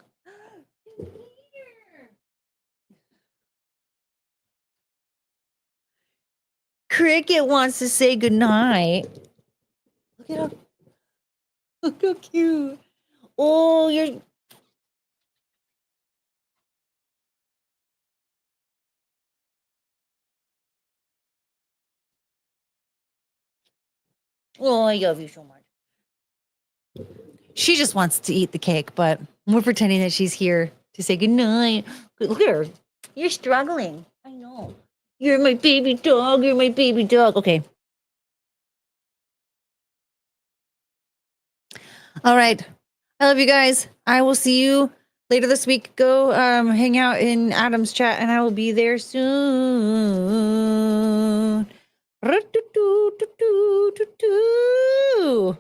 Cricket wants to say goodnight. Look how cute. Oh, you're oh, I love you so much. She just wants to eat the cake, but we're pretending that she's here to say goodnight. Look at her. You're struggling. I know. You're my baby dog. You're my baby dog. Okay. All right. I love you guys. I will see you later this week. Go hang out in Adam's chat, and I will be there soon. All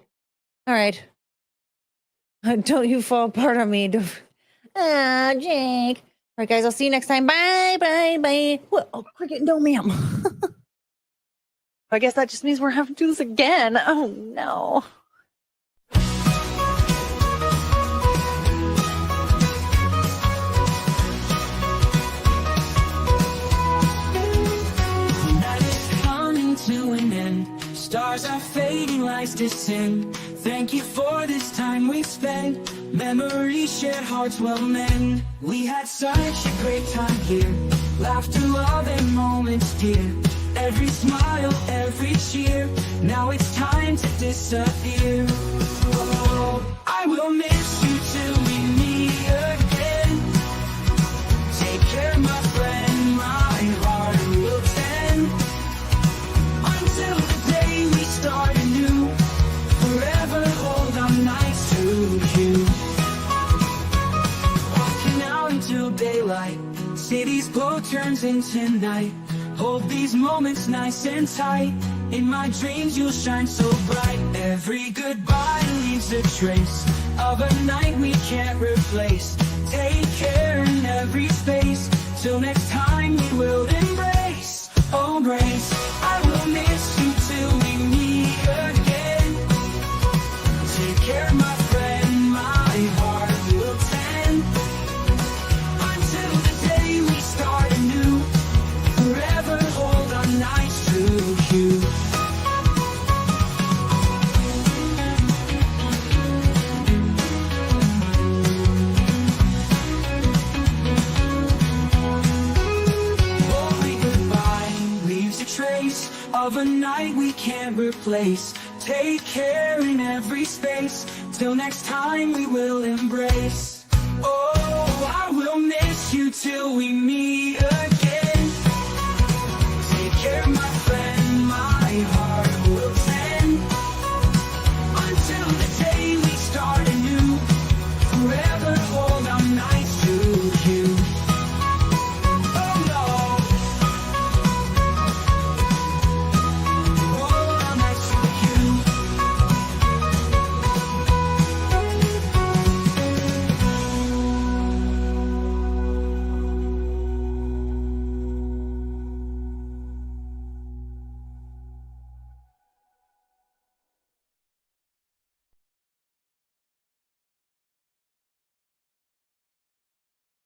right. Don't you fall apart on me. Ah, Jake. All right, guys. I'll see you next time. Bye, bye, bye. What? Oh, Cricket, no, ma'am. I guess that just means we're having to do this again. Oh, no. To an end, stars are fading, lights descend. Thank you for this time we spent. Memories shared, hearts will mend. We had such a great time here. Laughter, love, and moments dear. Every smile, every cheer. Now it's time to disappear. Oh, I will miss you till we meet again. Take care, my friend, my heart will tend. Until the day we start anew, forever hold our nights to you. Walking out until daylight, city's glow turns into night. Hold these moments nice and tight. In my dreams you'll shine so bright. Every goodbye leaves a trace of a night we can't replace. Take care in every space. Till next time we will embrace. Oh, grace, I will miss you till we meet again. Take care, my friend, my heart will tend. Until the day we start anew, forever hold our nights to you. Trace of a night we can't replace. Take care in every space. Till next time we will embrace. Oh, I will miss you till we meet again.